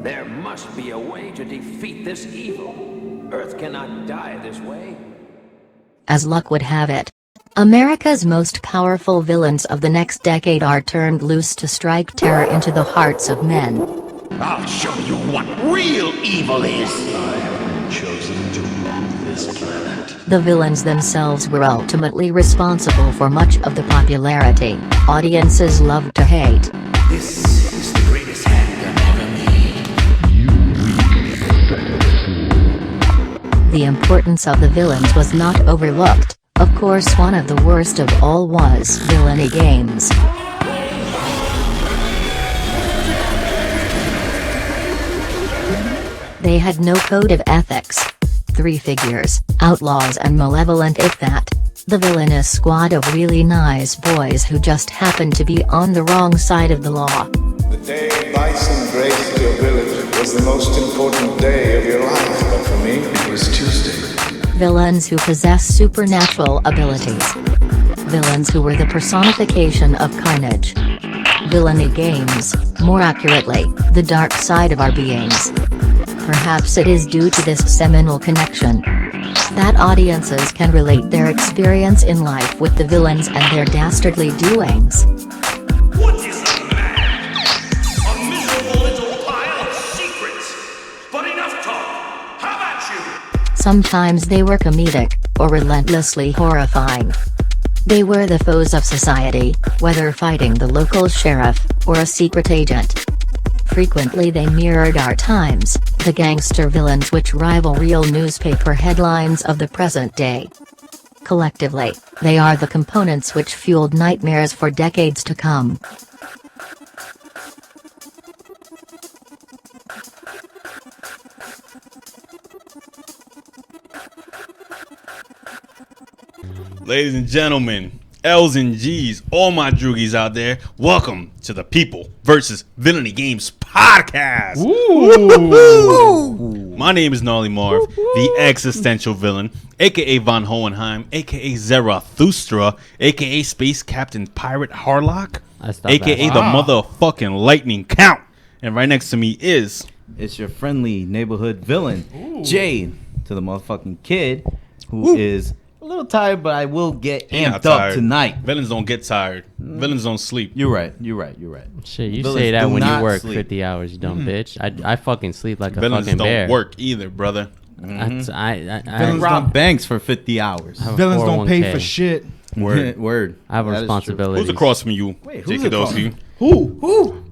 There must be a way to defeat this evil. Earth cannot die this way. As luck would have it, America's most powerful villains of the next decade are turned loose to strike terror into the hearts of men. I'll show you what real evil is. I have been chosen to rule this planet. The villains themselves were ultimately responsible for much of the popularity audiences loved to hate. This is the greatest hand I've ever made. You weak, pathetic fool. The importance of the villains was not overlooked. Of course, one of the worst of all was Villainy games. They had no code of ethics. Three figures, outlaws and malevolent if that. The villainous squad of really nice boys who just happened to be on the wrong side of the law. The day of Bison graced your village was the most important day of your life, but for me, it was Tuesday. Villains who possess supernatural abilities. Villains who were the personification of carnage. Villainy games, more accurately, the dark side of our beings. Perhaps it is due to this seminal connection that audiences can relate their experience in life with the villains and their dastardly doings. What is a man? A miserable little pile of secrets. But enough talk. How about you? Sometimes they were comedic, or relentlessly horrifying. They were the foes of society, whether fighting the local sheriff, or a secret agent. Frequently they mirrored our times, the gangster villains which rival real newspaper headlines of the present day. Collectively, they are the components which fueled nightmares for decades to come. Ladies and gentlemen, L's and G's, all my droogies out there, welcome to the People versus Villainy Games podcast. Woo! My name is Gnarly Marv, the existential villain, aka Von Hohenheim, aka Zarathustra, aka Space Captain Pirate Harlock, aka the motherfucking Lightning Count. And right next to me is... It's your friendly neighborhood villain, Jay, to the motherfucking kid, who is... a little tired, but I will get amped up tonight. Villains don't get tired. Villains don't sleep. You're right. Shit, you Villains say that do when you not work sleep. 50 hours, you dumb bitch. I fucking sleep like a Villains fucking don't bear. work either, brother. I rob banks for 50 hours. have a Villains don't pay 401k. for shit. Word. Word. I have a That is responsibility. Who's across from you, Wait, Jake who's across? Kadowski? Who?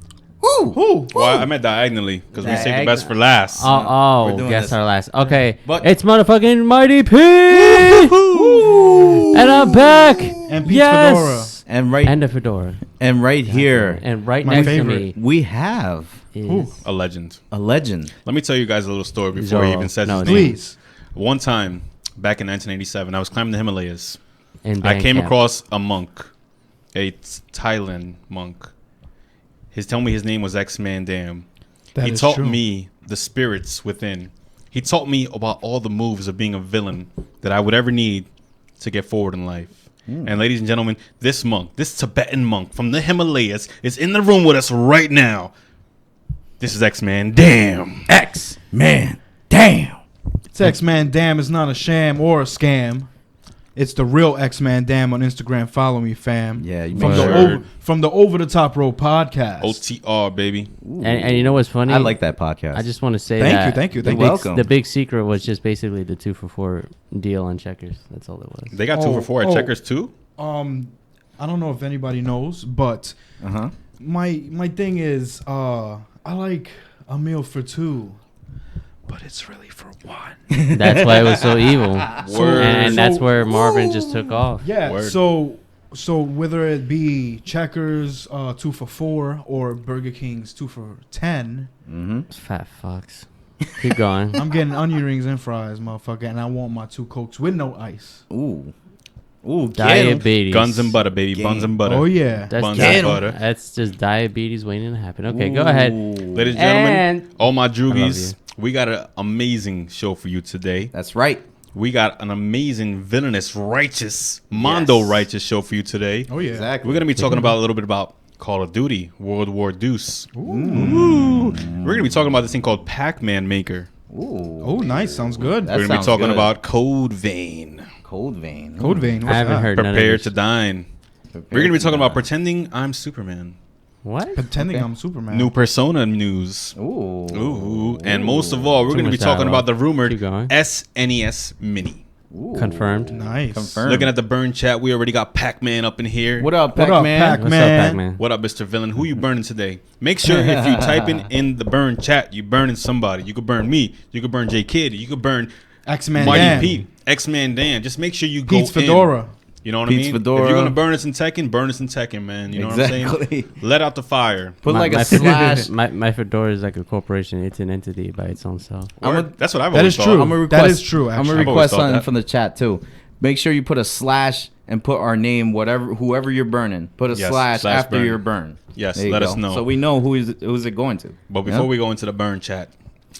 Well, I meant diagonally because we saved the best for last. Oh, doing guess this. our last. Okay, But- it's motherfucking Mighty P! And I'm back! And Pete's Yes! And right And a fedora. and right here, And right My next favorite. to me we have is... A legend. a legend. Let me tell you guys a little story before he Zorro. even says No, his name. Please. One time, back in 1987, I was climbing the Himalayas. in I band came camp. across a monk, a Thailand monk. Told me his name was X-Man Dam. That He is taught true. me the spirits within. He taught me about all the moves of being a villain that I would ever need to get forward in life. And ladies and gentlemen, this monk, this Tibetan monk from the Himalayas is in the room with us right now. This is X-Man Dam. Man, damn. It's X-Man Dam is not a sham or a scam. It's the real X-Man Dam on Instagram. Follow me, fam. Yeah, you From make the sure. from the Over the Top Row podcast. OTR, baby. And you know what's funny? I like that podcast. I just want to say Thank that you, thank you, the thank big, you. Welcome. The big secret was just basically the 2 for 4 deal on Checkers. That's all it was. They got 2 for 4 at Checkers too? I don't know if anybody knows, but Uh-huh. my thing is I like a meal for two, but it's really for one. That's why it was so evil. Word. And that's So- where Marvin just took off. Yeah. Word. So whether it be Checkers 2 for 4 or Burger King's 2 for 10, Fat fucks. Keep going. I'm getting onion rings and fries, motherfucker, and I want my 2 Cokes with no ice. Ooh, get 'em. Diabetes. Guns and butter, baby. Buns and butter. Oh yeah. That's, Buns di- and butter. that's just diabetes waiting to happen. Okay, go ahead. Ladies and gentlemen, And- all my I love droogies, you. we got an amazing show for you today. That's right. We got an amazing villainous, righteous, Mondo Yes. righteous show for you today. Oh yeah. Exactly. We're going to be talking about a little bit about Call of Duty, World War Deuce. Ooh. We're gonna be talking about this thing called Pac-Man Maker. Ooh. Oh, nice. Sounds good. That We're gonna be sounds talking good. about Code Vein. Code Vein. Code Vein. I what's haven't that? heard none of Prepare this. to Dine. We're gonna be talking about Pretending I'm Superman. What? Pretending Okay. I'm Superman. New Persona news. Ooh. Ooh. And most of all, we're Too gonna be much talking dialogue. about the rumored Keep going. SNES Mini. Ooh. Confirmed. Nice. Confirmed. Looking at the burn chat, we already got Pac-Man up in here. What up, What up, Pac-Man? Pac-Man? What's up, Pac-Man? What up, Mr. Villain? Who you burning today? Make sure if you type in the burn chat, you burning somebody. You could burn me. You could burn J Kid. You could burn X-Man Mighty Dan. Pete, X-Man Dan. Just make sure you go Pete's in. Fedora. You know what Pete's I mean? Fedora. If you're gonna burn us in Tekken, burn us in Tekken, man. You know what I'm Exactly. saying? Let out the fire. Put like a my, slash. My Fedora is like a corporation. It's an entity by its own self. That's what I've That always is thought. true. I'm gonna That request. is true, I'm actually. gonna I've always request thought something that. from the chat too. Make sure you put a slash and put our name, whoever you're burning. Put a Yes, slash slash after burn. your burn. Yes, There you let go. us know. So we know who's it going to. But before we go into the burn chat,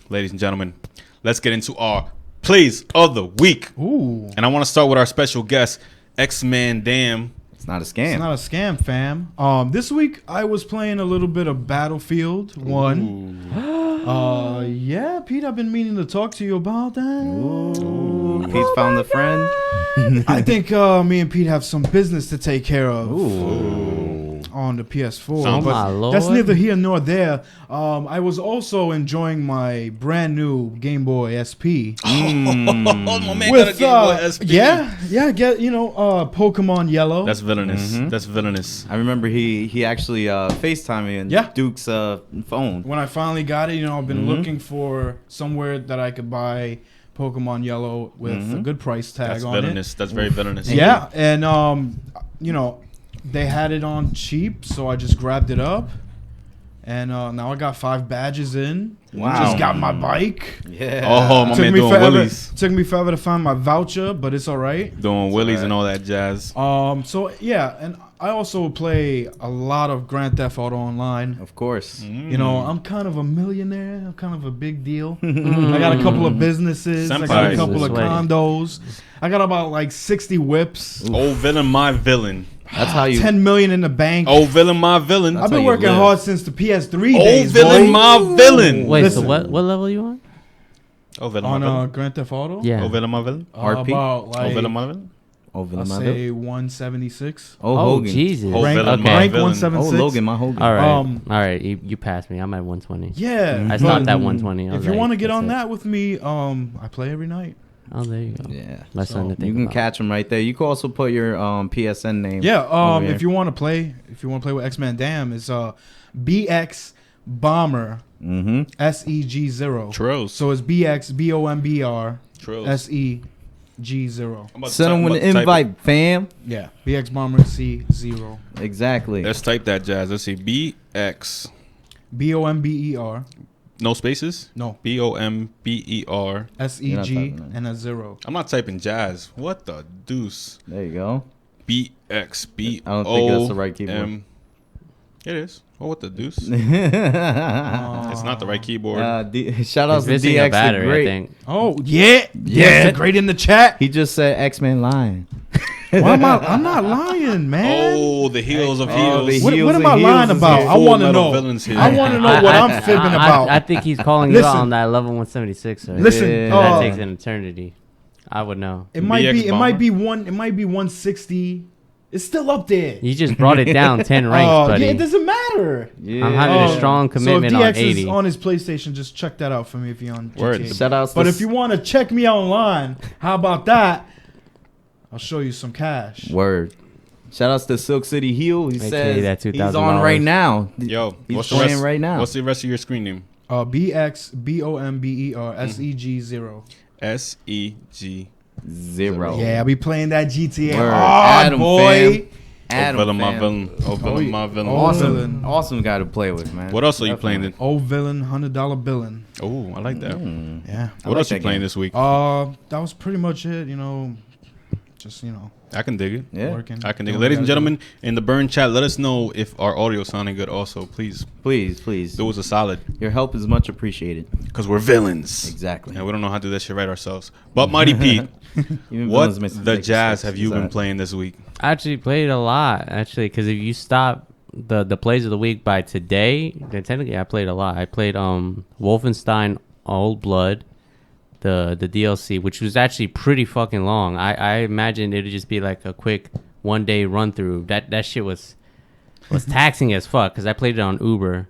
ladies and gentlemen, let's get into our plays of the week. Ooh. And I want to start with our special guest, X-Man Dam. It's not a scam. It's not a scam, fam. This week I was playing a little bit of Battlefield 1. Yeah, Pete, I've been meaning to talk to you about that. Ooh, Pete found the friend. I think me and Pete have some business to take care of. On the PS4, Sounds- but my Lord. that's neither here nor there. I was also enjoying my brand new Game Boy SP. My man With SP. get Pokemon Yellow. That's villainous. Mm-hmm. That's villainous. I remember he actually FaceTimed me on Yeah. Duke's phone. When I finally got it, I've been looking for somewhere that I could buy Pokemon Yellow with a good price tag That's on villainous. That's very villainous. it. Yeah, and they had it on cheap, so I just grabbed it up, and now I got 5 badges in. Wow. Just got my bike. Yeah. Oh, my man doing willies. Took me forever to find my voucher, but it's all right. Doing willies and all that jazz. So yeah, and I also play a lot of Grand Theft Auto Online. Of course. I'm kind of a millionaire. I'm kind of a big deal. I got a couple of businesses. I got Senpai. a couple of Sweaty. condos. I got about like 60 whips. Oh, villain, my villain. That's how you. 10 million in the bank. Oh, villain, my villain. I've been how you working live. hard since the PS3 Oh, days, villain, boy. my villain. Wait, Listen. so what level are you on? Oh, villain, my On villain. Grand Theft Auto? Yeah. Oh, villain, my villain. RP? About Oh, like, villain, my villain. Oh, I'll Villain, my say Bill. 176. Oh, Oh, Hogan. Jesus. Oh, Rank, villain, okay. my rank villain. 176. Oh, Logan, my Hogan. All right. Um, All right. You passed me. I'm at 120. Yeah. I but stopped at 120. I If was you like, want to get that's on it. that with me, I play every night. Oh, there you go. Yeah. That's something to think You can about. catch him right there. You can also put your PSN name. Yeah, over here. if you want to play with X-Man Dam, it's BX Bomber Mm-hmm. SEG0. Trills. So it's BX BOMBR Trills. SEG0. I'm about to Send him type- with I'm an about to type invite, fam. Yeah, BX Bomber C0. Exactly. it. Let's type that jazz. Let's see. BX. BOMBER No spaces? No. BOMBER. typing SEG that. and a 0. I'm not typing jazz. What the deuce? There you go. BX. B. I don't think that's the right keyboard. It is. Oh, what the deuce? It's It's not the right keyboard. Shout out It's to missing DX a the battery, I Great. think. Oh yeah, Yeah. Great in the chat. He just said X-Men lying. Why am I? I'm not lying, man. Oh, the heels of Oh, heels. the What, heels what am and I heels lying is about? here. I Full want to Metal know. Villains here. I want to know what I'm fibbing about. I think he's calling you Listen. out on that level 176. Right? Listen, that takes an eternity. I would know. It might BX be. It Bomber? might be one. It might be 160. It's still up there. You just brought it down 10 ranks, buddy. Yeah, it doesn't matter. Yeah. I'm having a strong commitment so if on DX 80. is on his PlayStation, just check that out for me if you're on Word. GTA. Shout outs But to if you want to check me online, how about that? I'll show you some cash. Word. Shout outs to Silk City Heel. He AKA says that he's $2,000. on right now. Yo, He's what's the playing rest? right now. What's the rest of your screen name? BX BOMBER SEG0. SEG. 0. Yeah, I'll be playing that GTA Word. hard, Adam, boy. fam. Adam, Oh, villain, my fam. villain. Oh, villain, my villain. Awesome, villain. awesome guy to play with, man. What else are you Definitely. playing? Old villain, $100 billing. Oh, I like that. Yeah. What like else you that playing game. this week? That was pretty much it. Just I can dig it. Yeah, working. I can dig it. doing Ladies what and I gotta gentlemen, in the burn chat, let us know if our audio sounding good also. Please please, please. do us a solid. Your help is much appreciated. Because we're villains. Exactly. And we don't know how to do that shit right ourselves. But Mighty Pete, Even what villains make the mistakes, jazz that's have you been sad. playing this week? I actually played a lot, actually, because if you stop the plays of the week by today. Then technically, I played a lot. I played Wolfenstein Old Blood, the DLC, which was actually pretty fucking long. I imagined it'd just be like a quick 1 day run through. That shit was taxing as fuck because I played it on Uber,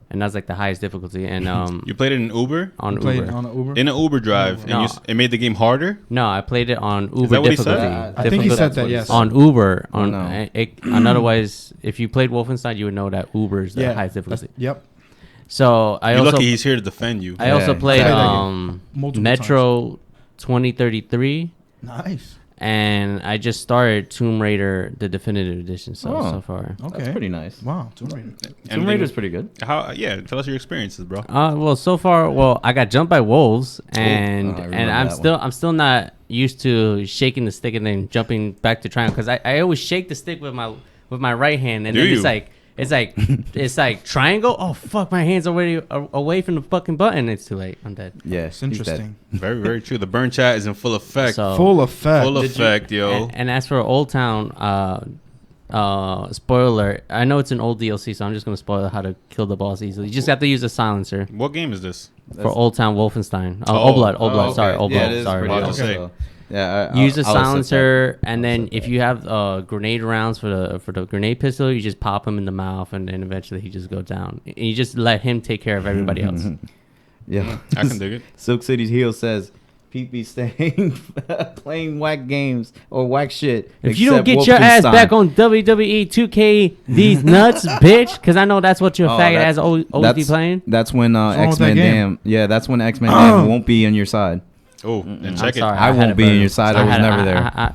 and that's like the highest difficulty. And you played it in Uber? On You played Uber. it on an Uber? In an Uber drive, No. and it made the game harder. No, I played it on Uber that what he difficulty. said? I think he said that, yes. On Uber, on no. and otherwise, if you played Wolfenstein, you would know that Uber is the Yeah. highest difficulty. Yep. So I You're also lucky he's here to defend you. I also Yeah. played Played that game multiple Metro 2033, Nice. and I just started Tomb Raider the definitive edition. So far, Okay. That's pretty nice. Wow. Tomb Raider. Tomb Raider's pretty good. How? Yeah, tell us your experiences, bro. I got jumped by wolves, and I remember and that I'm still not used to shaking the stick and then jumping back to triangle because I always shake the stick with my right hand, and Do then you? it's like triangle. Oh fuck, my hand's already away from the fucking button. It's too late. I'm dead. Yeah, It's interesting. Very, very true. The burn chat is in full effect. So, Full effect. Full effect, yo. and as for Old Town, spoiler, I know it's an old DLC, so I'm just gonna spoil how to kill the boss easily. You just have to use a silencer What game is this? for Old Town Wolfenstein. Oh. Old Blood. okay. Sorry, Old Yeah, Blood. it is Sorry. pretty About to old, say. so- Yeah, Use a I'll accept silencer, that. and I'll then accept if you have grenade rounds for the grenade pistol, you just pop him in the mouth, and then eventually he just go down. And you just let him take care of everybody else. that. Yeah, I can dig it. Silk City's heel says, "Pete be staying playing whack games or whack shit." If you don't except get your ass Wolfenstein." back on WWE 2K, these nuts, bitch, because I know that's what your Oh, faggot that's- ass always be that's- playing. That's when wrong with X-Men that game? Damn. Yeah, that's when X-Men Damn won't be on your side. Oh, and I'm check it. sorry, I had won't it be on burned. your side. I was had it- never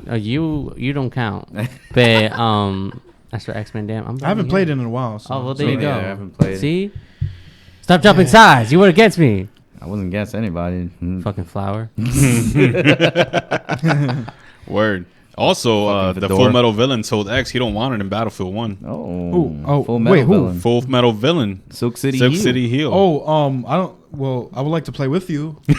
there. You don't count. But that's for X-Men. Damn, I haven't played it in a while. So. Oh well, there you go. Yeah, I haven't played it. See, stop jumping sides. You were against me, I wasn't against anybody. fucking flower. Word. Also, Fucking the fedora. Full Metal Villain told X he don't want it in Battlefield 1. Oh, Oh, Full Metal wait, who? Villain. Full Metal Villain. Silk City. Silk Heel. City Heel. Oh, I don't. Well, I would like to play with you. No.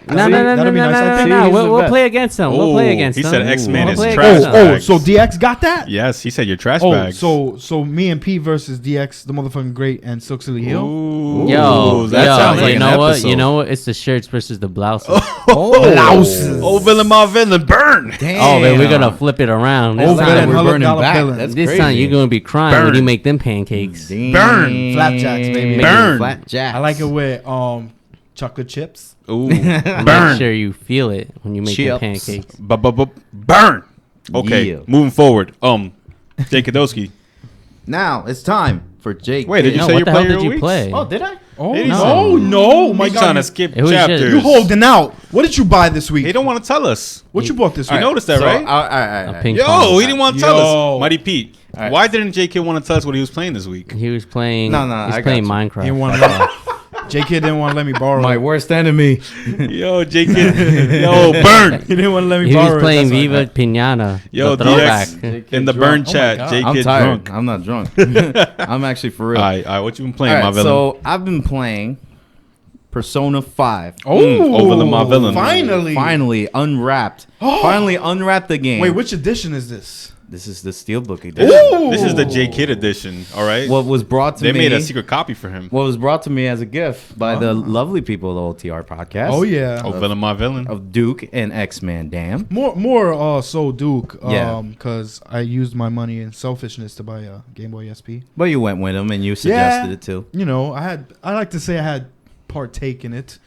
That'd be nice. I think he's the We'll best. play against them. We'll play against he them. said X-Men We'll is play trash against Oh, bags. so DX got that? Yes, he said you're trash Oh, bags. so me and P versus DX, the motherfucking great, and Silk City Hill. Ooh, Yo, that sounds like you an know what? episode. You know what? It's the shirts versus the blouses. Oh, Villain, my Villain, burn. Oh, man, we're gonna flip it around. This Oh, time, Villain, we're Hello, burning Dollar back. Villain. That's this crazy. time you're gonna be crying when Burn. you make them pancakes. Burn. Flapjacks, baby. Burn. Flapjacks. I like it with chocolate chips. Ooh, Make burn. sure you feel it when you make the Chips. pancakes. Burn. Okay, Yeah. moving forward. Jake Kadowski. Now it's time for Jake. Wait, did you No, say what your the hell player did of you weeks? play? Oh, did I? Oh It is- no, my He's God! trying to skip It was just- chapters. You holding out. What did you buy this week? He don't want to tell us. What you bought this You week? noticed that, So, right? all right. A ping Yo, pong. he didn't want to tell Yo. us. Mighty Pete. All right. Why didn't JK want to tell us what he was playing this week? He was playing. No, he's I playing got you. Minecraft. He didn't want to let JK didn't want to let me borrow. My it. worst enemy. Yo, JK. Yo, burn. He didn't want to let me He borrow. was it, playing that's why. Viva Pinata. Yo, the throwback. DX in the burn chat. God. JK I'm tired. drunk. I'm not drunk. I'm actually for real. All right, what you been playing, All my right, villain? so I've been playing Persona 5. Oh, Villain, my villain. Finally. Unwrapped. Finally unwrapped the game. Wait, which edition is this? This is the Steelbook edition. This is the J Kid edition. All right. What was brought to they me? made a secret copy for him. What was brought to me as a gift by the lovely people of the OTR podcast. Oh yeah. Oh, villain, my villain. Of Duke and X-Man Damn. More so Duke. Yeah. Because I used my money in selfishness to buy a Game Boy SP. But you went with them and you suggested it too. You know, I like to say I had partake in it.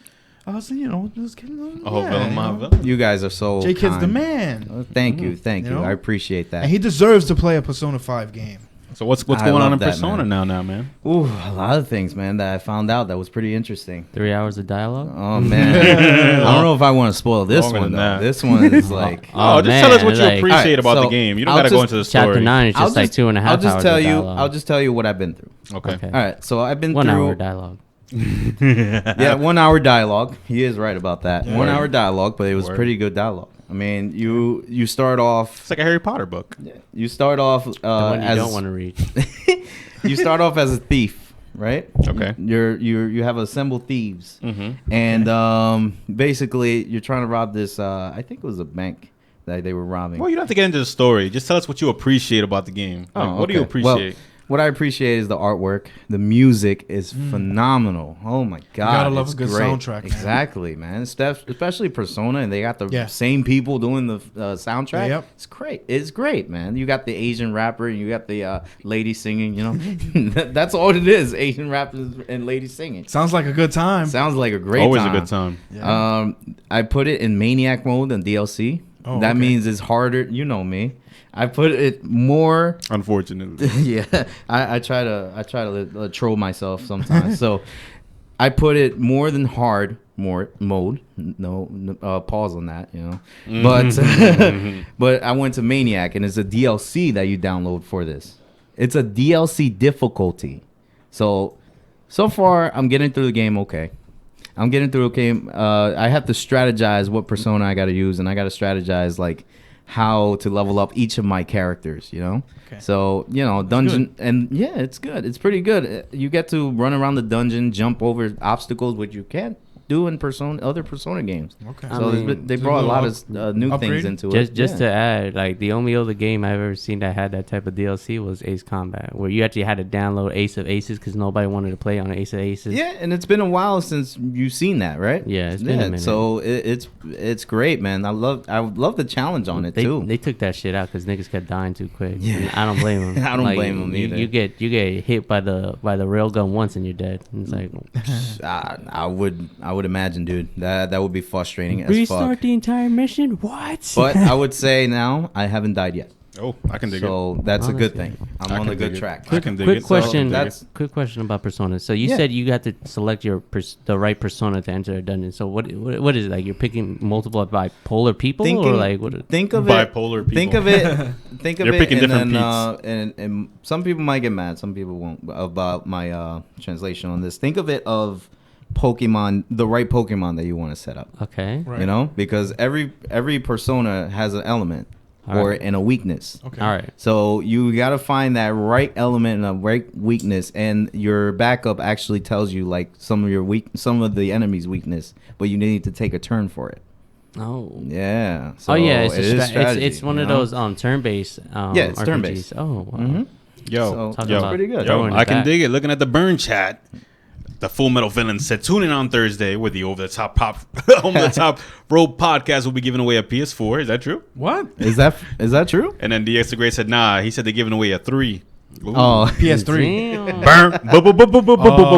I was, just kidding. Oh, yeah, villain, you my know. villain. You guys are so J Kid's the kind. man. Thank you. You know? I appreciate that. And he deserves to play a Persona 5 game. So what's I going on love in that, Persona man. now, man? Ooh, a lot of things, man, that I found out that was pretty interesting. 3 hours of dialogue. Oh man, I don't know if I want to spoil this Longer one than though. that. This one is like. Oh, just man, tell us what you like- appreciate Alright, about the so game. You don't I'll got to go just- into the story. Chapter 9 is just like 2.5 I'll just hours tell of you. dialogue. I'll just tell you what I've been through. Okay. Okay. All right, so I've been 1 through. hour dialogue. Yeah, 1 hour dialogue. He is right about that. 1 Word. hour dialogue, but it was Word. pretty good dialogue. I mean, you start off. It's like a Harry Potter book. You start off The one you as don't want to read. you start off as a thief, right? Okay. You have assembled thieves, Mm-hmm. and basically you're trying to rob this. I think it was a bank, that they were robbing. Well, you don't have to get into the story. Just tell us what you appreciate about the game. Like, what do you appreciate? Well, what I appreciate is the artwork. The music is phenomenal. Oh my god, gotta love it's a good great. soundtrack, man. Exactly, man. Especially Persona, and they got the Yeah. same people doing the soundtrack. Yep. It's great. It's great, man. You got the Asian rapper, and you got the lady singing. You know, that's all it is: Asian rappers and ladies singing. Sounds like a good time. Sounds like a great Always time. a good time. I put it in Maniac mode and DLC. Oh, that okay. means it's harder. You know me. I put it more. Unfortunately. Yeah, I try to troll myself sometimes. So I put it more than hard mode. No pause on that, you know. But I went to Maniac, and it's a DLC that you download for this. It's a DLC difficulty. So far I'm getting through the game okay. I have to strategize what persona I got to use, and I got to strategize like how to level up each of my characters, you know? Okay. So, you know, dungeon, and yeah, it's good. It's pretty good. You get to run around the dungeon, jump over obstacles, which you can't do in other Persona games. Okay. So I mean, they brought a lot of new upgrade? things into it. Just Yeah. to add, like the only other game I've ever seen that had that type of DLC was Ace Combat, where you actually had to download Ace of Aces because nobody wanted to play on Ace of Aces. Yeah, and it's been a while since you've seen that, right? Yeah, it's been a minute. So it's great, man. I love the challenge on it too. They took that shit out because niggas kept dying too quick. Yeah. And I don't blame them. I don't blame 'em either. You get hit by the railgun once and you're dead. And it's like I would imagine, dude. That would be frustrating as restart fuck. the entire mission. What? But I would say now I haven't died yet. Oh, I can dig it. So that's a good Honestly. thing. I'm I on can a good dig it. track. I can dig Quick it. question. that's- Quick question about Persona. So you Yeah. said you got to select the right persona to enter a dungeon. So what is it like? You're picking multiple bipolar people, or like what? Think of Bipolar it. Think people. of it. Think of You're it. picking and different then, and some people might get mad. Some people won't about my translation on this. Think of it of Pokemon, the right Pokemon that you want to set up. Okay. Right. You know, because every persona has an element All or right. and a weakness. Okay. All right. So you got to find that right element and a right weakness, and your backup actually tells you like some of the enemy's weakness, but you need to take a turn for it. Oh. Yeah. So Oh yeah, it's it is strategy, it's one you of know? those turn-based Yeah, it's RPGs. turn-based. Oh. Wow. Mhm. Yo, So, Talking yo, about pretty good. throwing Yo, it I can back. dig it. Looking at the burn chat, the Full Metal Villain said, "Tune in on Thursday with the Over the Top Road podcast. Will be giving away a PS4. Is that true?" What? Is that true? And then DX the Great said, "Nah." He said they're giving away a 3. Ooh. Oh, PS3. Damn.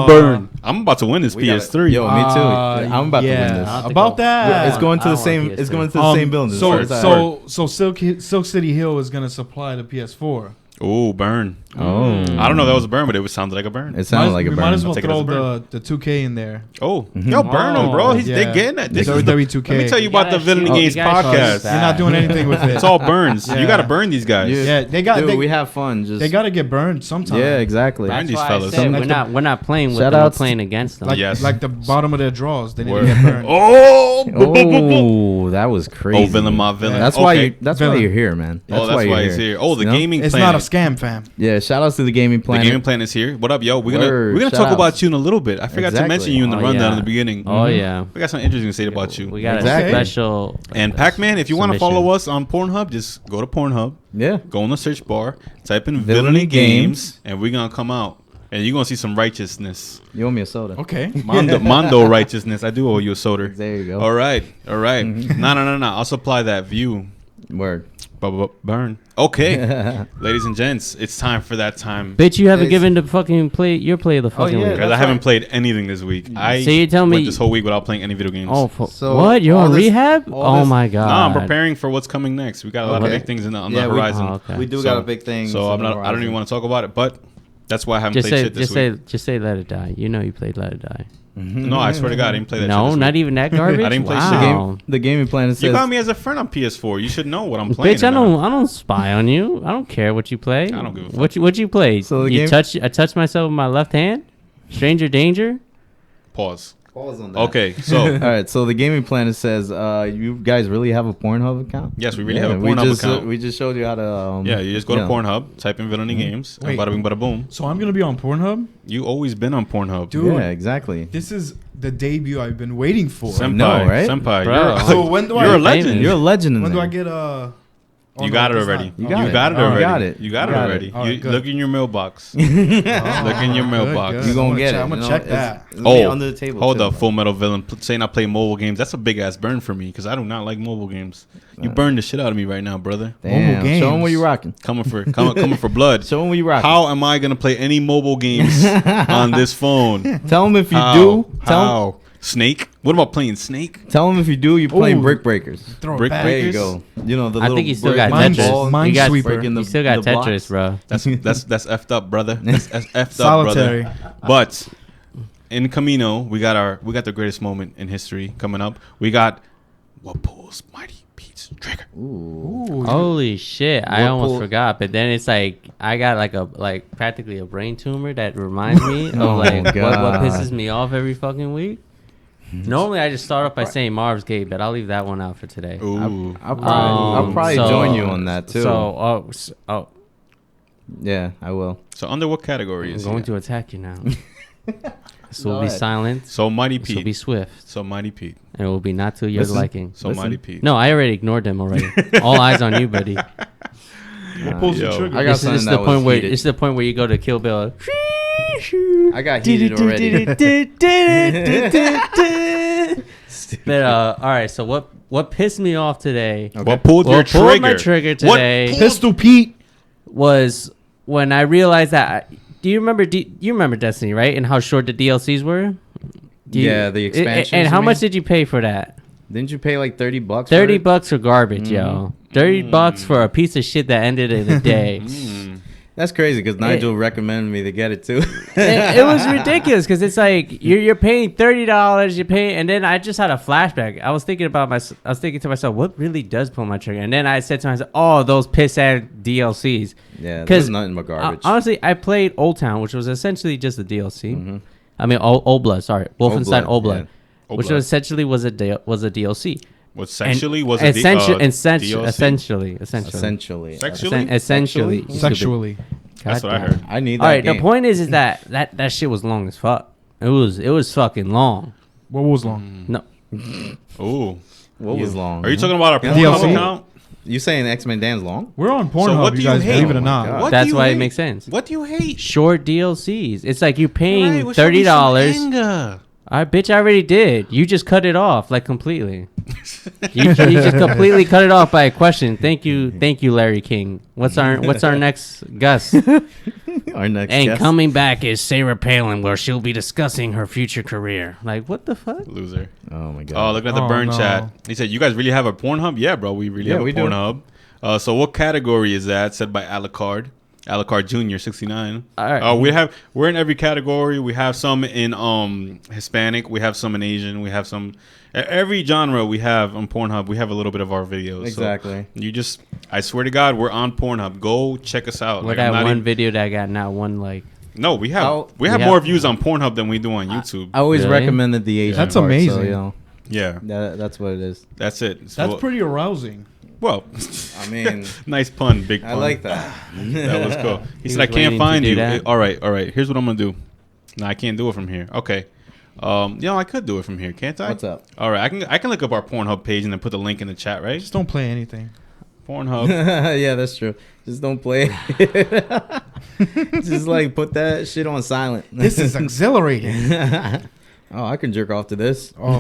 Burn. I'm about to win this PS3. Yo, me too. I'm about to win this. I don't think About I'll- that. It's going to I the don't same. want a It's PS3. going to the same building. So Silk City Hill is gonna supply the PS4. Ooh, burn. Oh, I don't know if that was a burn, but it sounded like a burn. it sounded like a We burn. might as well Take it as throw a burn. the 2K in there. Oh, yo, burn him, bro. Oh, They're getting at this. The is the- WWE2K. Let me tell you about the gotta Villainy shoot- Games you gotta shoot podcast. that. You're not doing anything with it. It's all burns. Yeah. You got to burn these guys. Yeah, they got. Dude, they, we have fun. Just they got to get burned sometime. yeah, exactly. Burn That's these why fellas. I said Like we're not playing with Shout them. We're outs- playing against them. Like, Yes. like the bottom of their drawers. They need Word. to get burned. Oh, Oh, that was crazy. Oh, villain, my villain. That's why Okay. you. That's Villain. why you're here, man. that's why you're he's here. Oh, the You know? gaming It's planet. not a scam, fam. Yeah, shout outs to the gaming The planet. gaming planet is here. What up, yo? We're Word. gonna Shout talk outs. about you in a little bit. I forgot to Exactly. mention you in the Oh, rundown yeah. in the beginning. Oh yeah. We got something interesting to say about you. We got Exactly. a special. And Pac-Man, if you want to submission. follow us on Pornhub, just go to Pornhub, Yeah. go in the search bar, type in Villainy Villainy Games. Games, and we're gonna come out. And you're gonna see some righteousness. You owe me a soda. Okay. Mondo righteousness. I do owe you a soda. There you go. All right. No. I'll supply that view. Word. Burn. Okay. Ladies and gents, it's time for that time. Bitch, you haven't It's- given the fucking play your play of the fucking yeah, week. Because I haven't played anything this week. I So you tell me- went this whole week without playing any video games. Oh, So, what? You're all on this- rehab? all Oh this- my god. No, I'm preparing for what's coming next. We got a lot of Okay. big things on the Yeah, we- horizon. Oh, okay. We do So- got a big thing. So I'm not. I don't even want to talk about it. But that's why I haven't played shit this week. just say Let It Die. You know you played Let It Die. No, I swear to God, I didn't play that. shit No, this not week. even that garbage. I didn't play shit. Wow. The gaming planet says. You got me as a friend on PS4. You should know what I'm playing. Bitch, I now. don't spy on you. I don't care what you play. I don't give a fuck. What you play? So the you game- I touched myself with my left hand. Stranger danger. Pause. Pause on that. Okay, so All right, so the gaming planet says, you guys really have a Pornhub account? yes, we really have a Pornhub account. We just showed you how to. Yeah, you just go to yeah. Pornhub, type in Villainy Games, and Wait. bada bing, bada boom. So I'm gonna be on Pornhub, You always been on Pornhub, dude. Yeah, exactly. This is the debut I've been waiting for. Senpai, know, right? Senpai, Bro. So when do you're I? a legend. You're a legend in When do there. I get oh, You no, got it it's already. not. You Oh, got You it. got it You already. got it. You got it You got it. already. All right, You good. look in your mailbox. Oh, Look in your good, mailbox. good. You gonna I'm get check- it. I'm gonna you check know? that. It's gonna be Oh, under the table. hold too. up, Full Metal Villain saying I play mobile games. That's a big ass burn for me because I do not like mobile games. You burned the shit out of me right now, brother. Damn. Mobile Show them what games. you rocking. Coming for blood. Show them what you rocking. How am I gonna play any mobile games on this phone? Tell them if you How? do. How? Snake? What about playing Snake? Tell them if you do. You're playing Ooh. Brick Breakers. Throw it Brick back. There you Breakers? go. You know the I little. think you still brick got Mine- Tetris. Mine You got, sweeper. breaking the- you still got the blocks. Tetris, bro. That's effed up, brother. That's effed up, Solitary. brother. But in Camino, we got the greatest moment in history coming up. We got what pulls Mighty Pete's trigger. Holy shit! I What almost pull- forgot. But then it's like I got like practically a brain tumor that reminds me of like what God. pisses me off every fucking week. Normally I just start off by saying Marv's Gate, but I'll leave that one out for today. Ooh. I'll probably so- join you on that too. So yeah, I will. So under what category I'm is going he? to attack you now. This will Go be ahead. silent. So Mighty This will be Pete. swift, So Mighty Pete. and it will be not to your Listen. liking. So Listen. Mighty Pete. No, I already ignored them already. All eyes on you, buddy. What pulls the Yo. trigger? I got This something is that the was point where heated. it's the point where you go to Kill Bill. I got heated already. But all right. So what pissed me off today What pulled your What pulled trigger? my trigger What today pulled- Pistol Pete. was when I realized that. Do you remember? You remember Destiny, right? And how short the DLCs were. Yeah, the expansions, And you how mean? much did you pay for that? Didn't you pay like $30? for 30 it? bucks for garbage, yo. 30 bucks for a piece of shit that ended in a day. That's crazy because Nigel recommended me to get it too. It was ridiculous because it's like you're paying $30, you're paying, and then I just had a flashback. I was thinking to myself, what really does pull my trigger? And then I said to myself, oh, those piss ass DLCs. Yeah, Because there's nothing but garbage. honestly, I played Old Town, which was essentially just a DLC. I mean, Old Blood. Sorry, Wolfenstein Blood, Old Blood, yeah. which Blood. essentially was a DLC. What sexually And was it? essentially, DLC? essentially. Essentially. Sexually? Sexually. That's what I God heard. I need that All right, game. the point is that shit was long as fuck. It was fucking long. What was long? No, Ooh. What was long? Are you talking about our Yeah. Pornhub DLC? account? You saying X-Men Dan's long? We're on So Pornhub, what do you you guys hate? believe it Oh or my not. God. What that's do you why it hate? makes sense. What do you hate? Short DLCs. It's like you're Alright, paying well, show me some $30. anger. I bitch, I already did. You just cut it off like completely. you just completely cut it off by a question. Thank you, Larry King. What's our next Gus? Our next And guest. coming back is Sarah Palin, where she'll be discussing her future career. Like, what the fuck? Loser. Oh my Oh, god. look at the Oh, burn no. chat. He said, "You guys really have a Pornhub?" Yeah, bro, we really Yeah, have a we do. Pornhub. So what category is that? Said by Alucard. Alucard Jr. 69. All right. We're in every category. We have some in Hispanic. We have some in Asian. We have some every genre we have on Pornhub. We have a little bit of our videos. Exactly. So I swear to God, we're on Pornhub. Go check us out. With I'm that not one even- video that got not one like. No, we have I'll- we have we more have- views on Pornhub than we do on YouTube. I always Really? recommended the Asian That's part, amazing. So, you know, Yeah, that's what it is. that's it. That's pretty arousing. Well, I mean, nice pun, big pun. I like that. That was cool. He said, was "I can't waiting to find do you." that. All right. Here's what I'm gonna do. No, I can't do it from here. Okay. I could do it from here, can't I? What's up? All right, I can look up our Pornhub page and then put the link in the chat, right? Just don't play anything. Pornhub. Yeah, that's true. Just don't play. Just like put that shit on silent. This is exhilarating. Oh, I can jerk off to this. Oh,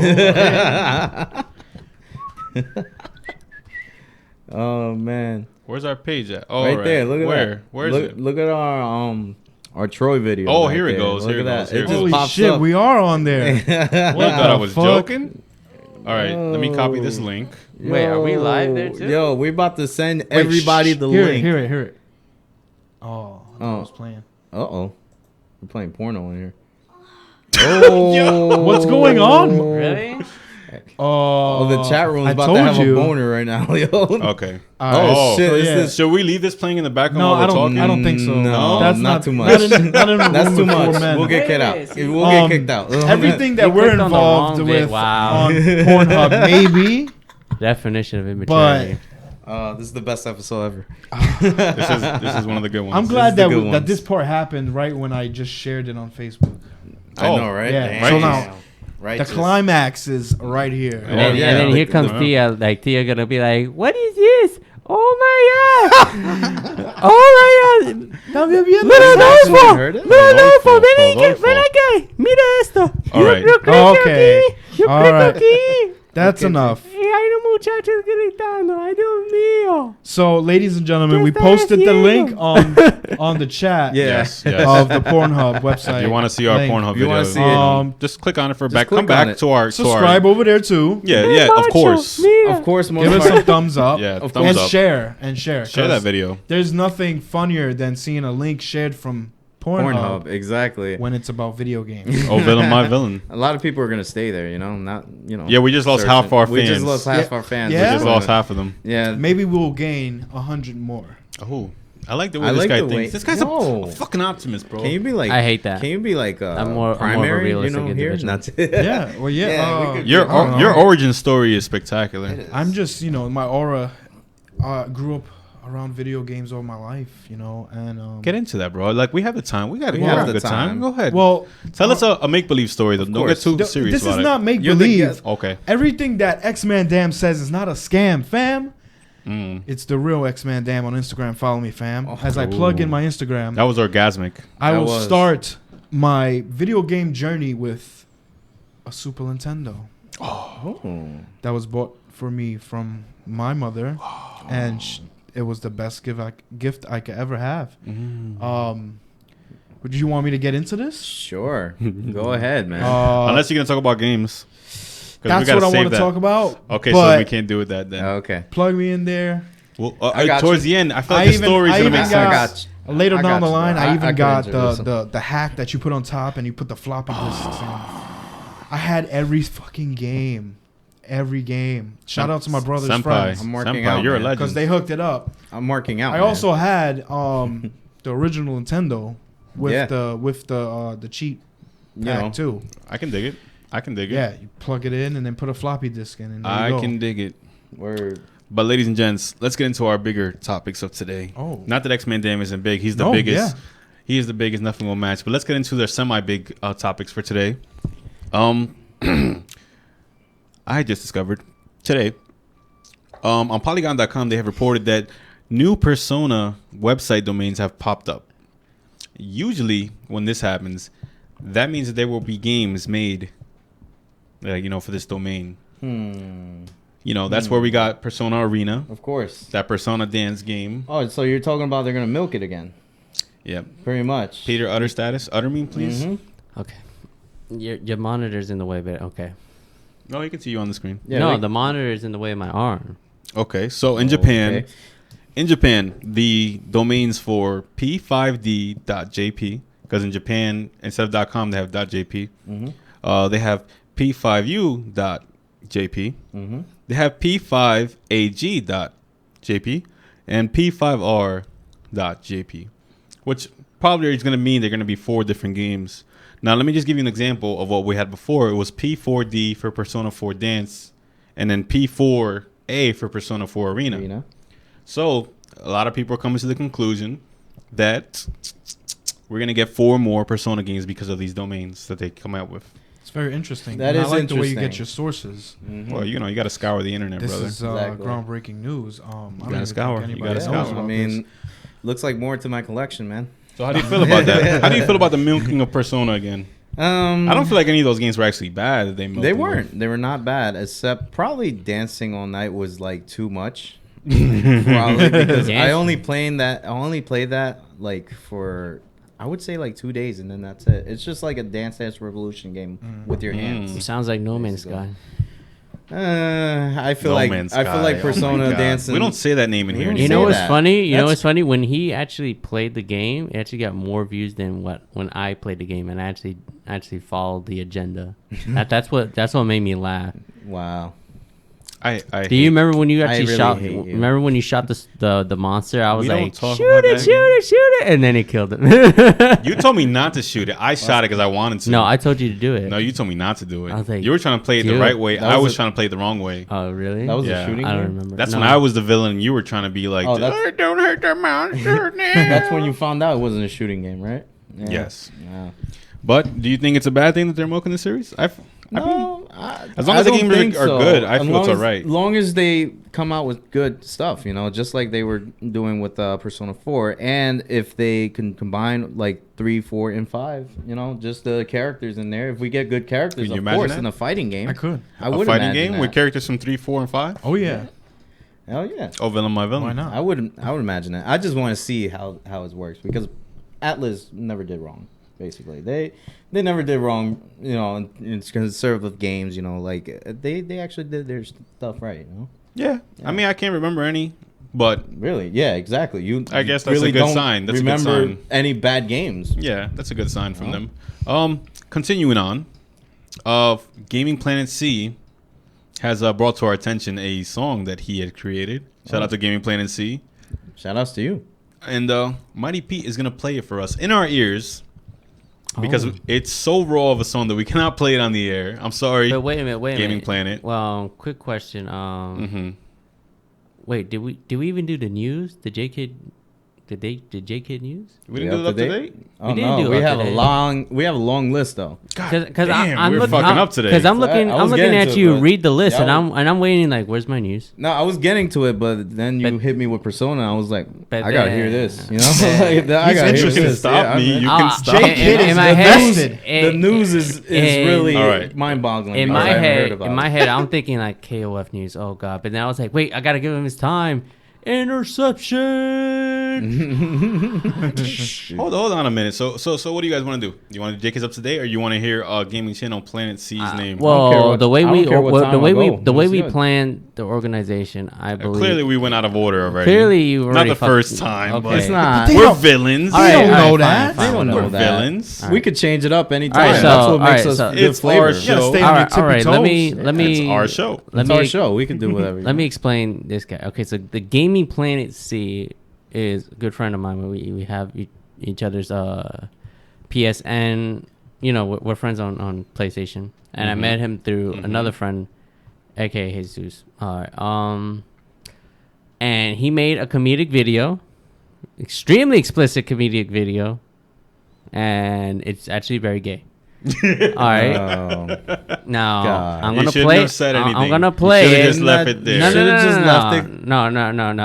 Oh man, Where's our page at? Oh, right there. Look at Where? that. Where is look, it? Look at our Troy video. Oh, right here it there. goes, Look here at it that. goes, here it just goes. holy pops shit, up. we are on there. You thought I was fuck? joking? All right, let me copy this link. Wait, are we live there too? Yo, we're about to send everybody the Hear link. it, hear it. Oh, I was playing. Uh oh, we're playing porno in here. Oh, What's going on? Really? Oh, the chat room's I about to told have you. a boner right now, yo. Okay. Oh, shit! so is yeah. this? Should we leave this playing in the background No, while we're I don't. talking? I don't think so. No, that's not too much. Not in a That's room too with four much. men. We'll get kicked out. Wait, We'll get kicked out. Everything that You we're clicked on the involved wrong with bit. Wow. on Pornhub, maybe. Definition of immaturity. This is the best episode ever. This is one of the good ones. I'm glad the that good ones. this part happened right when I just shared it on Facebook. I know, right? Yeah. Damn. So now Right. the climax is right here. And then, yeah. and then here Like, comes Tia. Like Tia gonna be like, "What is this? Oh my god! Oh my god! Rodolfo! Rodolfo! Ven aquí! Mira esto! All right. Yo creo que Okay. aquí, yo All creo right. aquí. That's enough. Y hay unos muchachos gritando. Ay, Dios mío. So, ladies and gentlemen, ¿Qué we estás posted the haciendo? link on the chat Yes. of the Pornhub website. If you want to see our link. Pornhub If you wanna video, see it, just click on it for just back. click Come back on it. to our Subscribe over there too. Yeah, of course. Of course, Give us some thumbs up. Yeah, and thumbs up. share. Share 'cause that video. There's nothing funnier than seeing a link shared from Pornhub exactly. when it's about video games. Oh, villain, my villain. A lot of people are gonna stay there, you know. Not, you know. Yeah, we just lost half our We just fans. lost half Yeah. our fans. Yeah. We just lost half of them. Yeah. Maybe we'll gain 100 more. Oh, I like the way I this like guy the way- thinks. This guy's No. a fucking optimist, bro. Can you be like? I hate that. Can you be like? I'm more of a primary. realistic you know, here. individual. Not Yeah, well, yeah. Yeah, we could- Your I don't know. your origin story is spectacular. I'm just, my aura grew up around video games all my life, and Get into that, bro. Like we have the time. We got We to have have the a good time. time. Go ahead. well, Tell us a make believe story. Though. Don't get course. too serious this is about not make You're the believe. guest. it. Okay. Everything that X-Man Damn says is not a scam, fam. Mm. It's the real X-Man Damn on Instagram. Follow me, fam. As I plug in my Instagram, That was orgasmic. I That will was. start my video game journey with a Super Nintendo Oh. that was bought for me from my mother, and it was the best gift I could ever have. Would you want me to get into this? Sure. Go ahead, man. Unless you're gonna talk about games. 'Cause we That's gotta what I save want to that. talk about. Okay, so but we can't do it that then. Okay. plug me in there. Well, I got towards you. the end, I feel I like the even- story's I gonna even make got- sense. Later I down got the you, line, bro. I I even could got introduce the hack that you put on top and you put the floppy disks in. I had every fucking game. Every game. Shout out to my brother's Senpai. friends. I'm working Senpai, out, you're a man. legend. Because they hooked it up. I'm marking out. I man. also had the original Nintendo with Yeah. the cheat You pack know. too. I can dig it. I can dig it. Yeah, you plug it in and then put a floppy disk in, and there I you go. can dig it. Word. But ladies and gents, let's get into our bigger topics of today. Oh. Not that X-Men Damn isn't big. He's the No, biggest. yeah. He is the biggest. Nothing will match. But let's get into their semi-big topics for today. I just discovered today on Polygon.com they have reported that new Persona website domains have popped up. Usually, when this happens, that means that there will be games made, for this domain. That's where we got Persona Arena, Of course. that Persona Dance game. Oh, so you're talking about they're gonna milk it again? Yep. Pretty much. Peter, utter status. Utter me, please. Okay. Your monitor's in the way, but okay. No, you can see you on the screen. Yeah, no, we- the monitor is in the way of my arm. Okay, so in Japan, okay. the domains for p5d.jp, because in Japan instead of .com they have .jp. They have p5u.jp. They have p5ag.jp and p5r.jp, which probably is going to mean they're going to be 4 different games. Now, let me just give you an example of what we had before. It was P4D for Persona 4 Dance, and then P4A for Persona 4 Arena. So, a lot of people are coming to the conclusion that we're going to get 4 more Persona games because of these domains that they come out with. It's very interesting. That And is I like the way you interesting. get your sources. Well, you got to scour the internet, This brother. is Exactly. groundbreaking news. I don't gotta even scour. think You anybody gotta knows scour. I about mean, this. looks like more to my collection, man. So how do you feel about that? How do you feel about the milking of Persona again? I I don't feel like any of those games were actually bad. That they milked They them weren't. with. They were not bad, except probably Dancing All Night was like too much. Probably because I only played that like for I would say like 2 days and then that's it. It's just like a Dance Dance Revolution game with your hands. Sounds like No Man's Sky. I feel No like Man's I feel like Sky. Oh my Persona God. dancing. We don't say that name in We here don't You say know anymore. what's that. funny? You know That's- what's funny? When he actually played the game, it actually got more views than when I played the game, and I actually followed the agenda. That's what made me laugh. Wow. I Do you remember when you I actually really shot? hate you. Remember when you shot the monster? I was We don't like, talk shoot about it, that shoot again. it, shoot it, and then he killed him. You told me not to shoot it. I shot it because I wanted to. No, I told you to do it. No, you told me not to do it. I was like, you were trying to play it the dude, right way. that I was was a- trying to play it the wrong way. Oh, really? That was Yeah. a shooting I don't game? remember. That's No. when I was the villain and you were trying to be like, Oh, that's- don't hurt the monster now. That's when you found out it wasn't a shooting game, right? Yeah. Yes. Yeah. But do you think it's a bad thing that they're milking the series? I mean, No, as long I as the don't games think are so. good, I As feel long it's as- alright. Long as they come out with good stuff, just like they were doing with Persona 4, and if they can combine like 3, 4, and 5, just the characters in there. If we get good characters, Can you of imagine course, that? in a fighting game, I could. I a would fighting imagine game with that. characters from 3, 4, and 5? Oh yeah. Hell yeah, Oh, villain, my villain. Why not? I would imagine that. I just want to see how it works because Atlas never did wrong. Basically, they never did wrong. It's conservative games. Like they actually did their stuff right. Yeah. I mean, I can't remember any, but Really? Yeah, exactly. I guess that's a really good don't sign. That's a good remember sign. any bad games. yeah, that's a good sign from them. Continuing on, Gaming Planet C has brought to our attention a song that he had created. Shout out to Gaming Planet C. Shout outs to you. And Mighty Pete is gonna play it for us in our ears because Oh. it's so raw of a song that we cannot play it on the air. I'm sorry. But wait a minute. Gaming Planet. Well, quick question. Mm-hmm. Wait, did we even do the news? Did J Kid news? We didn't do it up to date. Oh We didn't no, do we up have to a date. long list though. God Because damn, we're fucking up today. Because I'm looking, I I'm was looking getting at to it, you but- read the list, Yeah, and I'm waiting like, where's my news? No, I was getting to it, but then you But- hit me with Persona. I was like, But I gotta hear then- this. I gotta hear interested. this. Stop me. I'm- You Ah, can stop. Jake Kidd is in my the head, vested. The news is really All right. mind-boggling. in because my I haven't heard head, about in it. my head, I'm thinking like KOF news. Oh god! But then I was like, wait, I gotta give him his time. Interception. Hold on a minute. So what do you guys want to do? You want to Jake is up to date, or you want to hear Gaming Channel Planet C's name? care Well, what- the way I we don't care what the time way I we go. the way Let's we do it. planned the organization, I believe. Clearly, we went out of order already. Clearly, you not already the first time, okay. but It's not. They we're don't- villains. All right, don't all right, know fine, that. fine, They don't know whatever. We're that. villains. All We right. could change it up anytime. All right, That's so- what makes all us right, so- good It's flavor. our You gotta show. stay All on your right, tippy all right. toes. Let me. It's our show. Let It's me our show. We can do whatever. Let me explain this guy. Okay, so the Gaming Planet C is a good friend of mine. We have each other's PSN. We're friends on PlayStation, and I met him through another friend, aka Jesus. All right. And he made a comedic video, extremely explicit comedic video, and it's actually very gay. All right. Oh. Now God. I'm You gonna shouldn't play. have said I'm anything. gonna You play should've it. just left it there. No, no, no, Should've no, just no, left no.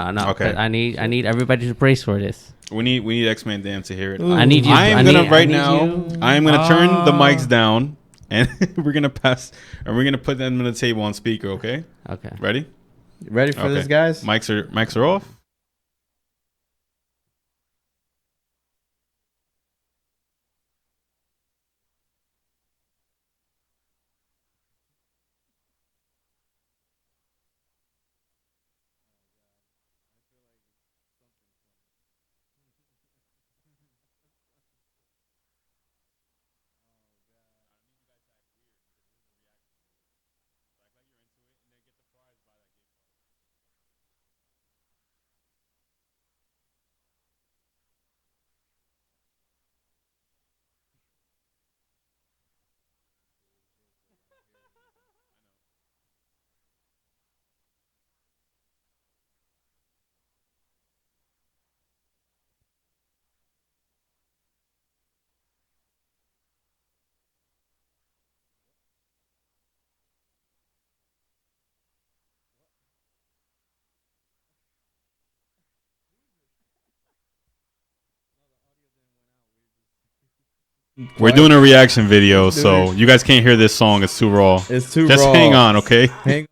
it. No. Okay. But I need everybody to brace for this. We need X-Man Dan to hear it. I need you. I am I gonna need- right I need now. you. I am gonna turn the mics down, and we're gonna put them on the table on speaker. Okay. Okay. Ready? Ready for this, guys? Mics are off. We're doing a reaction video, so you guys can't hear this song. It's too raw. It's too Just raw. hang on, okay? Hang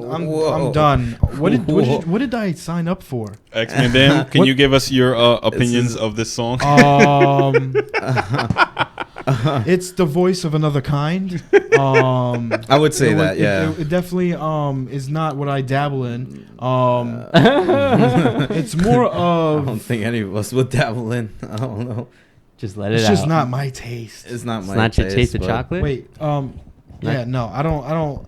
I'm done. What did I sign up for? X-Men Damn, can you give us your opinions of this song? It's the voice of another kind. I would say that, yeah. It definitely is not what I dabble in. It's more I of. don't think any of us would dabble in. I don't know. Just let it It's out. just not my taste. It's not my It's not your taste of but- chocolate. Wait. Yeah. No. I don't.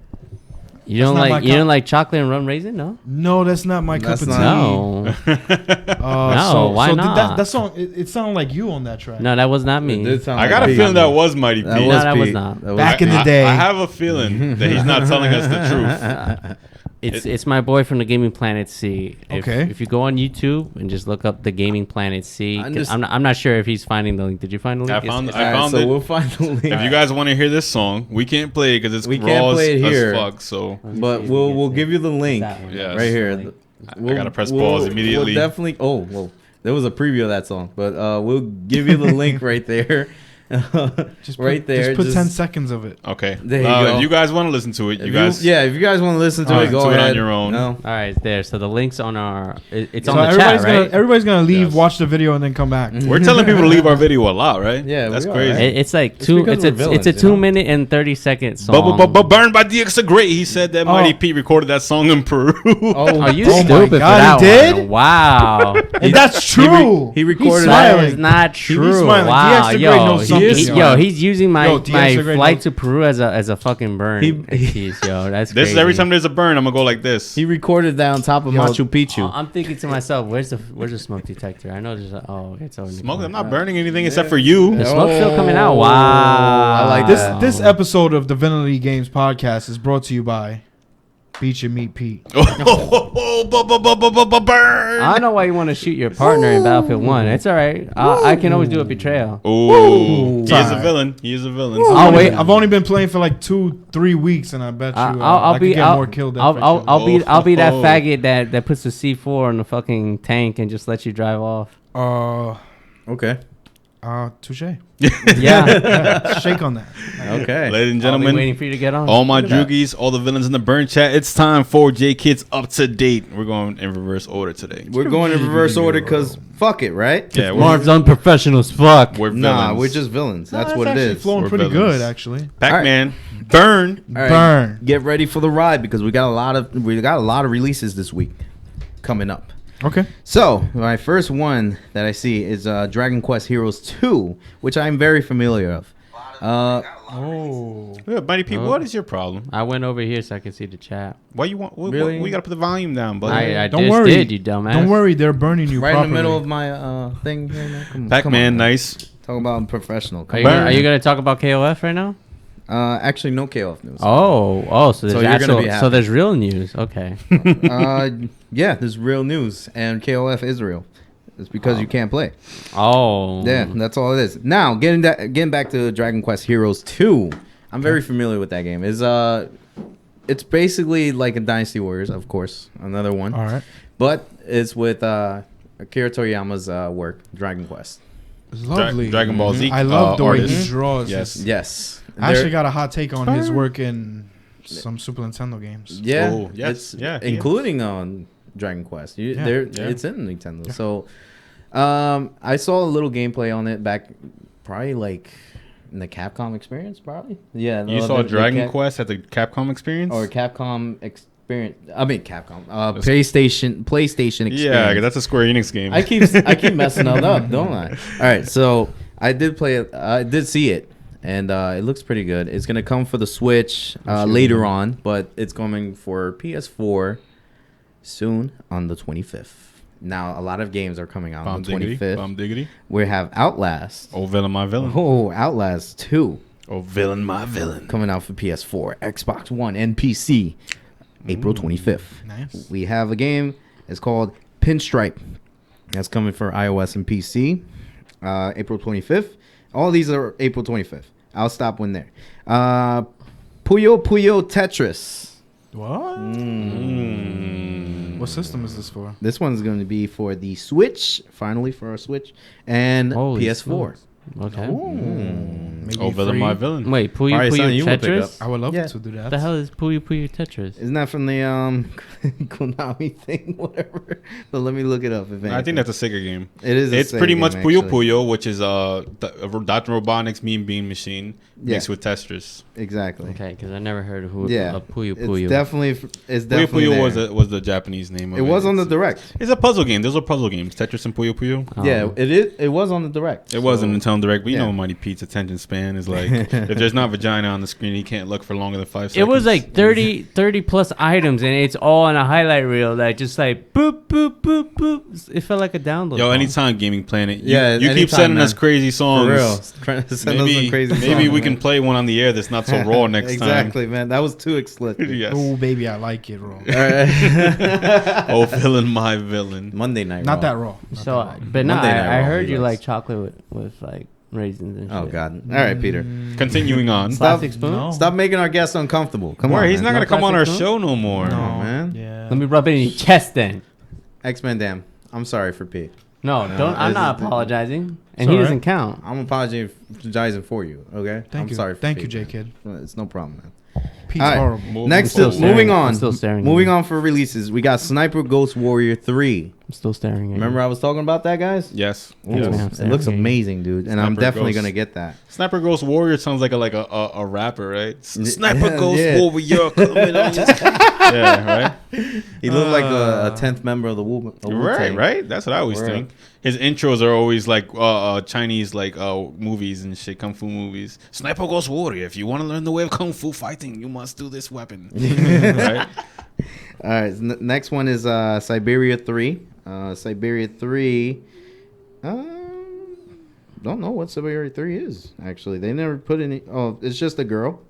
You don't not my like like chocolate and rum raisin? No. No, that's not my cup That's of tea. not- No. So why did not? that song. It sounded like you on that track. No, that was not It me. did sound I like got a Pete. feeling that was Mighty P. That No, was that was Pete. not. That was Back in the day. I have a feeling that he's not telling us the truth. It's my boy from the Gaming Planet C. Okay. If you go on YouTube and just look up the Gaming Planet C, 'cause I I'm not sure if he's finding the link. Did you find the link? I found Alright, so it. we'll find the link. If you guys want to hear this song, we can't play it because it's We raw can't play it as here. fuck. So But we'll give you the link That one. Yes. right here. I gotta press pause immediately. We'll definitely. Oh, well, there was a preview of that song, but we'll give you the link right there. Just right put, there. Just put 10 seconds of it. okay, There you go. if you guys want to listen to it, If you guys if you guys want to listen to Alright, it, go do it on ahead. your own. No. All right, there. So the links on our. It's So on the everybody's chat, right? everybody's gonna leave, Yes. watch the video, and then come back. we're telling people to leave our video a lot, right? Yeah, that's we are, crazy. right? It's like It's two. because It's we're a it's a villains, you know? 2 minute and 30-second song. But Burned by DX are great. He said that Mighty P recorded that song in Peru. Oh, you Oh my stupid for God, that he did? one. Wow. And that's true. he recorded He's That smiling. is not true. smiling. Wow, DX the Great yo, knows something, yo, he's using my Yo, DX my the Great flight knows- to Peru as a fucking burn. He- excuse, yo, that's This is crazy. every time there's a burn, I'm gonna go like this. He recorded that on top of Yo, Machu Picchu. I'm thinking to myself, where's the smoke detector? I know there's it's over. Smoke. I'm not burning anything except for you. The smoke's still coming out. Oh, Wow. I like This that. this episode of the Villainy Games podcast is brought to you by Beach and Meat Pete. Burn. I know why you want to shoot your partner in Battlefield 1. It's all right. I can always do a betrayal. Ooh, he is a Sorry. villain. He is a villain. I'll wait. I've only been playing for like 2-3 weeks, and I bet you I'll I be could get I'll, more killed. I'll be that Oh. faggot that puts the C4 in the fucking tank and just lets you drive off. Okay. Touche. Yeah. Shake on that. Okay. Ladies and I'll be gentlemen, waiting for you to get on. all my Look at that. joogies, all the villains in the burn chat. It's time for J Kids Up to Date. We're going in reverse order today. We're going in reverse order because fuck it, right? Yeah, Marv's unprofessional as fuck. we're villains. Nah, we're just villains. That's what it actually is. flowing We're pretty villains. good, actually. Pac-Man. Burn. All right, Burn. Get ready for the ride because we got a lot of releases this week coming up. Okay. So my first one that I see is Dragon Quest Heroes 2, which I'm very familiar of. Oh. Yeah, Mighty P, what is your problem? I went over here so I could see the chat. Why you want? Really? We gotta put the volume down, buddy. I Don't just worry. did, you dumbass. Don't worry, they're burning you Right properly. in the middle of my thing. Here, man. Come Pac-Man, on, nice. Talk about professional. Are Come you, on. gonna, are you gonna talk about KOF right now? Actually, no KOF news. Oh, so there's So you're gonna be so happy. there's real news. Okay. Yeah, there's real news, and KOF is real. It's because you can't play. Oh. Yeah, that's all it is. Now, getting back to Dragon Quest Heroes 2. I'm very familiar with that game. It's basically like a Dynasty Warriors, of course, another one. All right. But it's with Akira Toriyama's work, Dragon Quest. It's lovely. Dragon Ball Z. I love the way artist. he draws. Yes. Yes. I actually They're- got a hot take on his work in some Super Nintendo games. Yeah. Oh, yes. Yeah, he including on Dragon Quest. Yeah. It's in Nintendo. So I saw a little gameplay on it back probably like in the Capcom experience, probably. Yeah. You saw Dragon Quest at the Capcom experience? Or Capcom experience. I mean Capcom. PlayStation experience. Yeah, 'cause that's a Square Enix game. I keep messing it up, don't I? All right, so I did play it. I did see it, and it looks pretty good. It's gonna come for the Switch later on, but it's coming for PS4 soon on the 25th. Now, a lot of games are coming out on the 25th. Bomb diggity. We have Outlast. Oh, villain, my villain. Oh, Outlast 2 Oh, villain, my villain. coming out for PS4, Xbox One, and PC April 25th. Nice. We have a game. It's called Pinstripe. That's coming for iOS and PC. April 25th. All these are April 25th. I'll stop when there. Puyo Puyo Tetris. What? What system is this for? This one's going to be for the Switch. Finally for our Switch. And Holy PS4. smokes. Okay. Maybe Oh, villain, free. my villain. Wait, Puyo Probably something Puyo you would pick Tetris? I would love Yeah. to do that. What the hell is Puyo Puyo Tetris? Isn't that from the Konami thing? Whatever. But let me look it up. If I think that's a Sega game. It is. It's a pretty Sega much game, Puyo actually. Puyo, which is Dr. Robotnik's Mean Bean Machine mixed Yeah. with Tetris. Exactly. Okay, because I never heard of Yeah. Puyo It's Puyo. definitely. It's Puyo definitely Puyo there. was the Japanese name of It it. was on the It's- direct. It's a puzzle game. Those are puzzle games. Tetris and Puyo Puyo. Oh. Yeah, it is. It was on the direct. It wasn't until Direct, but you yeah. know Mighty Pete's attention span is like if there's not vagina on the screen, he can't look for longer than 5 seconds. It was like 30 plus items, and it's all on a highlight reel that just like boop, boop, boop, boop. It felt like a download. Yo, phone. anytime Gaming Planet. Yeah, you keep anytime, sending man. us crazy songs. For real. Trying to send us some crazy maybe songs, we can man. play one on the air that's not so raw next Exactly, man. That was too explicit. time. Yes. Oh, baby, I like it raw. All right. Oh, villain, my villain. Monday night. Not Raw. that raw. Not So, that raw. but no, Monday Night I Raw, heard he you likes. like chocolate with like raisins and shit. Oh God. All right, Peter. Continuing on. Plastic spoon? No. Stop making our guests uncomfortable. Come Where on, he's man. not gonna No come on our plastic show no more. No, man. Yeah. Let me rub it in your chest then. X-Men Damn. I'm sorry for Pete. No, don't. I'm it's- not apologizing, and It's he all doesn't right. count. I'm apologizing for you. Okay. Thank I'm you. sorry. For Thank you, Pete, J man. Kid. It's no problem, man. Pete's All right. horrible. Next, still moving staring. on. I'm still staring at Moving you. on for releases, we got Sniper Ghost Warrior 3. I'm still staring at Remember I was talking about that, guys? Yes. Ooh, Yes. it looks amazing, dude, and I'm Sniper definitely Ghost. gonna get that. Sniper Ghost Warrior sounds like a rapper, right? Sniper Yeah, Ghost yeah. Warrior coming on. Yeah, right. He looked like a 10th member of the Wu. Right, right. That's what I always Word. think. His intros are always like Chinese movies and shit, kung fu movies. Sniper Ghost Warrior. If you want to learn the way of kung fu fighting, you must do this weapon. Right? All right, next one is Siberia 3. Siberia 3. Don't know what Siberia 3 is, actually. They never put any. Oh, it's just a girl.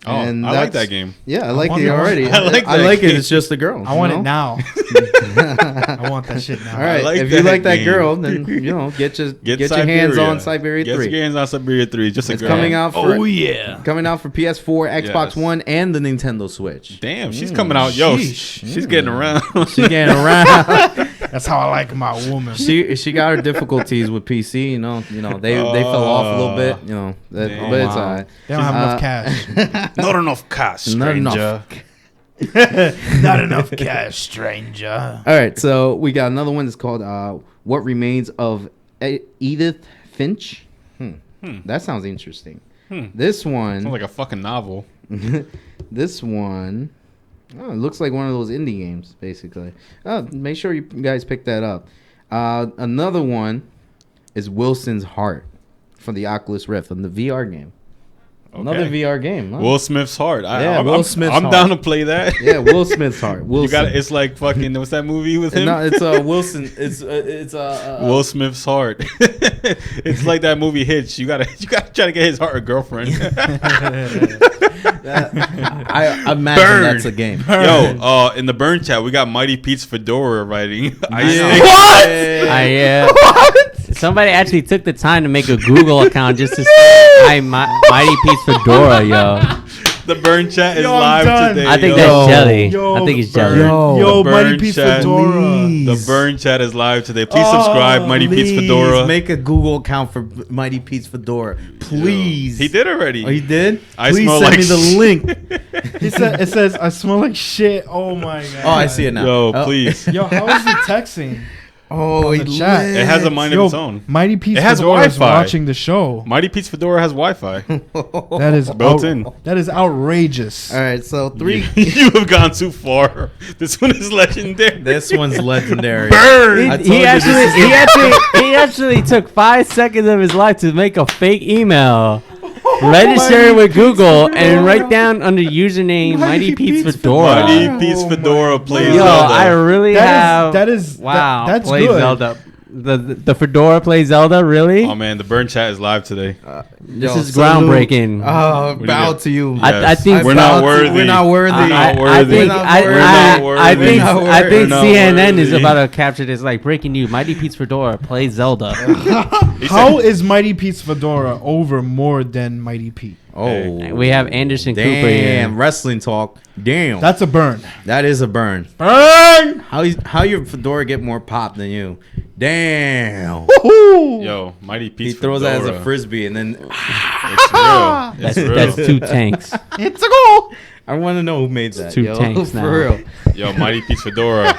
Oh, I like that's- that game. Yeah, I like want it that one. already. I like I that like it. game. It's just a girl. I want you it know? now. I want that shit now. All right, like if you that like that game. girl, then get your hands on Siberia 3. Get your hands on Siberia 3. Just a It's girl. coming out for yeah. coming out for PS4, Xbox Yes. One, and the Nintendo Switch. Damn, she's coming out. Yo, sheesh. she's getting around. She's getting around. That's how I like my woman. she got her difficulties with PC. You know they fell off a little bit. You know, Damn. but it's Wow. alright. They don't have enough cash. Not enough cash, Not enough. stranger. Not enough cash, stranger. All right, so we got another one that's called "What Remains of Edith Finch." That sounds interesting. This one, Sounds like a fucking novel. this one, it looks like one of those indie games, basically. Make sure you guys pick that up. Another one is Wilson's Heart from the Oculus Rift on the VR game. Another Okay. VR game. Huh? Will Smith's Heart. Yeah, Will Smith's I'm Heart. down to play that. Yeah, Will Smith's Heart. You Wilson. got it's like fucking. What's that movie with him? No, it's Wilson. It's Will Smith's Heart. It's like that movie Hitch. You gotta try to get his heart a girlfriend. I imagine Burn. that's a game. Yo, in the burn chat, we got Mighty Pete's Fedora writing. Somebody actually took the time to make a Google account just to say Mighty Pete's Fedora, yo. The burn chat is Yo, I'm live done. today. I think yo. that's jelly. Yo, I think it's the jelly. burn- Yo, the Mighty burn Pete's chat- Fedora. The burn chat is live today. Please subscribe, Mighty Pete's Fedora. Make a Google account for Mighty Pete's Fedora, please. He did already. Oh, he did. I Please smell send like me the shit. link. He said, it says, I smell like shit. Oh my god. Oh, I see it now. Yo, Oh. please. Yo, how is it texting? Oh, the chat. It has a mind Yo, of its own. Mighty Pete's It has Fedora is Wi-Fi. watching the show. Mighty Pete's Fedora has Wi-Fi. That is Built in. That is outrageous. All right, so three. You have gone too far. This one is legendary. This one's legendary. Burn. I told He you actually actually took 5 seconds of his life to make a fake email, register it with Google, and write down under username Mighty Pete's Fedora. Mighty Pete's Fedora plays Yo, Zelda. I really have. That is Wow, that's play good. Zelda. The Fedora plays Zelda, really? Oh man, the burn chat is live today. This is groundbreaking. Oh, you bow got? to you. I think we're bow not to- worthy. We're not worthy. We're not I worthy. think We're not I worthy. think We're not I worthy. think We're not CNN is worthy. about to capture this like breaking news. Mighty Pete's Fedora plays Zelda. How is Mighty Pete's Fedora over more than Mighty Pete? Oh, We have Anderson Cooper here. damn wrestling talk. Damn, That's a burn. that is a burn. Burn! How your fedora get more pop than you? Damn. Yo, Mighty He Pete's throws that as a Fedora. frisbee and then It's real. It's real. That's two tanks. It's a goal. I want to know who made that. two Yo, tanks for now. real. Yo, Mighty Peach Fedora.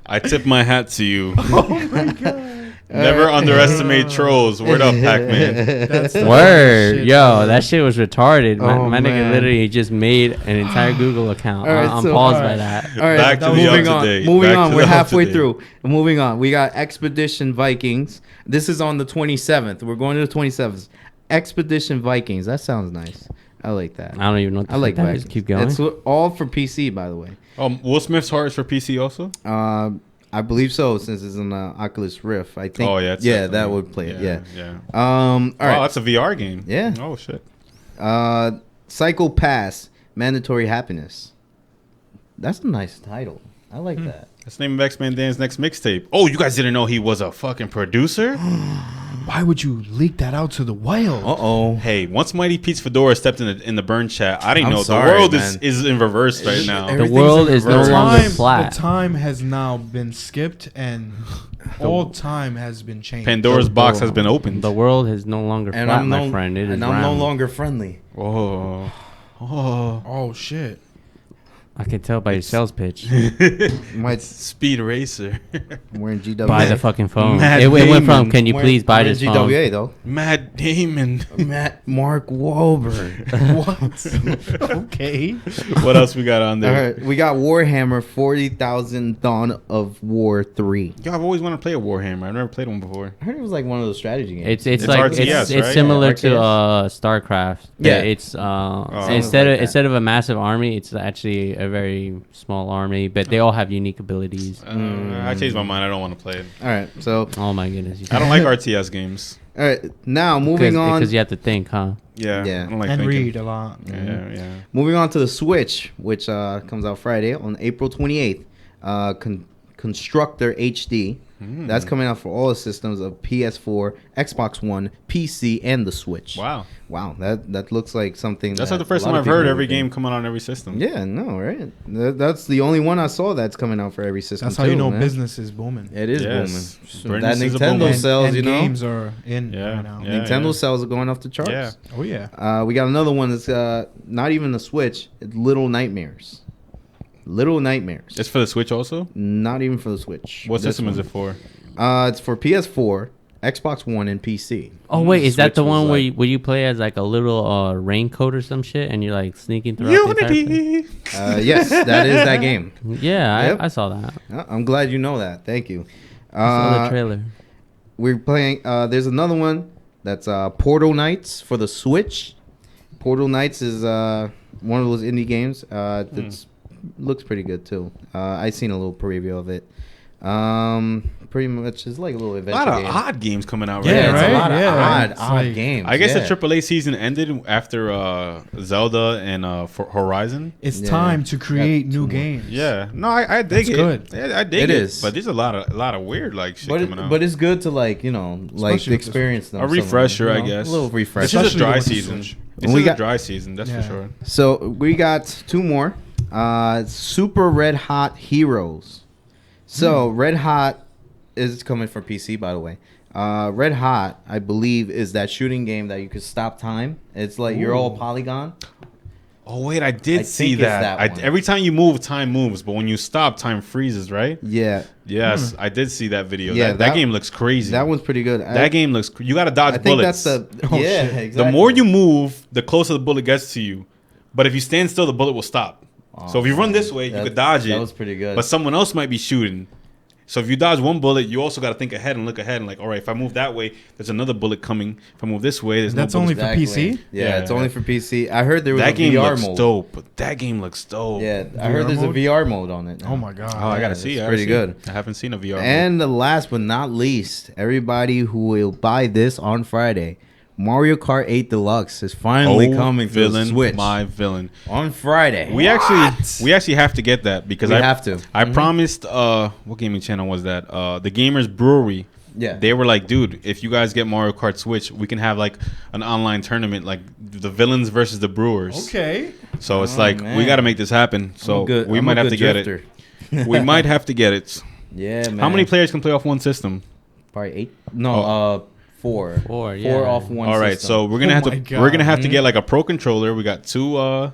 I tip my hat to you. Oh my god. Never underestimate trolls. Word up, Pac-Man. That's the Word, shit, yo, bro. that shit was retarded. My, Oh, my nigga man. literally just made an entire Google account. All right, I'm so- paused all by right. that. All right, Back to the moving on. up-to-date. Moving Back on. to We're the halfway up-to-date. through. Moving on. We got Expedition Vikings. This is on the 27th. We're going to the 27th. Expedition Vikings. That sounds nice. I like that. I don't even know what the I like fuck that Vikings. is. Keep going. It's all for PC, by the way. Will Smith's Heart is for PC also? I believe so, since it's on Oculus Rift. I think. Oh, yeah. It's Yeah, that definitely- would play it. Yeah. Yeah. All Wow, right. that's a VR game. Yeah. Oh, shit. Psycho Pass. Mandatory Happiness. That's a nice title. I like that. That's the name of X-Man Dan's next mixtape. Oh, you guys didn't know he was a fucking producer? Why would you leak that out to the wild? Uh-oh. Hey, once Mighty Pete's Fedora stepped in the burn chat, I didn't I'm know. sorry, the world man. is in reverse right now. The Everything's world in is no reverse. longer flat. The time has now been skipped and all time has been changed. Pandora's box has been opened. The world is no longer And flat, I'm my no, friend. It is and I'm no round. longer friendly. Oh. Oh. Oh shit. I can tell by your sales pitch. My Speed Racer. I'm wearing GWA. Buy the fucking phone. Matt It went from, Damon. can you please buy this phone? GWA though. Matt Damon. Mark Wahlberg. What? Okay. What else we got on All there? right, we got Warhammer 40,000 Dawn of War 3. Yo, I've always wanted to play a Warhammer. I've never played one before. I heard it was like one of those strategy games. It's It's like RTS, it's right? similar Yeah, to StarCraft. Yeah. It's Sounds instead like of that. instead of a massive army, it's actually a very small army, but they all have unique abilities. I changed my mind. I don't want to play it. All right, so Oh my goodness! I don't like RTS games. all right, now moving on. because you have to think, huh? Yeah. Yeah. I don't like And thinking. read a lot. Yeah. Moving on to the Switch, which comes out Friday on April 28th. Constructor HD. That's coming out for all the systems of PS4, Xbox One, PC, and the Switch. Wow. Wow, that looks like something. That's that not the first a lot time of I've heard people every would think. game coming on every system. Yeah, no, right? That's the only one I saw that's coming out for every system. That's how you too, know man. business is booming. It is Yes. booming. That Business is Nintendo booming. sells, and you know. games are in Yeah. right now. Yeah. Nintendo sales are going off the charts. Yeah. Oh yeah. We got another one that's not even the Switch. It's Little Nightmares. Little Nightmares. It's for the Switch also? Not even for the Switch. What This system is one. it for? It's for PS4, Xbox One, and PC. Oh wait, is that Switch the was one where like- you play as like a little raincoat or some shit, and you're like sneaking throughout the entire thing? Unity. Yes, that is that game. Yeah, Yep. I saw that. I'm glad you know that. Thank you. I saw the Uh, trailer. we're playing. There's another one that's Portal Knights for the Switch. Portal Knights is one of those indie games. That's looks pretty good too. I seen a little preview of it. Pretty much it's like a little A adventure lot of game. odd games coming out Yeah, right it's now. right? a lot of Yeah, odd it's like- games. I guess yeah. the AAA season ended after Zelda and for Horizon. It's Yeah. time to create Got new two more. games. Yeah, no, I dig That's it. good. Yeah, I dig It it. is. But there's a lot of weird like shit But coming out. but it's good to like like Especially with this experience them. A refresher, some, I you know, guess. A little This refresher. is a Especially dry with the season. Switch. This We is a got- dry season, that's Yeah. for sure. So we got two more. Super Red Hot Heroes. So Red Hot is coming for PC, by the way. Red Hot, I believe, is that shooting game that you could stop time. It's like you're all polygon. Oh wait, I did I see think it's that. that one. Every time you move, time moves, but when you stop, time freezes, right? Yeah, Yes, I did see that video. Yeah, that that- game looks crazy. that one's pretty good. That game looks. You got to dodge I think bullets. that's the Oh, yeah. shit. Exactly. The more you move, the closer the bullet gets to you. But if you stand still, the bullet will stop. So if you run this way, you That- could dodge it. that was pretty good. But someone else might be shooting. So if you dodge one bullet, you also got to think ahead and look ahead and like, all right, if I move that way, there's another bullet coming. If I move this way, there's That's no only bullet. for Exactly. PC? Yeah, Yeah. it's only for PC. I heard there was That a game VR looks mode. dope. That game looks dope. Yeah, I heard there's mode? a VR mode on it. now. Oh my god. Oh, I gotta Yeah, see. it's I pretty haven't good. seen- I haven't seen a VR. mode. And the last but not least, everybody who will buy this on Friday, Mario Kart 8 Deluxe is finally coming to villain, the Switch my villain. on Friday. We actually have to get that because We I have to. I promised what gaming channel was that? The Gamers Brewery. Yeah. They were like, dude, if you guys get Mario Kart Switch, we can have like an online tournament, like the villains versus the Brewers. Okay. So it's Oh, like man. we got to make this happen. So we I'm might a have good to get drifter. it. We might have to get it. Yeah, man. How many players can play off one system? Probably 8. No, Four. Four, yeah. Four off one. All right, system. so we're gonna Oh have my to God. we're gonna have to get like a pro controller. We got two what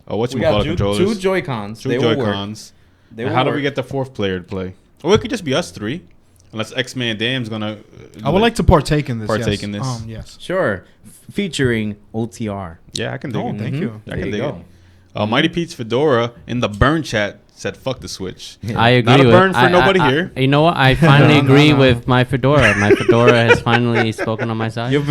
we you call got it two controllers, Joy Cons. two Joy Cons. They And will how do we work. get the fourth player to play? Or it could just be us three, unless X-Man Dam's gonna. I would like to partake in this. Partake yes. in this. Yes. Sure, featuring OTR. Yeah, I can dig Oh, it. thank you. I There can you dig go. it. Mighty Pete's Fedora in the burn chat said, "Fuck the Switch." I agree. Not a with, burn for nobody I- here. You know what? I finally No, no, agree no. with my Fedora. My Fedora has finally spoken on my side. Your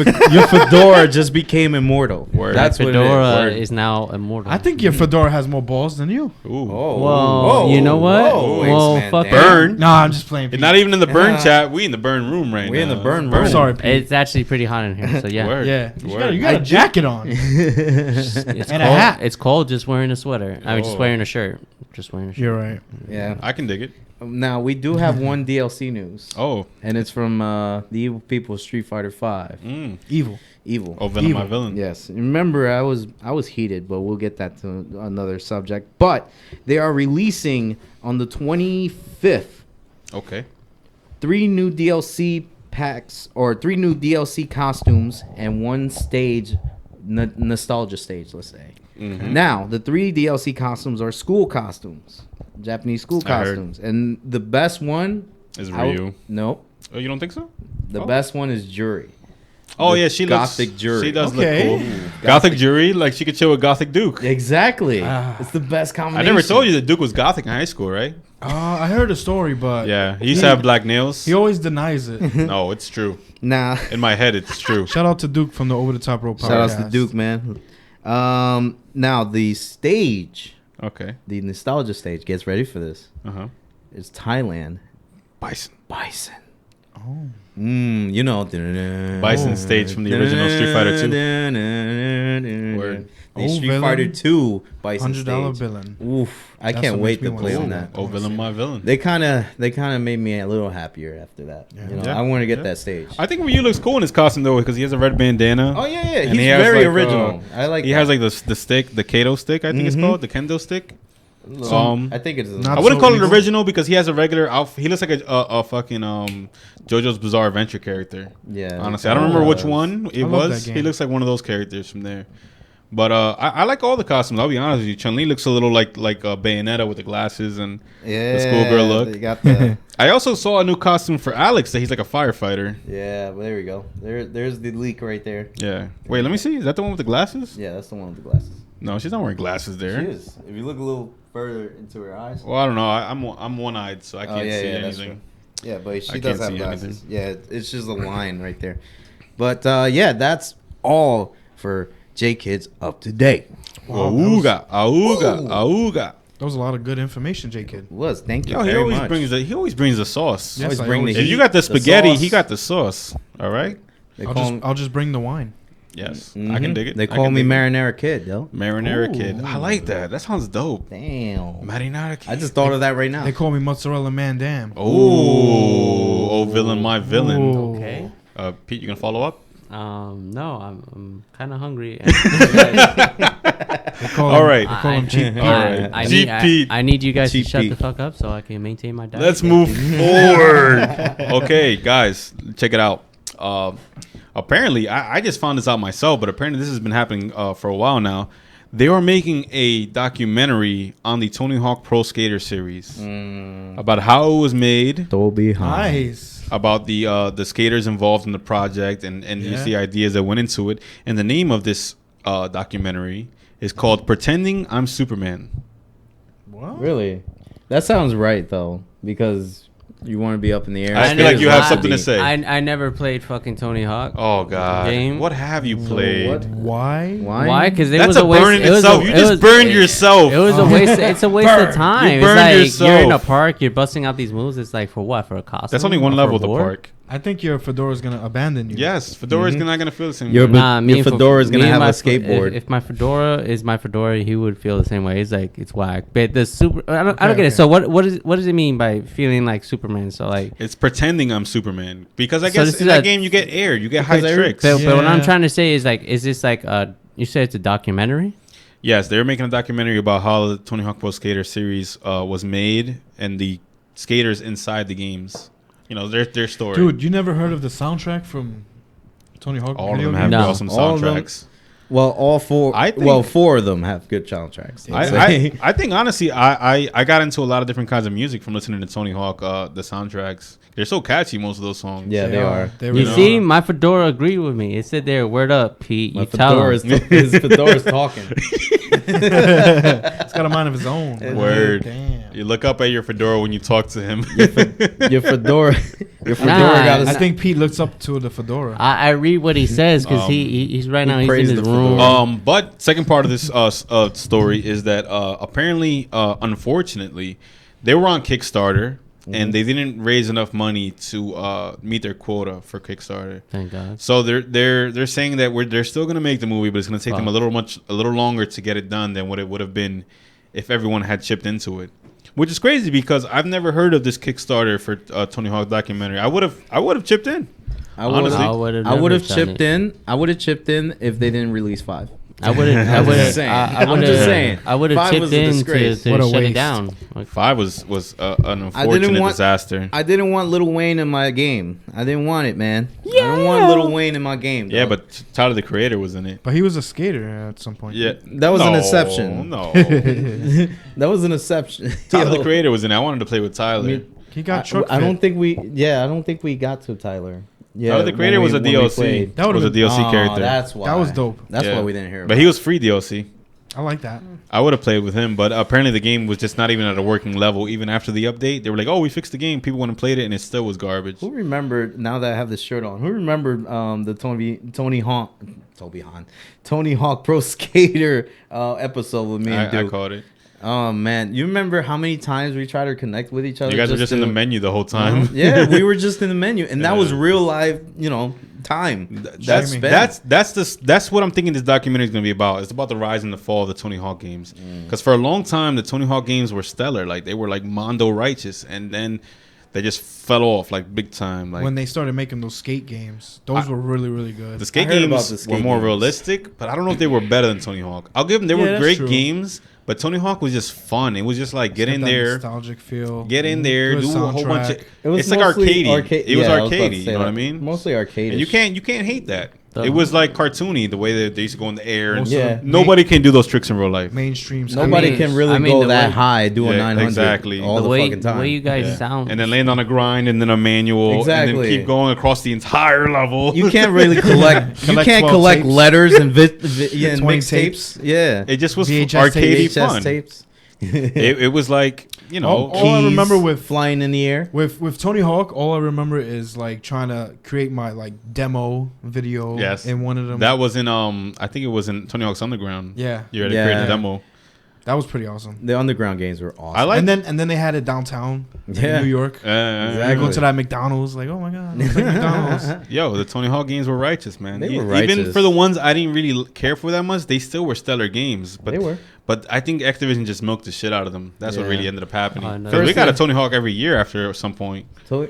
fedora just became immortal. Word. That's what it is. Fedora Word. is now immortal. I think your fedora has more balls than you. Ooh. Oh, Well, you know what? Well, X-Man fuck Dan. Burn. Nah, I'm just playing. Not even in the burn Yeah. chat. We in the burn room right now. We in the burn I'm room. sorry, Pete. It's actually pretty hot in here. So yeah, Word. Yeah, Word. you got a jacket on. it's And a cold. hat. It's cold just wearing a sweater. I mean, just Oh. wearing a shirt. Just wearing a shirt. You're right. Yeah. I can dig it. Now we do have one DLC news, Oh. and it's from the Evil People of Street Fighter Five. Evil. Evil. Oh, villain, my Evil. villain. Yes. Remember, I was heated, but we'll get that to another subject. But they are releasing on the 25th Okay. 3 new DLC packs or 3 new DLC costumes and 1 stage nostalgia stage, let's say. Mm-hmm. Now, the 3 DLC costumes are school costumes, Japanese school I heard. costumes, and the best one Is I- Ryu. Nope. Oh, you don't think so? The Oh. best one is Jury. Oh The yeah, she Gothic looks. Jury. She does Okay. look cool. Gothic Jury, like she could chill with Gothic Duke. Exactly. It's the best I combination. never told you that Duke was Gothic in high school, right? I heard a story, but Yeah, he used to have black nails. he always denies it. No, it's true. Nah. In my head, it's true. Shout out to Duke from the Over the Top Rope podcast. Shout outs to Duke, man. Now the stage, Okay. the nostalgia stage, gets ready for this. Uh huh. It's Thailand. Bison. Bison. Oh. You know. Bison stage from the original Street Fighter 2. Word. The Oh, Street villain. Fighter 2 Bison $100 stage. villain. Oof. I That's can't what wait makes to me play wanna on see that. Oh, villain, my villain. They kind of made me a little happier after that. You know, Yeah. I want to get Yeah. that stage. I think Ryu looks cool in his costume though, because he has a red bandana. Oh yeah, And he's he has, very like, original. I like. He that. has like the stick, the Kato stick, I think it's called, the Kendo stick. I think it's Not I wouldn't so call it evil. original because he has a regular outfit. He looks like a fucking JoJo's Bizarre Adventure character. Yeah. Honestly, I don't remember which does. one it I love was. that He game. looks like one of those characters from there. But I like all the costumes. I'll be honest with you. Chun-Li looks a little like Bayonetta with the glasses and the schoolgirl look. They got the. I also saw a new costume for Alex that he's like a firefighter. Yeah, well, there we go. There's the leak right there. Yeah. Wait, let me see. Is that the one with the glasses? Yeah, that's the one with the glasses. No, she's not wearing glasses there. She is. If you look a little further into her eyes. Well, I don't know. I'm one-eyed, so I can't see that's anything. true. Yeah, but she I does can't have see glasses. anything. Yeah, it's just a line right there. But yeah, that's all for J Kids Up to Date. Wow, Auga, auga, auga. That was a lot of good information, J Kid. Was thank you Yo, he very always much. brings the sauce. Yes, Always I bring the always- If heat, you got the the spaghetti, sauce. he got the sauce. All right. They call him, I'll just bring the wine. Yes, I can dig it. They I call can me dig it. Marinara Kid, though. Marinara Kid. I like that. That sounds dope. Damn. Marinara Kid. I just thought of that right now. They call me Mozzarella Man Damn. Oh, villain, my villain. Ooh. Okay. Pete, you gonna follow up? No, I'm kind of hungry. They call All him, right. They call him Cheap Pete. All right. I Cheap need, Pete. I need you guys Cheap to shut Pete. the fuck up so I can maintain my diet. Let's move forward. Okay, guys, check it out. Apparently, I just found this out myself, but apparently this has been happening for a while now. They are making a documentary on the Tony Hawk Pro Skater series about how it was made, Dolby Nice. about the skaters involved in the project, and Yeah. just the ideas that went into it. And the name of this documentary is called "Pretending I'm Superman." What? Really? That sounds right though, because you want to be up in the air. I feel like you have something to say. I never played fucking Tony Hawk. Oh God! Game? What have you played? what? Why? Why? Because it That's was a a waste. burn in it was itself. A, You it just was- burned it- yourself. It was a waste. It's a waste of time. You It's burned like you're in a yourself. park. You're busting out these moves. It's like for what? For a costume? That's only one Or level for of the war? park. I think your fedora is gonna abandon you. Yes, Fedora is not gonna feel the same. Your way. But me your and fedora is gonna me and have my a skateboard. If my fedora is my fedora, he would feel the same way. It's like it's whack. But the super, I don't get okay. it. So what does it mean by feeling like Superman? So like, It's pretending I'm Superman because I So guess this in is that a- game you get air, you get high Because tricks. but what I'm Yeah. trying to say is like, is this like you said it's a documentary? Yes, they're making a documentary about how the Tony Hawk Pro Skater series was made and the skaters inside the games. You know their story. Dude, you never heard of the soundtrack from Tony Hawk. All of video them have games? No. awesome All of them- soundtracks. Well, all four. I think- well, four of them have good soundtracks. let's say. I think honestly, I got into a lot of different kinds of music from listening to Tony Hawk. The soundtracks, they're so catchy. Most of those songs. yeah, they are. They You really see, are. my fedora agreed with me. It said there, "Word up, Pete." My You tell fedora him. is his fedora's talking. It's got a mind of his own. Word. Damn. You look up at your fedora when you talk to him. Your fedora, your fedora Nah, got I a think Pete looks up to the fedora. I read what he says because he's right now. He's in praised his the room. fedora. But second part of this story is that apparently, unfortunately, they were on Kickstarter and they didn't raise enough money to meet their quota for Kickstarter. Thank God. So they're saying that they're still gonna make the movie, but it's gonna take them Fuck. a little longer to get it done than what it would have been if everyone had chipped into it. Which is crazy because I've never heard of this Kickstarter for Tony Hawk documentary. I would have chipped in. Honestly. I would have. I would have chipped in. I would have chipped in if they didn't release 5. I would have. I I'm would just have. saying. I I'm would just have. saying. I would have 5 chipped was a in disgrace. to What a shut it waste. down. Like, 5 was an unfortunate disaster. I didn't want Lil Wayne in my game. I didn't want it, man. I don't want Lil Wayne in my game. Yeah, dog. but Tyler the Creator was in it. But he was a skater at some point. Yeah, That was an exception. No, that was an exception. Tyler Yo, the Creator was in it. I wanted to play with Tyler. He got truck I don't fit. think we. Yeah, I don't think we got to Tyler. Yeah, Tyler the Creator was a when we DLC. played. That was a would've been- DLC character. That's why. That was dope. That's Yeah. why we didn't hear. But about he was free DLC. I like that. I would have played with him, but apparently the game was just not even at a working level. Even after the update, they were like, "Oh, we fixed the game." People went and played it, and it still was garbage. Who remembered, now that I have this shirt on, who remembered the Tony Hawk Pro Skater episode with me and I Duke? caught it. Oh man, you remember how many times we tried to connect with each other? You guys were just in the menu the whole time. Yeah, we were just in the menu, and that Yeah. was real life, time. That's what I'm thinking this documentary is going to be about. It's about the rise and the fall of the Tony Hawk games. Because for a long time, the Tony Hawk games were stellar. Like, they were like Mondo righteous, and then they just fell off like big time. Like, When they started making those skate games, those were really, really good. the skate I heard about games the were skate more games. realistic, but I don't know if they were better than Tony Hawk. I'll give them, they Yeah, were that's great true. games, but Tony Hawk was just fun. It was just like get Got in that there, nostalgic feel. get in there, Good do a whole bunch of. soundtrack. It's like mostly arcadey. It was yeah, I about to arcadey. say You know what I that. mean? Mostly arcade. And you can't hate that. The- It was like cartoony the way that they used to go in the air. And Also, Yeah. nobody can do those tricks in real life. mainstream. Nobody mean- can really I mean, go the that way- high doing Yeah, 900 exactly. all the the, way, fucking time. the way you guys Yeah. sound. And then land on a grind and then a manual and Exactly. then keep going across the entire level. You can't really collect. You Collect can't 12 collect tapes. letters and yeah, and 20 mixtapes. Yeah, It just was VHS arcadey VHS fun. tapes. It was like, you know, All I remember with flying in the air. with Tony Hawk, all I remember is like trying to create my like demo video. Yes. In one of them. that was in I think it was in Tony Hawk's Underground. Yeah. You had to Yeah. create a demo. That was pretty awesome. The underground games were awesome. I like And then they had it downtown Yeah. in New York. Exactly. Go to that McDonald's, like, oh my god, it's like McDonald's. Yo, the Tony Hawk games were righteous, man. They were Even righteous. for the ones I didn't really care for that much, they still were stellar games. But They were. But I think Activision just milked the shit out of them. That's what Yeah. really ended up happening. I know. 'Cause we got a First- Tony Hawk every year after some point. So,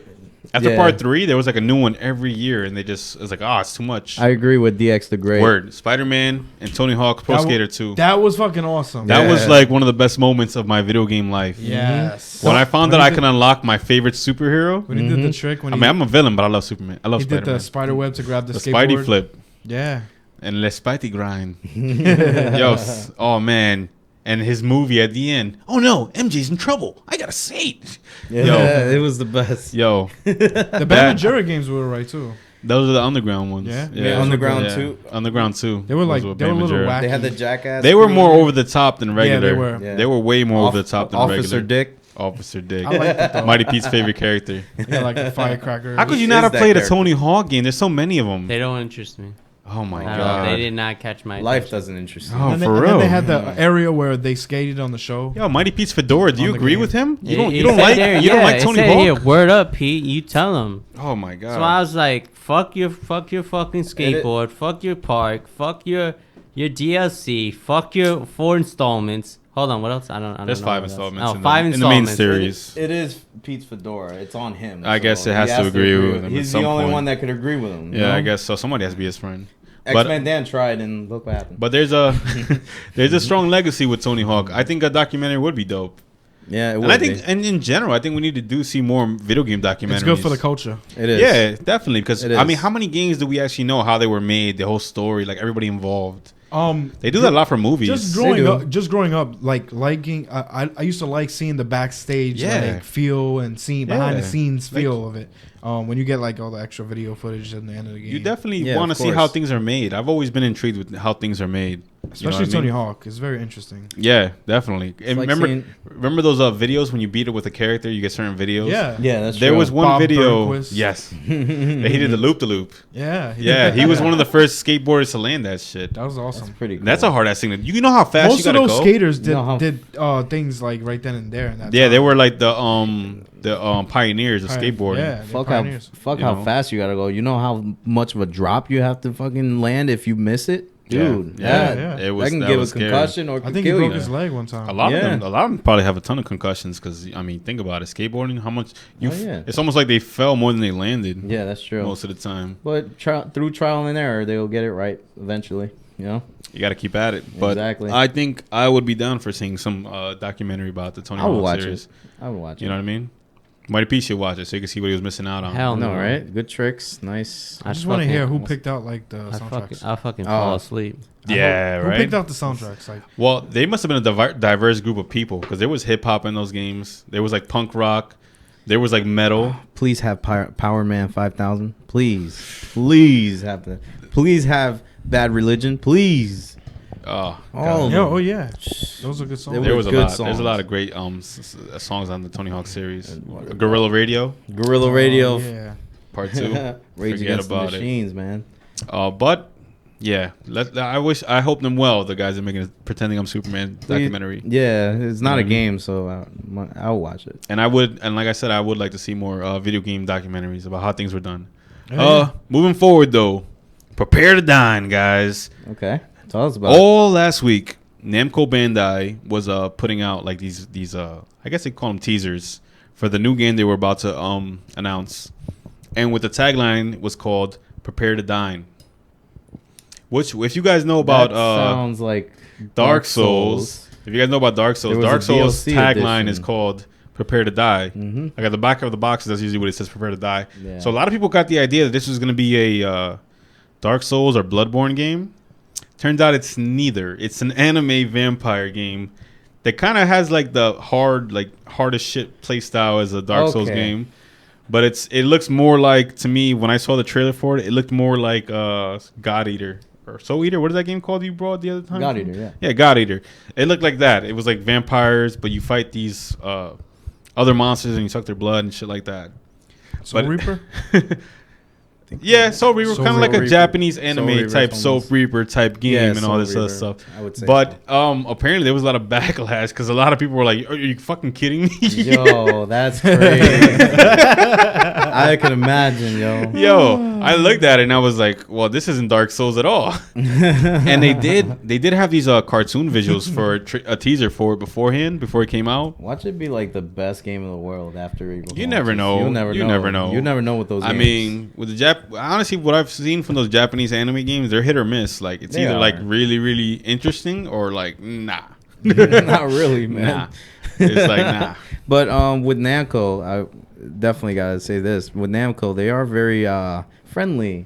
After yeah. part 3, there was like a new one every year, and they just it was like, it's too much. I agree with DX the Great. Word, Spider-Man and Tony Hawk Pro That Skater 2. That was fucking awesome. That Yeah. was like one of the best moments of my video game life. Yes. When I found When that he I did- can unlock my favorite superhero. When he did the trick, when I he, mean, I'm a villain, but I love Superman. I love he did Spider-Man. the spider web to grab the, The skateboard. Spidey flip Yeah. and Le Spidey grind. Yo, oh man. And his movie at the end. Oh no, MJ's in trouble. I gotta save. Yeah, it was the best. Yo, The That- Ben and Jerry games were right too. those are the underground ones. Yeah? Yeah, Underground 2. Underground 2. They were like Those they were a Bam little Margera. wacky. They had the jackass. They were crew. more over the top than regular. they were. Yeah. They were way more over the top than Officer regular. Dick. Officer Dick. I liked it though. Mighty Pete's favorite character. Yeah, like the firecracker. How could you He not is have that played a character. Tony Hawk game? There's so many of them. They don't interest me. Oh my Not at all. god. They did not catch my Life attention. doesn't interest Oh, me. And, for then real. they had the area where they skated on the show. Yo, Mighty Pete's fedora. Do you On the agree game. with him? You don't. It You don't said like. there, You don't yeah, like it Tony said Hawk. here, word up, Pete. You tell him. Oh my god. So I was like, fuck your fucking skateboard, fuck your park, fuck your DLC, fuck your 4 installments. Hold on, what else? I don't There's know 5 what else. installments. Oh, in 5 the, in the main installments. series. It is Pete's fedora. It's on him. I guess it has he to agree with him at He's some the only point. one that could agree with him. Yeah, I guess so. Somebody has to be his friend. X-Men Dan tried, and look what happened. But there's a strong legacy with Tony Hawk. I think a documentary would be dope. Yeah, it And would I think, be. and in general, I think we need to see more video game documentaries. It's good for the culture. It is. Yeah, definitely. Because It I mean, is. how many games do we actually know how they were made? The whole story, like everybody involved. They do that a lot for movies. Just growing up, like liking. I used to like seeing the backstage, like feel and seeing behind the scenes feel of it. When you get like all the extra video footage at the end of the game, You definitely Yeah, want to of see how course. things are made. I've always been intrigued with how things are made. especially what I Tony mean? Hawk, is very interesting. Yeah, definitely. And like remember, seeing- remember those videos when you beat it with a character, you get certain videos. Yeah, Yeah, that's There true. was one Bob video. Burnquist. Yes, that he did the loop the loop. yeah, Yeah, he was one of the first skateboarders to land that shit. That was awesome. That's pretty cool. That's a hard ass thing. You know how fast Most you of gotta those go. skaters You know how- did things like right then and there. In that Yeah, time. they were like the pioneers of skateboarding. Yeah, they're Fuck how pioneers. fuck You how know? fast you gotta go. You know how much of a drop you have to fucking land if you miss it, dude. Yeah, that, yeah. It was, that can that give was a scary. concussion or I could think he kill broke you. his leg one time. A lot Yeah. of them probably have a ton of concussions because I mean, think about it. Skateboarding, how much you? Oh, yeah. It's almost like they fell more than they landed. Yeah, that's true. Most of the time. But through trial and error, they'll get it right eventually. You know. You got to keep at it. But Exactly. I think I would be down for seeing some documentary about the Tony I would Hawk watch series. it. I would watch You it. know what I mean? Mighty P should watch it so you can see what he was missing out on. Hell No, no, right? Good tricks. Nice. I just want to hear who picked out like the soundtracks. I fucking fall Oh. asleep. Yeah, Who right. picked out the soundtracks? Like, Well, they must have been a diverse group of people because there was hip hop in those games. There was like punk rock. There was like metal. Please have Power Man 5000. Please have that. Please have Bad Religion. Please. Oh, All of yeah, them. oh yeah, those are good songs. there was a good lot. There's songs. a lot of great songs on the Tony Hawk series. Guerrilla Radio Guerrilla Radio. Oh, yeah. Part 2. Rage Forget Against the about it. Machines, man. But yeah, I hope them well. The guys are making a Pretending I'm Superman documentary. Yeah, it's not a Mhm. game, so I'll watch it. And like I said, I would like to see more video game documentaries about how things were done. Yeah. Moving forward though, prepare to dine, guys. Okay, tell us about it. All last week, Namco Bandai was putting out like these I guess they call them teasers for the new game they were about to announce, and with the tagline was called "Prepare to Dine." Which, if you guys know about That sounds like Dark Souls, if you guys know about Dark Souls, There was Dark a Souls DLC tagline edition. is called "Prepare to Die." Mhm. Like at the back of the box, that's usually what it says, "Prepare to Die." Yeah. So a lot of people got the idea that this was going to be a Dark Souls or Bloodborne game. Turns out it's neither. It's an anime vampire game that kind of has like the hardest shit play style as a Dark Souls Okay. game. But it looks more like, to me, when I saw the trailer for it, it looked more like God Eater or Soul Eater. What is that game called you brought the other time? God Eater, yeah. Yeah, God Eater. It looked like that. It was like vampires, but you fight these other monsters and you suck their blood and shit like that. Soul But- Reaper. Yeah, Soul Reaper, Soul kind of like a Reaper. Japanese Soul anime Reaper type almost. Soul Reaper type game Yeah, and all Soul this other Reaper. stuff. I would say But apparently there was a lot of backlash because a lot of people were like, "Are you fucking kidding me?" Yo, that's crazy. I can imagine, yo. Yo, I looked at it and I was like, "Well, this isn't Dark Souls at all." And they did have these cartoon visuals for a teaser for it before it came out. Watch it be like the best game in the world after Evil. You never know. You'll never You know. never know. You never know with those. I games. mean, with the honestly, what I've seen from those Japanese anime games, they're hit or miss. Like it's They either are. like really, really interesting or like nah. not really, man. Nah. It's like nah. But with Namco, I definitely gotta say this: with Namco, they are very friendly,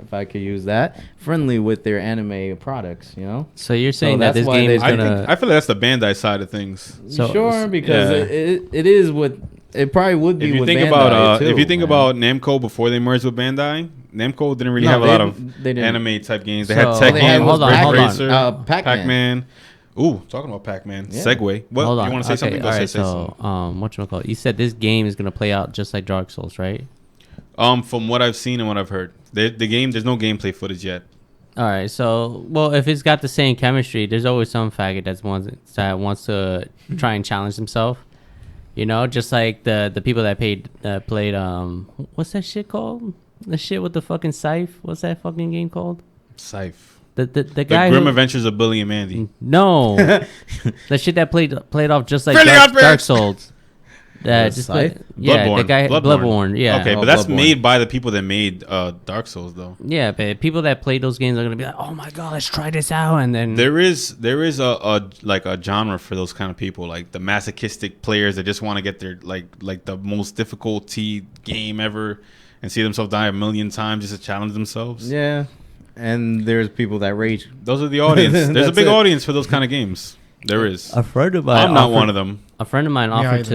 if I could use that, friendly with their anime products. You know. So you're saying So that that's this why game they- is I gonna? feel like that's the Bandai side of things. So- Sure, because Yeah. it is what it probably would be. If you with think Bandai about too, if you think man. about Namco before they merged with Bandai, Namco didn't really No, have a they- lot of they didn't. anime type games. They So- had Tekken, They had- hold on, Ridge hold on. Racer, Pac-Man. Pac-Man. Ooh, talking about Pac-Man. Yeah. Segway. What Hold on. you want to say Okay, something? Go all say right, something. so whatchamacallit? You said this game is gonna play out just like Dark Souls, right? From what I've seen and what I've heard, the game there's no gameplay footage yet. All right, so well, if it's got the same chemistry, there's always some faggot that wants to try and challenge himself. You know, just like the people that played what's that shit called? The shit with the fucking scythe. What's that fucking game called? Scythe. The The guy Grim who, Adventures of Billy and Mandy. no, the shit that played off just like Brilliant Dark Adventures! Souls. That just Scythe? yeah, the guy Bloodborne. Bloodborne. Yeah. Okay, Oh, but that's Bloodborne. made by the people that made Dark Souls, though. Yeah, but people that play those games are gonna be like, "Oh my god, let's try this out," and then There is a like a genre for those kind of people, like the masochistic players that just want to get their like the most difficulty game ever and see themselves die a million times just to challenge themselves. Yeah, and there's people that rage. Those are the audience. There's a That's big it. audience for those kind of games. There is. a friend of mine. I'm not offered- one of them. A friend of mine offered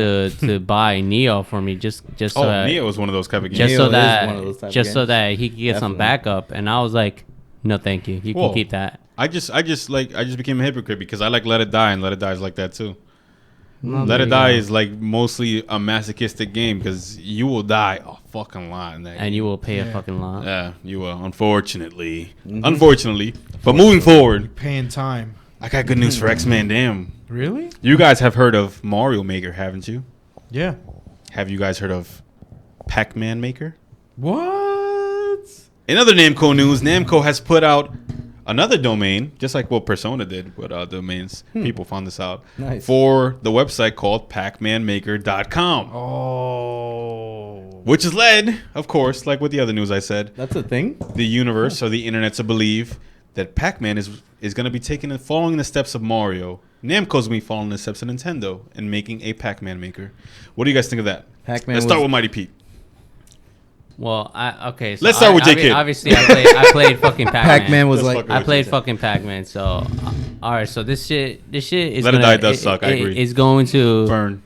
to buy Neo for me just so Oh, that, Neo was one of those type of games. just Neo so is that one of those type of just so games. that he could get some Definitely. backup, and I was like, no, thank you. You Whoa. can keep that. I just became a hypocrite because I like Let It Die, and Let It Die is like that too. Well, Let there It you Die go. is like mostly a masochistic game because you will die a fucking lot in that game. And you will pay a fucking lot. Yeah, you will. Unfortunately. But moving forward, Paying time. I got good news for X-Men. Damn. Really? You guys have heard of Mario Maker, haven't you? Yeah. Have you guys heard of Pac-Man Maker? What? In other Namco news, Namco has put out another domain, just like what Persona did with domains. People found this out. Nice. For the website called pacmanmaker.com. Oh. Which is led, of course, like with the other news I said, That's a thing. the universe or the internet to believe that Pac-Man is going to be taking and following the steps of Mario. Namco's going to be following the steps of Nintendo and making a Pac-Man maker. What do you guys think of that? Pac-Man Let's start was- with Mighty Pete. Well, okay. So Let's start with J-Kid. Obviously, I played fucking Pac-Man. Pac-Man was Let's like, fuck I with played you. fucking Pac-Man. So, all right. So this shit is Let It gonna, Die does suck, I agree. It's going to. Burn.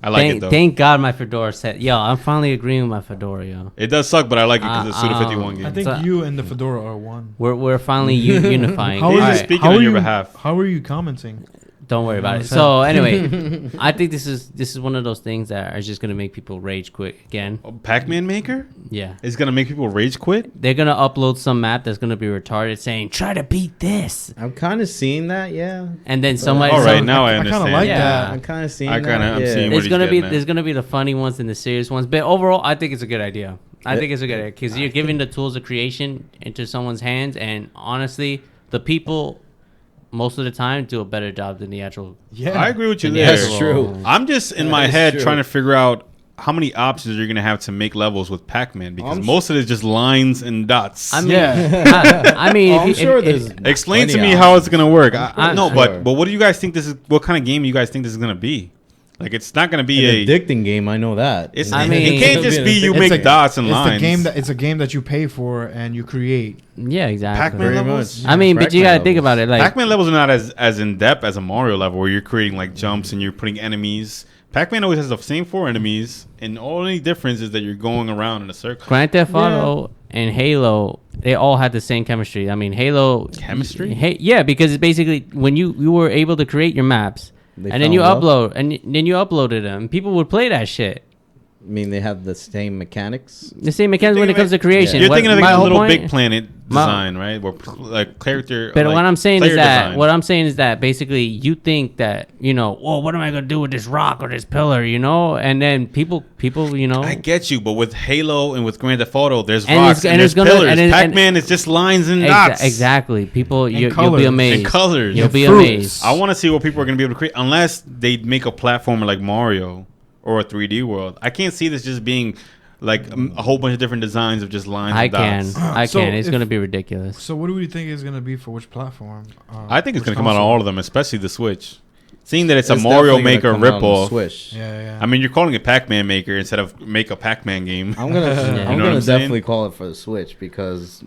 I like thank, it though. Thank God my fedora set. Yo, I'm finally agreeing with my fedora, yo. It does suck, but I like it because it's Suda 51 game. I think So- you and the fedora are one. We're finally unifying. How He's are just you- speaking how on are your you- behalf. How are you commenting? Don't worry about it. Okay. So anyway, I think this is one of those things that are just gonna make people rage quit again. Pac-Man Maker Yeah. is going to make people rage quit? They're gonna upload some map that's gonna be retarded, saying try to beat this, I'm kind of seeing that. Yeah, and then somebody. All right, some- now I I kinda understand. like Yeah. that. I'm kind of seeing. I kinda- that. I'm yeah. seeing what There's he's gonna be getting at. there's gonna be the funny ones and the serious ones, but overall, I think it's a good idea. I Yeah. think it's a good idea because you're giving the tools of creation into someone's hands, and honestly, the people most of the time do a better job than the actual. Yeah. I agree with you than the there. That's true. I'm just in my That is head true. trying to figure out how many options you're going to have to make levels with Pac-Man because I'm most of it is just lines and dots. I mean, Yeah. I mean, Oh, I'm if- sure if- there's. Explain to plenty me of how it's options. going to work. I'm No, sure. but what do you guys think this is? What kind of game you guys think this is going to be? Like, it's not going to be An addicting game. I know that. It's, I it mean- can't just be you It's make a- dots and It's lines. it's a game that you pay for and you create. yeah, exactly. Pac-Man Very levels? much. I mean, but you Pac-Man gotta think levels. about it. Like, Pac-Man levels are not as in depth as a Mario level where you're creating like jumps and you're putting enemies. Pac-Man always has the same 4 enemies, and the only difference is that you're going around in a circle. Grand Theft Auto and Halo, they all had the same chemistry. I mean, Halo Chemistry? yeah, because it's basically when you were able to create your maps, They and then you fell in upload, and then you uploaded them. People would play that shit. I mean, they have the same mechanics. The same mechanics when it thinking comes to creation. You're What- thinking of my like a whole little point- Big Planet my- design, right? Where like character. But like, what I'm saying is player that design. what I'm saying is that basically you think that well, what am I gonna do with this rock or this pillar, and then people, I get you, but with Halo and with Grand Theft Auto, there's And rocks it's- and, and there's it's gonna- pillars. and it- and- Pac-Man is just lines and dots. exactly. People, you'll colors. be And amazed. And colors. You'll And be fruits. amazed. I want to see what people are going to be able to create, unless they make a platformer like Mario or a 3D world. I can't see this just being like a whole bunch of different designs of just lines I and can. dots. I So can. It's if- gonna be ridiculous. So what do we think is going to be for which platform? I think it's which going to come out on console? all of them, especially the Switch. Seeing that it's a It's Mario definitely Maker gonna come out on the ripoff. Switch. Yeah, yeah. I mean, you're calling it Pac-Man Maker instead of make a Pac-Man game. I'm gonna, You know I'm what I'm gonna saying? definitely call it for the Switch because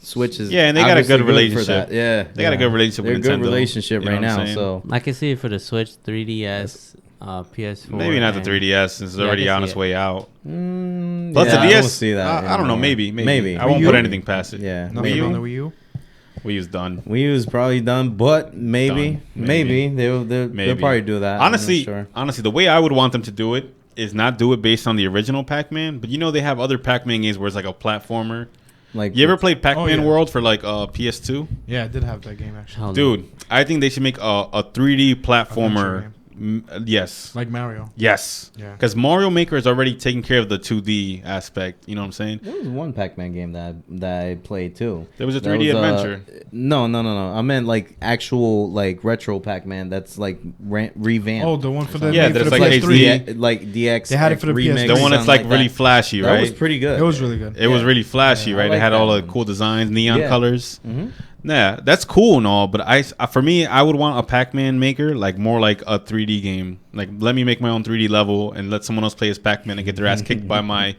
Switch is Yeah, and they got a obviously good for relationship. that. Yeah, They got a good relationship They're a with good Nintendo. relationship You know right what I'm now. saying? So I can see it for the Switch, 3DS, PS4. Maybe not the and- 3DS since it's Yeah, I already can on see its it. way out. mm, Plus yeah, the I DS, don't see that. I don't know. anymore. Maybe. I won't Wii put U? anything past it. Yeah, Nothing Wii U? on the Wii U? Wii U's done. Wii U is probably done, but maybe, Done. maybe they'll Maybe. probably do that. I'm not Honestly, sure. the way I would want them to do it is not do it based on the original Pac-Man, but they have other Pac-Man games where it's like a platformer. Like You ever played Pac-Man yeah. World for like PS2? Yeah, I did have that game actually. Hell no. Dude, I think they should make a 3D platformer Yes. Like Mario. Yes. Yeah. Because Mario Maker is already taking care of the 2D aspect. You know what I'm saying? There was one Pac-Man game that I played too. There was a 3D adventure. No. I meant like actual like retro Pac-Man that's like revamped. Oh, the one for the that's like PS3, like DX. They had it for the remix, PS3. The one that's like really that. flashy, right? That was pretty good. It was really good. It was really flashy, right? I It had like all that the one. cool designs, neon Yeah. colors. Mhm. Yeah, that's cool and all, but for me, I would want a Pac-Man maker, like more like a 3D game. Like, let me make my own 3D level and let someone else play as Pac-Man and get their ass kicked by my,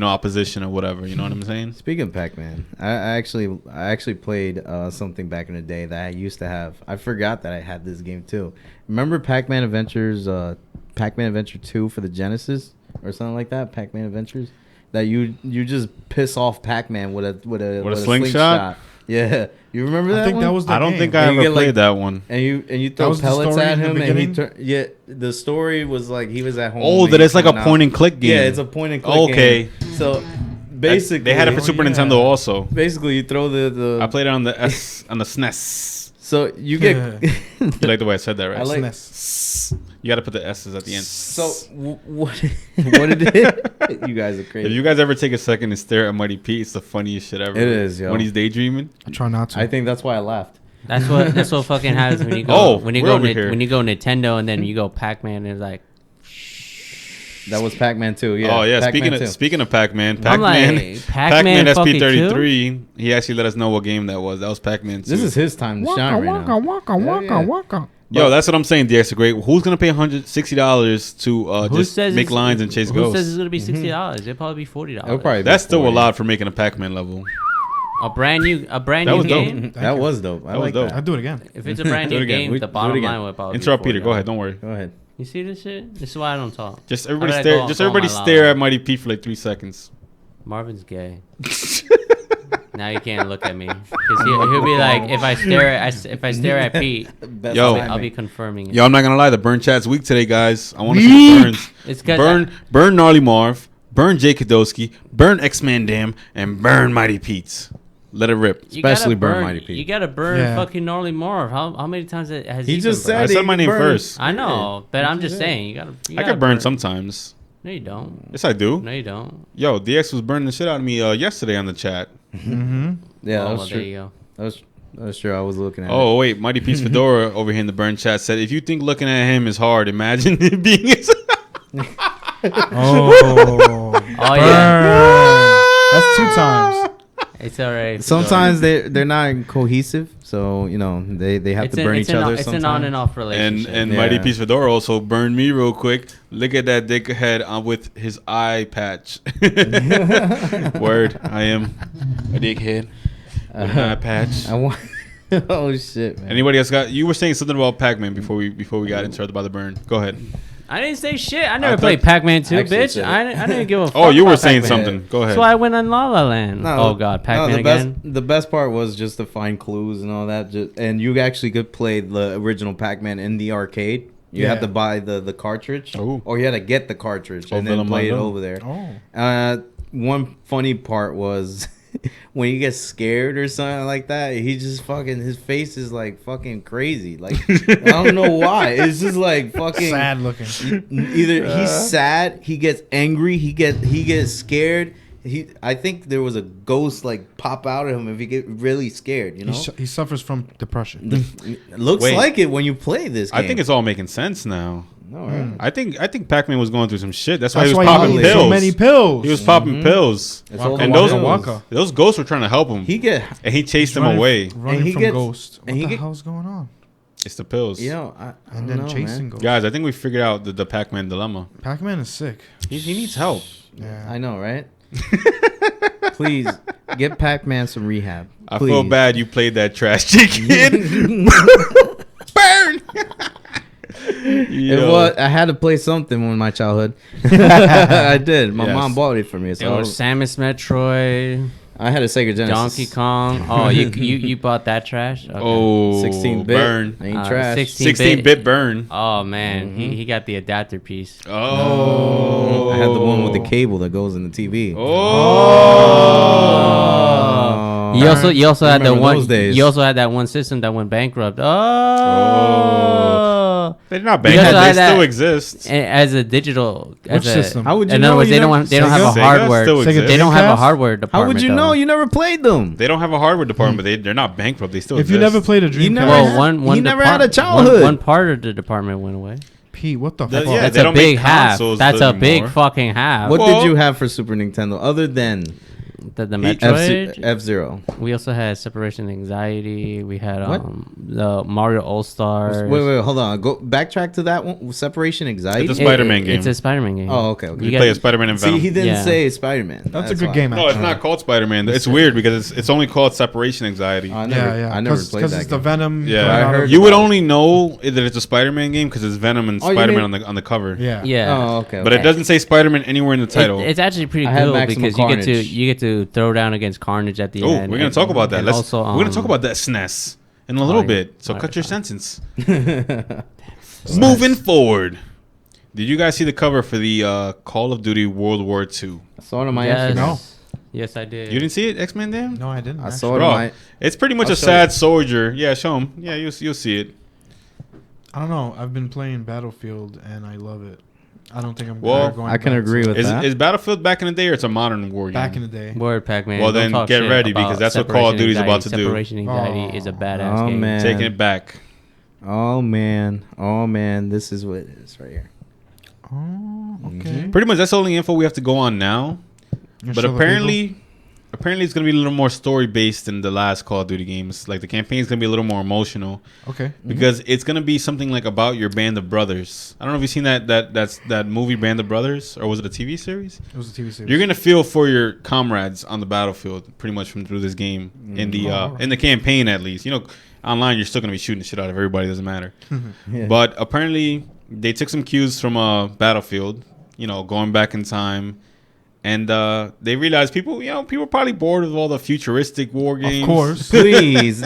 opposition or whatever. You know what I'm saying? Speaking of Pac-Man, I actually played something back in the day that I used to have. I forgot that I had this game too. Remember Pac-Man Adventures, Pac-Man Adventure 2 for the Genesis or something like that? Pac-Man Adventures, that you just piss off Pac-Man with a slingshot? Yeah, you remember that? I think one? that was the I don't game. think I And you ever get, played like- that one. And you That throw was the pellets story at in the him, and he beginning? the story was like he was at home. Oh, and that he it's like a coming out. point and click game. Yeah, it's a point and click. Okay. Game. So basically, they had it for Super yeah. Nintendo also. basically you throw the. I played it on the SNES. So you get. You like the way I said that, right? I like- SNES. You got to put the S's at the end. So what did it? You guys are If crazy. you guys ever take a second and stare at Mighty Pete, it's the funniest shit ever. It is, yo. When he's daydreaming. I try not to. I think that's why I laughed. That's what fucking happens when you go Oh, when you we're go over here. when you go Nintendo and then you go Pac-Man and it's like That was Pac-Man 2. Yeah. Oh yeah. Pac-Man 2. Speaking of Pac-Man, I'm like, Pac-Man fucking SP33. He actually let us know what game that was. That was Pac-Man 2. This is his time to shine right now. Waka. Yo, that's what I'm saying. DX are great. Who's gonna pay $160 to who just says make it's- lines and chase Who ghosts? says it's gonna be $60? It'll probably be $40. It'll probably be That's still a 40. lot for making a Pac-Man level. A brand new That new was dope. game. That was dope. I That was like dope. that. I'll do it again. If it's a brand Do it new again. game, We- the do it bottom again. line would probably Interrupt be Peter. $40. Go ahead. Don't worry. Go ahead. You see this shit? This is why I don't talk. Just everybody How did I stare. go- Just go on everybody my stare loud? at Mighty Pete for like 3 seconds. Marvin's gay. Now you can't look at me because he'll be like, if I stare at Pete, Best Yo. timing. I'll be confirming it. Yo, I'm not gonna lie. The burn chat's weak today, guys. I want to see the burns. It's 'cause Burn Gnarly Marv, burn Jay Kadowski, burn X-Man Dam, and burn Mighty Pete. Let it rip. You gotta Especially burn Mighty Pete. You gotta burn Yeah. fucking gnarly Marv. How many times has He just been I burned? said said my he name burned. first. I know, but I'm just saying you gotta. I could burn sometimes. No, you don't. Yes, I do. No, you don't. Yo, DX was burning the shit out of me yesterday on the chat. Mm-hmm. Yeah, Oh, that well, was there true. you go. That was true. I was looking at it. Oh wait, Mighty Pete's Fedora over here in the burn chat said, "If you think looking at him is hard, imagine it being his." Oh. Oh yeah, That's 2 times. it's alright. Sometimes they're not cohesive, so they have to burn each other. It's sometimes. an on and off And relationship. Mighty Yeah. Pete's Fedora also burned me real quick. Look at that dickhead with his eye patch. Word, I am a dickhead with an eye patch. I want. Oh shit, man. Anybody else got? You were saying something about Pac-Man before we got interrupted by the burn. Go ahead. I didn't say shit. I never thought- played Pac-Man 2, Actually bitch. said it. I didn't give a fuck. Oh, you were about saying Pac-Man. something. Go ahead. That's why I went on La La Land. Oh god, Pac-Man the again. The best part was just to find clues and all that. And you actually could play the original Pac-Man in the arcade. You had Yeah. to buy the cartridge, Ooh. or you had to get the cartridge Oh, and then Venom play it Venom. over there. Oh. One funny part was when you get scared or something like that. He just fucking his face is like fucking crazy. Like I don't know why. It's just like fucking Sad looking. Either he's sad, he gets angry, he gets scared. I think there was a ghost like pop out of him if he get really scared. You know, He suffers from depression. looks Wait. like it when you play this game. I think it's all making sense now. no, right? I think Pac-Man was going through some shit. That's why That's he was why popping he pills. needs so many pills. He was popping pills. It's all And the those pills. those ghosts were trying to help him. He get And he chased them Running- away. Running And he from gets- Ghost. What and he the get- hell's going on? It's the pills. I And don't then know, chasing man. Ghost. Guys, I think we figured out the Pac-Man dilemma. Pac-Man is sick. He needs help. Yeah. I know, right? Please get Pac-Man some rehab. I Please. feel bad you played that trash chicken. Burn. It Yo. was, I had to play something in my childhood. I did. My Yes. mom bought it for me, There so was Samus Metroid, I had a Sega Genesis. Donkey Kong. Oh, you bought that trash? Okay. Oh, 16-bit. burn. Ain't trash. 16-bit burn. Oh man, he got the adapter piece. Oh. I had the one with the cable that goes in the TV. Oh. You also had the Remember one. those days. You also had that one system that went bankrupt. Oh, They're not You also bankrupt. They had that still exist. as a digital. Which system? How would you In know? other words, You they don't never- want. They don't have a Sega hardware. still exists. They don't have a Dreamcast? hardware How department. would you though. know? You never played them. They don't have a hardware department, but they're not bankrupt. They still If you exist. never played a Dreamcast, never Well, had- one he never had a childhood. One part of the department went away. Pete, what the The- fuck? yeah, That's they a don't make big half. consoles That's a anymore. big fucking half. What Well- did you have for Super Nintendo other than The Metroid. F-Zero? We also had separation anxiety. We had What? the Mario All Stars. Wait, hold on. Go backtrack to that one. Separation Anxiety. It's a Spider-Man game. It's a Spider-Man game. Oh, okay. You You play got- as Spider-Man and Venom. See, he didn't Yeah. say Spider-Man. That's a good game. No, it's not called Spider-Man. It's weird because it's only called Separation Anxiety. I never played Because that it's the game. Venom. Yeah, coming out of- you would only know that it's a Spider-Man game because it's Venom and Oh, you Spider-Man mean- on the cover. Yeah. Yeah. Oh, okay. But it doesn't say Spider-Man anywhere in the title. It's actually pretty I had cool Maximum because Carnage. you get to throw down against Carnage at the Oh, end. we're gonna talk about that. and Let's also, we're gonna talk about that SNES in a little bit. So Alright, cut your fine. sentence. Moving forward, did you guys see the cover for the Call of Duty World War II? I saw it on my Yes. Instagram. No. Yes, I did. You didn't see it, X-Men Dan? No, I didn't. I actually. saw it Bro, on my. it's pretty much I'll a show sad you. soldier. Yeah, show him. Yeah, you'll see it. I don't know. I've been playing Battlefield and I love it. I don't think I'm Well, ever going I can back agree to with it. that. Is Battlefield back in the day or it's a modern war game? Back in the day. Word, Pac-Man. Well, Don't then talk get shit ready, about because that's what Call of separation Duty's about anxiety. to do. Separation anxiety is a badass Oh, game. man. Taking it back. Oh man, this is what it is right here. Oh, okay. Pretty much that's the only info we have to go on now. You're But still the apparently it's gonna be a little more story based than the last Call of Duty games. Like the campaign's gonna be a little more emotional people? Okay. because it's gonna be something like about your band of brothers. I don't know if you've seen that movie Band of Brothers, or was it a TV series? It was a TV series. You're gonna feel for your comrades on the battlefield pretty much from through this game in the campaign at least. You know, online you're still gonna be shooting the shit out of everybody. Doesn't matter. Yeah. But apparently they took some cues from Battlefield. You know, going back in time. And they realized people are probably bored of all the futuristic war games. Of course. Please,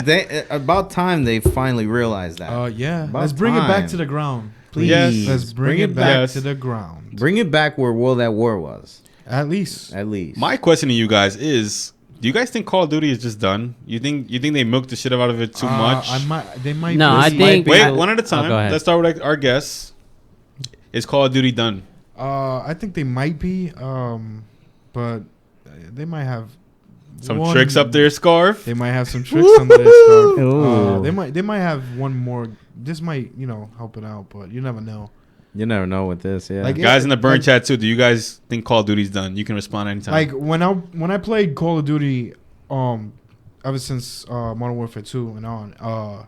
about time they finally realized that. Yeah. About Let's bring it back time. to the ground. Please, Yes. Let's bring it back Yes. to the ground. Bring it back where World at War was. At least. At least. My question to you guys is: do you guys think Call of Duty is just done? You think they milked the shit out of it too much? They might. No, I think- Wait, I- one at a Oh, time. go ahead. Let's start with our guess. Is Call of Duty done? I think they might be. But they might have Some tricks up their scarf. They might have some tricks under their scarf. Ooh. They might have one more. This might help it out, but you never know. You never know with this, yeah. Like, Guys in the burn chat too. Do you guys think Call of Duty's done? You can respond anytime. Like when I played Call of Duty, ever since Modern Warfare 2 and on,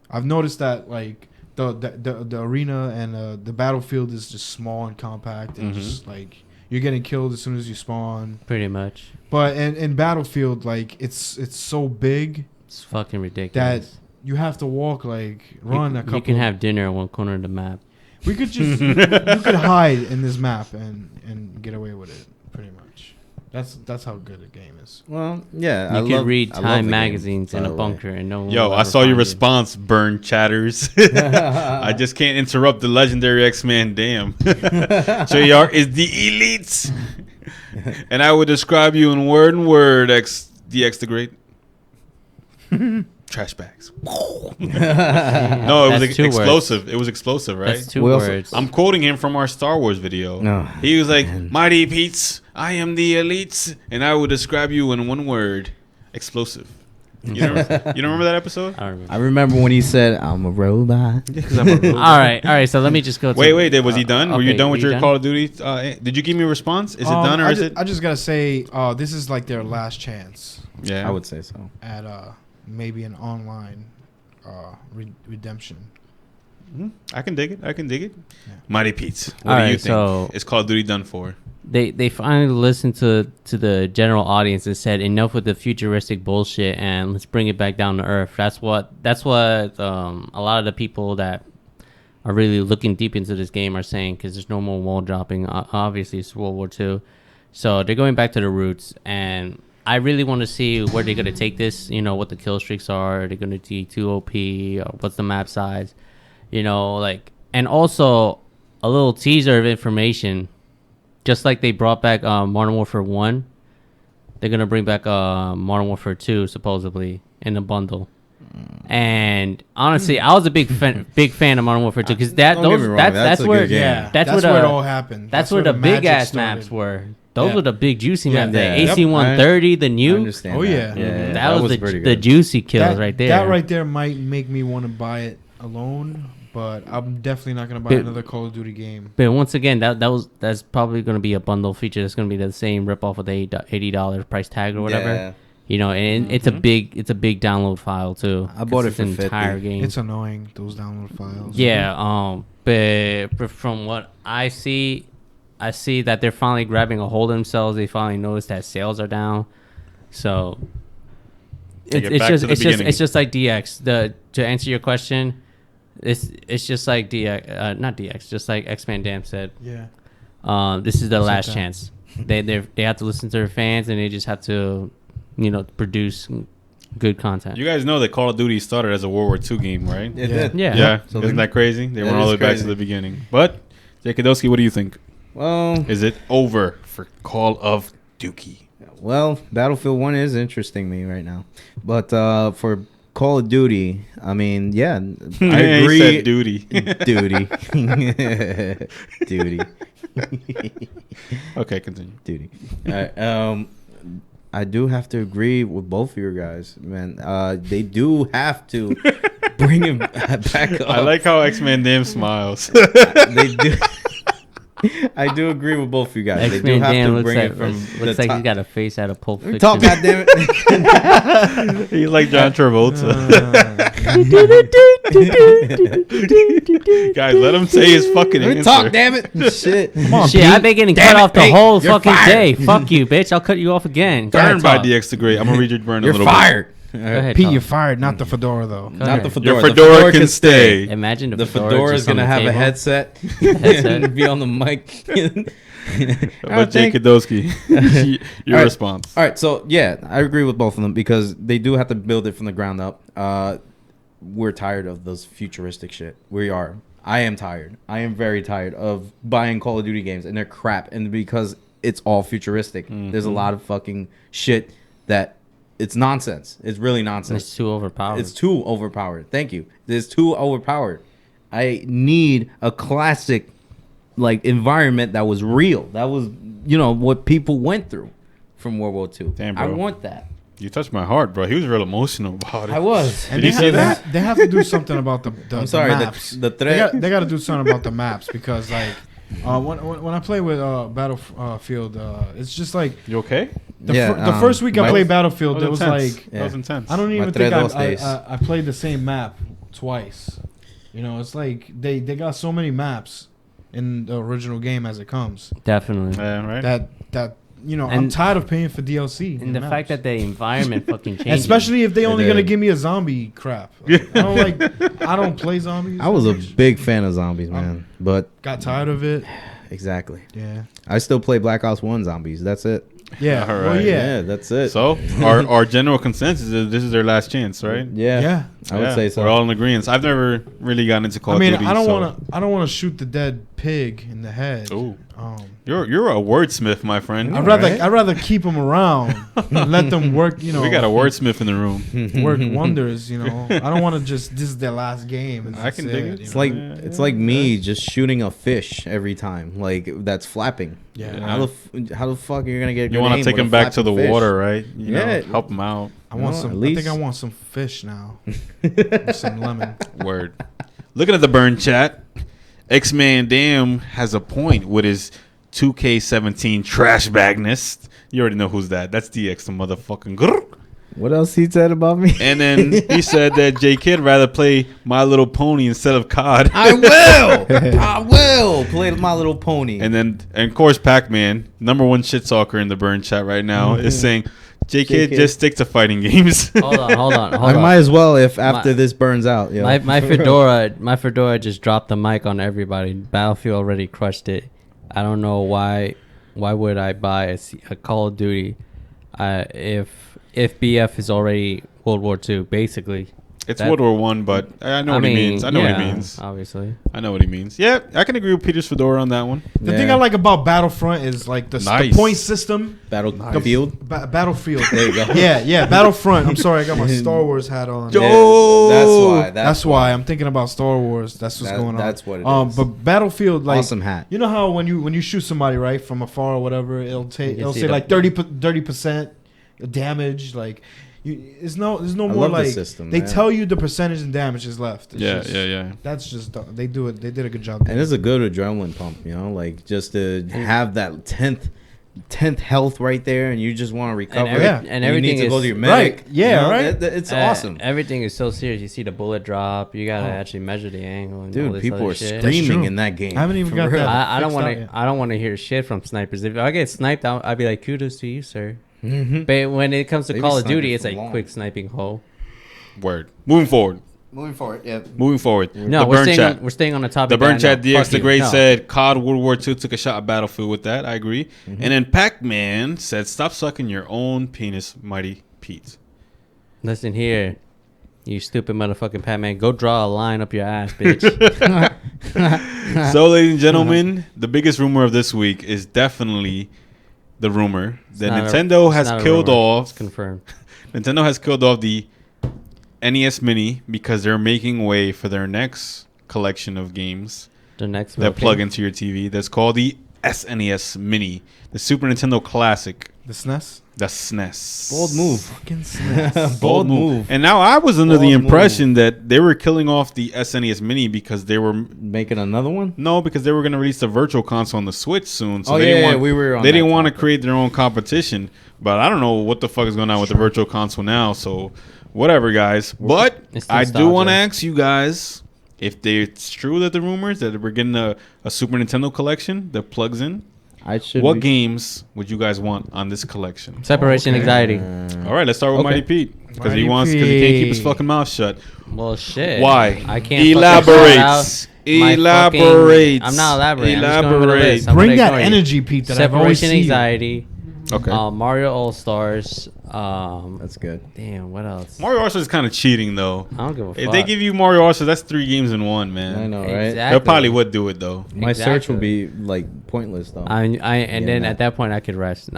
I've noticed that like the arena and the battlefield is just small and compact and just like you're getting killed as soon as you spawn. Pretty much. But in Battlefield, like it's so big It's fucking that ridiculous. you have to walk run a couple. You can have dinner in one corner of the map. We could just you could hide in this map and get away with it pretty much. That's how good the game is. Well, yeah. You I can love- read I love Time the game, magazines by in a the way. bunker and no one. Yo, will I ever saw your find you. response, burn chatters. I just can't interrupt the legendary X-Man. Damn. JR is the elites. And I would describe you in word, DX the Great. Trash bags. No, it was That's 2 words. explosive. It was explosive, right? That's 2 We also- words. I'm quoting him from our Star Wars video. No, He was like, man. Mighty Pete's, I am the elites, and I will describe you in one word. Explosive. You don't remember that episode? I don't remember. I remember when he said, "I'm a robot." All right. So let me just go. To, Wait. Was he done? Were you okay, done with you your done? Call of Duty? Did you give me a response? Is it done or I is ju- it? I just gotta say, this is like their last chance Yeah, I would say so. at maybe an online redemption. I can dig it. Yeah. Mighty Pete's. What All do you right, think? so- Is Call of Duty done for? They finally listened to the general audience and said enough with the futuristic bullshit and let's bring it back down to earth. That's what a lot of the people that are really looking deep into this game are saying, because there's no more wall dropping. Obviously, it's World War II, so they're going back to the roots. And I really want to see where they're gonna take this. What the kill streaks are. Are they gonna do 2 OP or what's the map size? And also a little teaser of information. Just like they brought back Modern Warfare 1, they're gonna bring back Modern Warfare 2 supposedly in a bundle. And honestly, I was a big fan of Modern Warfare 2 because Don't get me wrong, that's a where good game. Yeah, that's where where it all happened. That's where the big magic ass started. maps were. Those Yeah. were the big juicy Yeah. maps. The Yeah. AC 130, the I new. understand. Oh, that. yeah. yeah, That was pretty the good. juicy kills That, right there. That right there might make me want to buy it alone, but I'm definitely not gonna buy But- another Call of Duty game. But once again, that's probably going to be a bundle feature. That's going to be the same rip off of the $80 price tag or whatever. Yeah. You know, and it's a big download file too. I bought it 'cause for it's an 50. entire game. It's annoying, those download files. Yeah, but from what I see that they're finally grabbing a hold of themselves. They finally noticed that sales are down. So Take it back to the beginning. it's just like DX. To answer your question, it's just like DX, not DX, just like X-Man Dam said. Yeah. This is the It's like last that. chance. They have to listen to their fans, and they just have to, produce good content. You guys know that Call of Duty started as a World War II game, right? It Yeah. did. Yeah. Yeah. So Isn't that crazy? They That went all the way is back to crazy. the beginning. But, Jakadowski, what do you think? Well, Is it over for Call of Duty? Battlefield 1 is interesting me right now. But for Call of Duty, I mean, yeah, I agree. He said duty. Duty. Duty. Okay, continue. Duty. All right, I do have to agree with both of you guys, man. They do have to bring him back up. I like how X-Man Dam smiles. They do. I do agree with both of you guys. They do X-Men have Dan to looks bring like, it from looks the like top. he's got a face out of Pulp Fiction. Talk, goddammit. He's like John Travolta. Guys, let him say his fucking Let me answer. talk, damn it. Shit. Come on, Shit, Pete. I've been getting Damn cut it, off the Pete. whole You're fucking fired. day. Fuck you, bitch. I'll cut you off again. Go ahead, Burned by talk. DX the Great. I'm gonna read your burn a You're little fired. Go ahead, Pete, talk. you're fired. Not the fedora though. Go Not ahead. the bit. fedora. Your The fedora can stay. Imagine The fedora fedora is just on gonna the have a table. headset, Headset. and be on the mic. But Jakadowski, your All right. response. All right, so yeah, I agree with both of them because they do have to build it from the ground up. We're tired of those futuristic shit. We are. I am tired. I am very tired of buying Call of Duty games and they're crap. And because it's all futuristic, there's a lot of fucking shit that it's nonsense. It's really nonsense. It's too overpowered. It's too overpowered. Thank you. It's too overpowered. I need a classic like environment that was real. That was, what people went through from World War II. Damn, I bro. want that. You touched my heart, bro. He was real emotional about it. I was. And Did you see that? They have to do something about the I'm sorry, the the- maps. the they threat- got, they got to do something about the maps because like when I play with Battlefield, it's just like You okay? the first week I my- played Battlefield, it was intense. like That was intense. I don't even tres think dos days. I played the same map twice. It's like they got so many maps in the original game as it comes. Definitely. Yeah, right. That I'm And- tired of paying for DLC. And the fact that the environment fucking changed. especially if they only did. gonna give me a zombie crap. I don't play zombies. I was a big fan of zombies, man. But got tired of it. exactly. Yeah. I still play Black Ops 1 zombies. That's it. Yeah. All Well, right. yeah. that's it. So our general consensus is this is their last chance, right? yeah. Yeah. I would say so. We're all in agreement. I've never really gotten into Call I mean, of Duty. I don't so- want to shoot the dead pig in the head. Ooh. Um, You're a wordsmith, my friend. I'd rather keep them around and let them work. We got a wordsmith in the room. work wonders. I don't want to just this is their last game. And I that's can dig it. you It's know? like it's like me just shooting a fish every time, like that's flapping. Yeah. How the fuck are you gonna get? You want to take him back to the water, right? Yeah. Help him out. I want at some. I least- think I want some fish now. With some lemon. Word. Looking at the burn chat, X-Man Dam has a point with his 2K17 trash bagness. You already know who's that. That's DX, the motherfucking grrr. What else he said about me? And then he said that J Kid rather play My Little Pony instead of COD. I will play My Little Pony. And of course, Pac-Man, number one shit talker in the burn chat right now, is saying, J Kid, just stick to fighting games. Hold on. I might as well if after this burns out. Yo. My fedora just dropped the mic on everybody. Battlefield already crushed it. I don't know why would I buy a Call of Duty if BF is already World War II, basically. It's World War One, but I know what he means. I know what he means. Obviously. I know what he means. Yeah, I can agree with Peter's Fedora on that one. The thing I like about Battlefront is like the point system. Battlefield. Battlefield. There you go. Yeah, Battlefront. I'm sorry, I got my Star Wars hat on. Yeah, that's why I'm thinking about Star Wars. That's what's going on. That's what it is. But Battlefield, like awesome hat. You know how when you shoot somebody right from afar or whatever, it'll say like 30% damage. Like there's no more like system, they tell you the percentage and damage is left. It's Yeah. That's just they do it. They did a good job. And it's a good adrenaline pump, like just to have that 10th health right there, and you just want to recover. And everything you need to go to your right. medic. Yeah, right. It's awesome. Everything is so serious. You see the bullet drop. You gotta actually measure the angle. And all Dude, this people other are shit. screaming in that game. I haven't even got that. I don't want to. I don't want to hear shit from snipers. If I get sniped, I'd be like, kudos to you, sir. Mm-hmm. But when it comes to They be Call of sniping Duty, it's for like long. quick sniping hole. Word. Moving forward. Moving forward. No, The we're burn staying chat. we're staying on the topic. The Burn that- Chat no, DX fuck the you. Great No. said COD World War II took a shot at Battlefield with that. I agree. And then Pac-Man said, stop sucking your own penis, Mighty Pete. Listen here, you stupid motherfucking Pac-Man. Go draw a line up your ass, bitch. So, ladies and gentlemen, the biggest rumor of this week is definitely the rumor that Nintendo has killed off. It's confirmed. Nintendo has killed off the NES Mini because they're making way for their next collection of games The next that plug into your TV. That's called the SNES Mini, the Super Nintendo Classic, The SNES. the SNES. Bold move. Fucking SNES. Bold move. And now I was under the Bold impression that they were killing off the SNES Mini because they were Making another one? because they were going to release the Virtual Console on the Switch soon. So Oh, they yeah, didn't yeah, want, we were on they that didn't want to topic. create their own competition. But I don't know what the fuck is going on with the Virtual Console now. So whatever, guys. But It's I do nostalgia. want to ask you guys if it's true that the rumors that we're getting a Super Nintendo collection that plugs in. What games would you guys want on this collection? Separation anxiety. All right, let's start with Okay. Mighty Pete because he Mighty can't keep his Pete. fucking mouth shut. Well, shit. Why? I can't. Elaborate. Elaborate. I'm not elaborating. I'm just going over the Elaborate. list. I'm Bring gonna that ignore you. energy, Pete. That I've always Separation seen. anxiety. Okay. Mario All Stars. That's good. Damn. What else? Mario All Stars is kind of cheating though. I don't give a fuck. If they give you Mario All Stars, that's 3 games in one, man. I know, right? They probably would do it though. My search Exactly. will be like pointless though. And Yeah, then nah. at that point I could rest.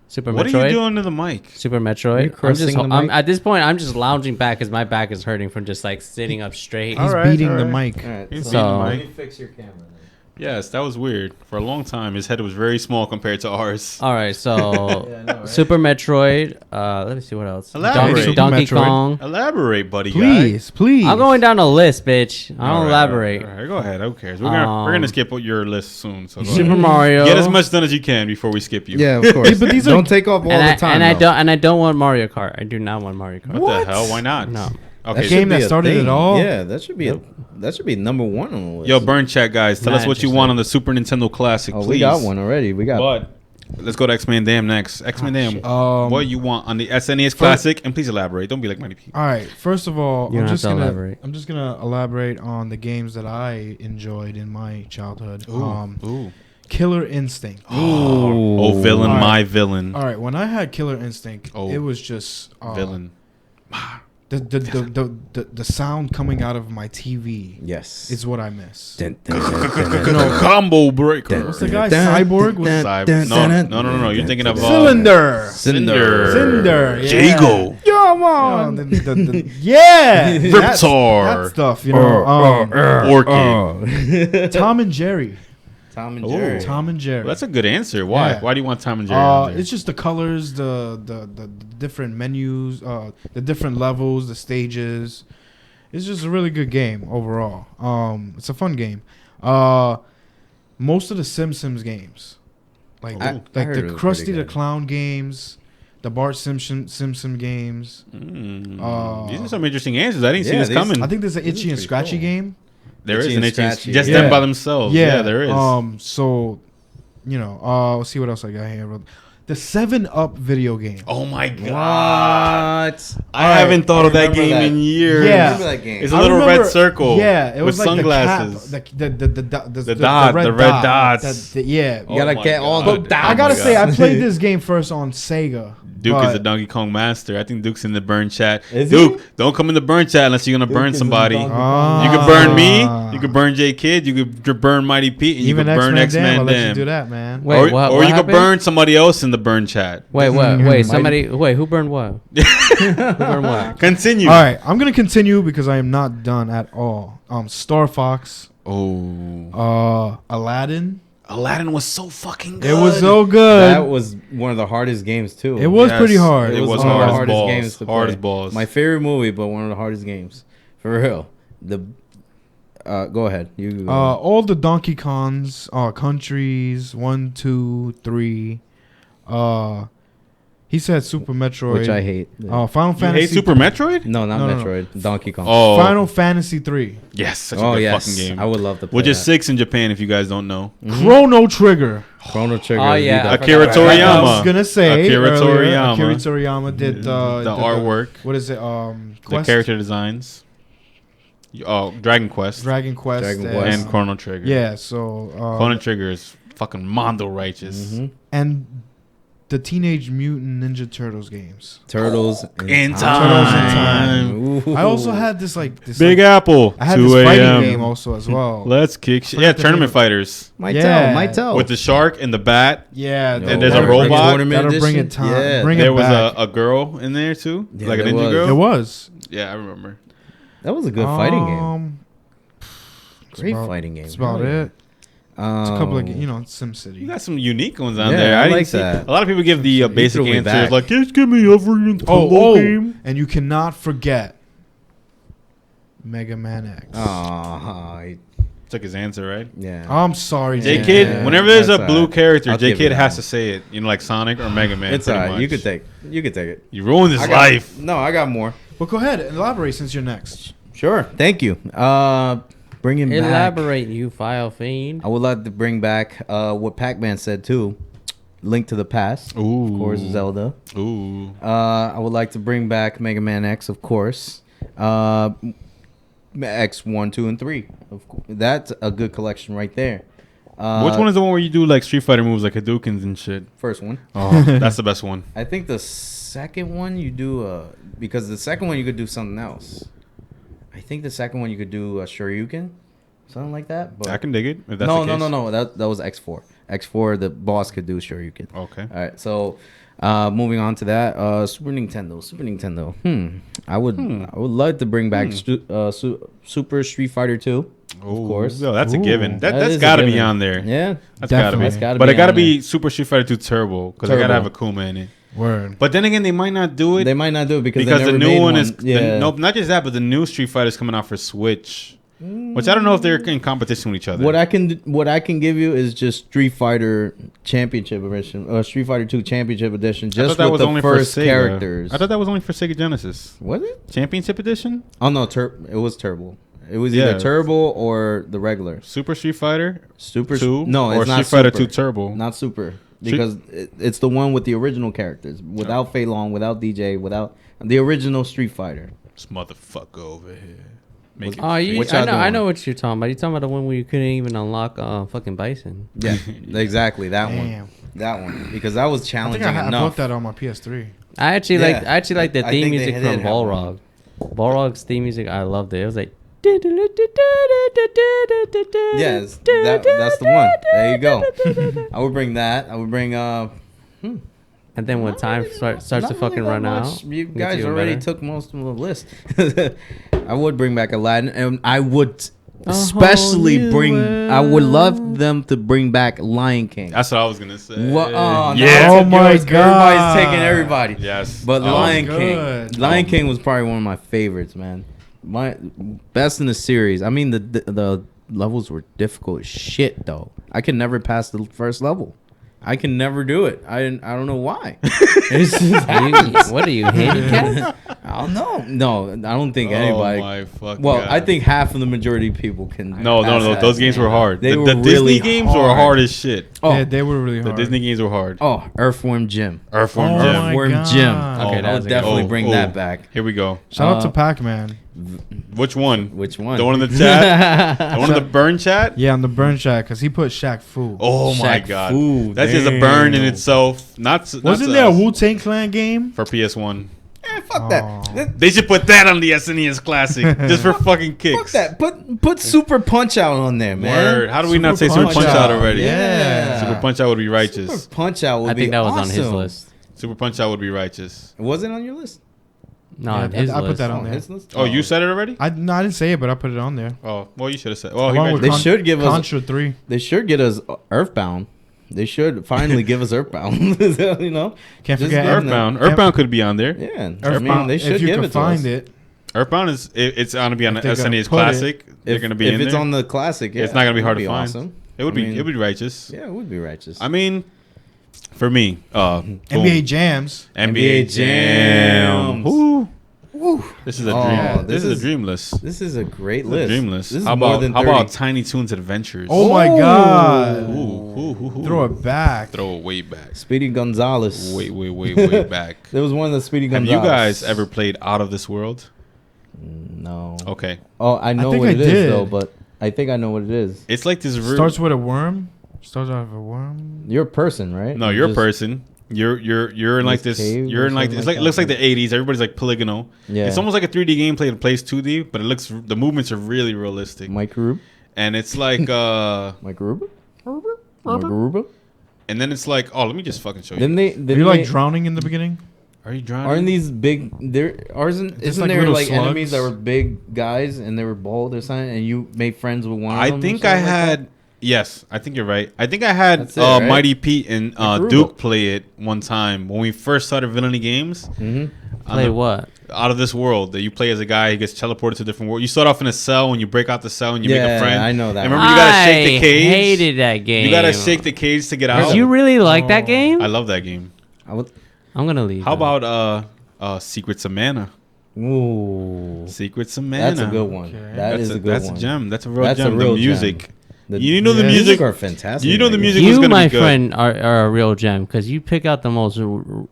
Super What Metroid. are you doing to the mic? Super Metroid. you caressing the mic? At this point, I'm just lounging back because my back is hurting from just like sitting up straight. He's beating the mic. All right, He's so- beating the So- mic. fix your camera. Yes, that was weird. For a long time, his head was very small compared to ours. All right, so Yeah, I know, right? Super Metroid. Let me see what else. Elaborate. Super Donkey Metroid. Kong. Elaborate, buddy. Please, please. I'm going down a list, bitch. I don't elaborate. All right, go ahead. Who cares? We're gonna skip your list soon. So go Super ahead. Mario. Get as much done as you can before we skip you. Yeah, of course. But these are- don't take off all and the time. and I don't want Mario Kart. I do not want Mario Kart. What the hell? Why not? No. Okay. That game that started it all? Yeah, that should be that should be number 1 on the list. Yo, Burn Chat guys, tell Not us what you interested. want on the Super Nintendo Classic, Oh, please. we got one already. We got. But let's go to X-Men Damn next. X-Men Damn. What you want on the SNES Classic? And please elaborate. Don't be like Mighty Pete. All right. First of all, You I'm don't just have to gonna elaborate. I'm just gonna elaborate on the games that I enjoyed in my childhood. Ooh. Killer Instinct. Oh, villain, All right. my villain. All right. When I had Killer Instinct, Oh. it was just Villain. the sound coming out of my TV Yes. is what I miss. Combo breaker. What's the guy? Cyborg with No. You're thinking of Cylinder. Cinder. Cinder. Yeah. Jago. Yeah, man. Yeah. Riptar. That stuff, you know. Orchid. Tom and Jerry. Tom and Ooh. Jerry. Tom and Jerry. Well, that's a good answer. Why? Yeah. Why do you want Tom and Jerry on there? It's just the colors, the different menus, the different levels, the stages. It's just a really good game overall. It's a fun game. Most of the Simpsons games, like I heard the it was Krusty pretty the good. Clown games, the Bart Simpson games. These are some interesting answers. I didn't see Yeah, this these- coming. I think there's an Itchy and pretty Scratchy cool. game. There is Itchy an and itchy, Scratchy. just Yeah. them by themselves. Yeah, there is. So, you know, let's see what else I got here. The 7-Up video game. Oh my god! What? I haven't thought of that remember game that. in years. Yeah. I remember that game. It's a I little remember- red circle. Yeah, it was with like sunglasses. The dot, the red dots. Yeah. You gotta my get all God. the I gotta Oh my say, God. I played this game first on Sega. Duke is But- a Donkey Kong master. I think Duke's in the burn chat. Is Duke, he? don't come in the burn chat unless you're gonna burn is in somebody. Donkey You Kong. could burn me. You could burn J Kid. You could burn Mighty Pete. And you Even could burn X-Man X-Man I'll let you Damn. do that, man. Wait, or what or you could happened? burn somebody else in the burn chat. Wait, what? Wait, somebody. Wait, who burned what? Who burned what? Continue. All right, I'm gonna continue because I am not done at all. Star Fox, Oh, Aladdin. Aladdin was so fucking good. It was so good. That was one of the hardest games too. It was Yes, pretty hard. It was one of hard the as hardest balls. games to Hard play. as balls. My favorite movie, but one of the hardest games for real. The go ahead. You All the Donkey Kongs, countries 1, 2, 3. He said Super Metroid, which I hate. Final You Fantasy. hate Super Metroid? No, not No, no, no. Metroid. Donkey Kong. Oh, Final Fantasy 3. yes, such a Oh, good yes. fucking game. I would love to play Which is that. 6 in Japan, if you guys don't know. Chrono Trigger. Chrono Trigger. Oh, you yeah, got- I Akira forgot about that. I Toriyama. was gonna say Akira earlier, Toriyama. Akira Toriyama did The artwork. What is it? The Quest? character designs. Oh, Dragon Quest. Dragon Quest. Dragon and- Quest. And Chrono Trigger. Yeah. So. Chrono Trigger is fucking mondo righteous. And the Teenage Mutant Ninja Turtles games. Turtles In Turtles in time. Ooh. I also had this this Big like, Apple. I had 2 this fighting a.m. game also as well. Let's kick shit. Forgot Yeah, the Tournament name. Fighters. My Yeah. toe. My toe. With the shark and the bat. Yeah, Yo, And there's a that'll bring robot. it- That'll bring it time. Yeah. Bring There it was back. a girl in there too. Yeah, like a there ninja was. girl. It was. Yeah, I remember. That was a good fighting game. Great about- fighting game. That's about Hell yeah. it. It's a couple of Um, SimCity. You got some unique ones on Yeah, there. I didn't like see- that. A lot of people give the basic threw me answers back. like, just give me every combo Oh, game. and you cannot forget Mega Man X. Aw, Took his answer, right? yeah. I'm sorry, J J Kid, Yeah, whenever there's a that's blue alright. character, I'll J give you Kid that has one. to say it. You know, like Sonic or Mega Man. It's pretty alright. You much. could take it. You ruined his I got- life. No, I got more. Well, go ahead. Elaborate since you're next. Sure. Thank you. Bringing back. Elaborate, you file fiend. I would like to bring back what Pac-Man said too. Link to the Past. Ooh. Of course, Zelda. Ooh. I would like to bring back Mega Man X, of course. X 1, 2, and 3. That's a good collection right there. Which one is the one where you do like Street Fighter moves like Hadoukens and shit? First one. Oh, that's the best one. I think the second one you do because the second one you could do something else. I think the second one you could do a Shoryuken, something like that. But I can dig it. If that's no, the case. no. That was X4. X4, the boss could do Shoryuken. Okay. All right, so moving on to that, Super Nintendo. I would love to bring back Super Street Fighter 2. Of course. No, that's a given. That That's is a got to be given. on there. Yeah, That's Definitely. got to be. That's gotta But be it got to on be Super Street Fighter 2 Turbo because they got to Turbo. have Akuma in it. Word. But then again, they might not do it they might not do it because because they the never new made one is Yeah. nope. Not just that, but the new Street Fighter is coming out for Switch, which I don't know if they're in competition with each other. What I can give you is just Street Fighter Championship Edition, Street Fighter 2 Championship Edition, I just thought that with was the only for first Sega. characters. I thought that was only for Sega Genesis. Was it? Championship Edition, Oh no, it was Turbo. It was Yeah. either Turbo or the regular. Super Street Fighter Super 2, No, or it's not Street Fighter Super. 2 Turbo. Not Super. Because it's the one with the original characters, without Fei Long, without DJ, without the original Street Fighter. This motherfucker over here. Make it Oh, you, Which I other know. I one? know what you're talking about. You're talking about the one where you couldn't even unlock fucking Bison. Yeah, exactly that Damn. one. That one because that was I challenging think I bought enough. that on my PS3. I actually Yeah. like the I theme think they music did from have Balrog. Balrog's theme music, I loved it. It was like. Yes, that's the one. There you go. I would bring that. I would bring And then when time starts to not really fucking that run much. out, You it gets guys even already better. took most of the list. I would bring back Aladdin, and I would A whole especially new bring. I would world. love them to bring back Lion King. That's what I was gonna say. What? Oh, no, Yeah. that's Oh a my yours. God. Everybody's taking everybody. Yes. But Oh. Lion good. King, Lion King was probably one of my favorites, man. My best in the series. I mean, the levels were difficult as shit, though. I could never pass the first level. I can never do it. I don't know why. It's just What are you, handicapped? I don't know. No, I don't think Oh anybody. my fucking Well, God. I think half of the majority of people can. No, pass that. those games were hard. They the were the really Disney games were hard. hard as shit. Oh, Yeah, they were really The hard. Disney games were hard. oh, Earthworm Jim. Earthworm Oh Jim. my Earthworm God. Jim. Okay, I that's would a good definitely one. bring Oh, that oh. back. Here we go. Shout out to Uh, Pac-Man. Which one? Which one? The one in the chat? The one in the burn chat? Yeah, on the burn Shaq, because he put Shaq Fu. Oh my Shaq god. Fu, That's just a burn in damn. itself. Wasn't there a Wu-Tang Clan game? for PS1? Fuck that. They should put that on the SNES Classic just for fucking kicks. Fuck that. Put Super Punch Out on there, man. Word. How do we not say Super Super Punch Punch Out Out. already? Yeah. Super Punch Out would be righteous. Super Punch Out would I be think that was on his awesome. list. Super Punch Out would be righteous. Was it on your list? No, Yeah, on his I put list. that on Oh, there. his list? Oh, you said it already? I didn't say it, but I put it on there. Oh, well, you should have said. Well, Along with They Con- should give us- Contra 3. They should get us Earthbound. They should finally give us Earthbound. You know, Can't Just forget give them Earthbound. that. Earthbound could be on there. Yeah, I mean, Earthbound. they should If you give can it to find us. it. Earthbound it's going to be on the If they're gonna SNES put it- Classic. They're going to be if in it's there. on the classic, yeah, It's not going to be it hard would to find. Awesome. It would I be mean, it would be righteous. Yeah, it would be righteous. I mean, for me, boom. NBA Jams. NBA Jam. Jams. Woo. This is a Oh, dream. this This is a is- dream list. This is a great This is a list. dream list. This is How more about than how 30. about Tiny Toons Adventures? Oh my God. Ooh. Throw it back. Throw it way back. Speedy Gonzalez? Way back. There was one of the Speedy Have Gonzalez. you guys ever played Out of This World? No. Okay. Oh, I know think what I it is did. though, but I think I know what it is. It's like this. Starts with a worm. Starts out of a worm. You're a person, right? No, You you're a just- person. You're in like this this. cave You're or in like something it's like like it looks that? like the 80s. Everybody's like polygonal. Yeah. It's almost like a 3D gameplay that plays 2D, but the movements are really realistic. Mike Rube. And it's like Mike Rube. Mike Rube. and then it's like, oh, let me just fucking show you. Then they. Are Then you they, like drowning in the beginning? Are you drowning? Aren't these big? Isn't like there little like slugs? enemies that were big guys and they were bold or something, and you made friends with one? I of them or think something I like that? had. Yes, I think you're right. I think I had That's it, right? Mighty Pete and Like Duke play it one time when we first started Villainy Games. Mm-hmm. Play what? Out of This World, that you play as a guy, he gets teleported to a different world. You start off in a cell, and you break out the cell, and you make a Yeah, friend. I know that And one. remember, you gotta shake the cage. I hated that game. You gotta shake the cage to get out. Did you really like that game? I love that game. I'm gonna leave. How about Secrets of Mana? Ooh, Secrets of Mana. that's a good one. Okay. That is a good that's one. a gem. That's a real That's a gem. real The music. gem. You know the Yeah. music. are fantastic. You know the in that music game. was You, gonna my be good. friend, are a real gem because you pick out the most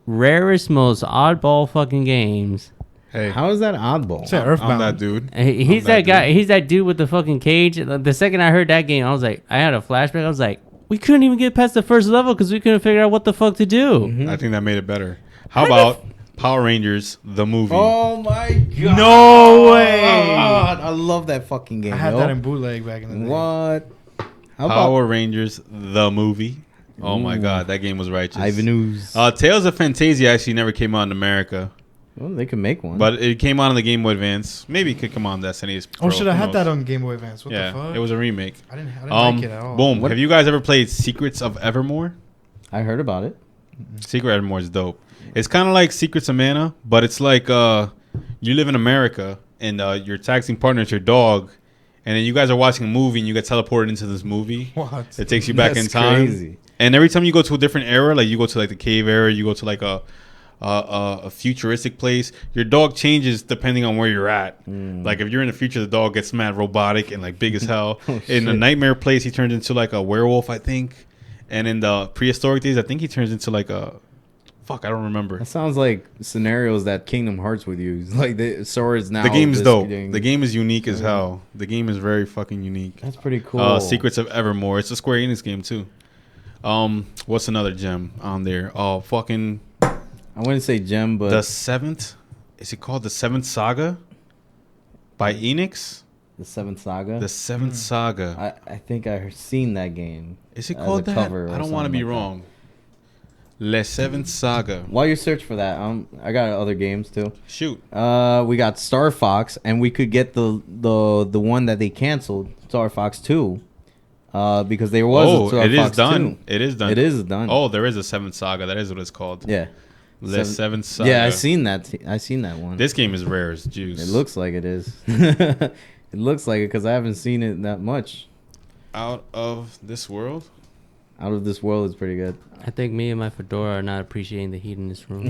rarest, most oddball fucking games. Hey, How is that oddball? Say I'm Earthbound. that dude. He's that that guy. dude. He's that dude with the fucking cage. The second I heard that game, I was like, I had a flashback. I was like, we couldn't even get past the first level because we couldn't figure out what the fuck to do. Mm-hmm. I think that made it better. How about Power Rangers the movie? Oh my god! No way. I love that fucking game. I had yo. that in bootleg back in the day. What? How Power Rangers the movie. Oh my Ooh. god, that game was righteous. Ivanus? Tales of Fantasia actually never came out in America, Well, they can make one. but it came out on the Game Boy Advance. Maybe it could come on the SNES. Oh, should I Who had knows? that on Game Boy Advance? What Yeah, the fuck? it was a remake. I didn't like it at all. Boom. What- Have you guys ever played Secrets of Evermore? I heard about it. Secret of Evermore is dope. It's kind of like Secrets of Mana, but it's like you live in America and your taxing partner is your dog, and then you guys are watching a movie and you get teleported into this movie. What? It takes you back That's in time. crazy. And every time you go to a different era, like you go to like the cave era, you go to like a futuristic place, your dog changes depending on where you're at. Like if you're in the future, the dog gets mad robotic and like big as hell. In the shit. nightmare place, he turns into like a werewolf, I think. And in the prehistoric days, I think he turns into like a fuck. I don't remember. That sounds like scenarios that Kingdom Hearts would use. Like the swords now. The game is this dope. thing. The game is unique as hell. The game is very fucking unique. That's pretty cool. Secrets of Evermore. It's a Square Enix game too. What's another gem on there? Oh, fucking I wouldn't say gem, but the seventh. Is it called the Seventh Saga? By Enix. the Seventh Saga. The Seventh Saga. I think I seen that game. Is it as called a that? cover or I don't want to be something like that. wrong. Le Seventh Saga. While you search for that, I got other games too. Shoot. We got Star Fox, and we could get the one that they canceled, Star Fox 2, because there was a Star it Fox is done. 2. It is done. It is done. Oh, there is a Seventh Saga. That is what it's called. Yeah. Le Seventh Saga. Yeah, I seen that. I seen that one. This game is rare as juice. It looks like it is. It looks like it because I haven't seen it that much. Out of This World. Out of This World is pretty good. I think me and my fedora are not appreciating the heat in this room.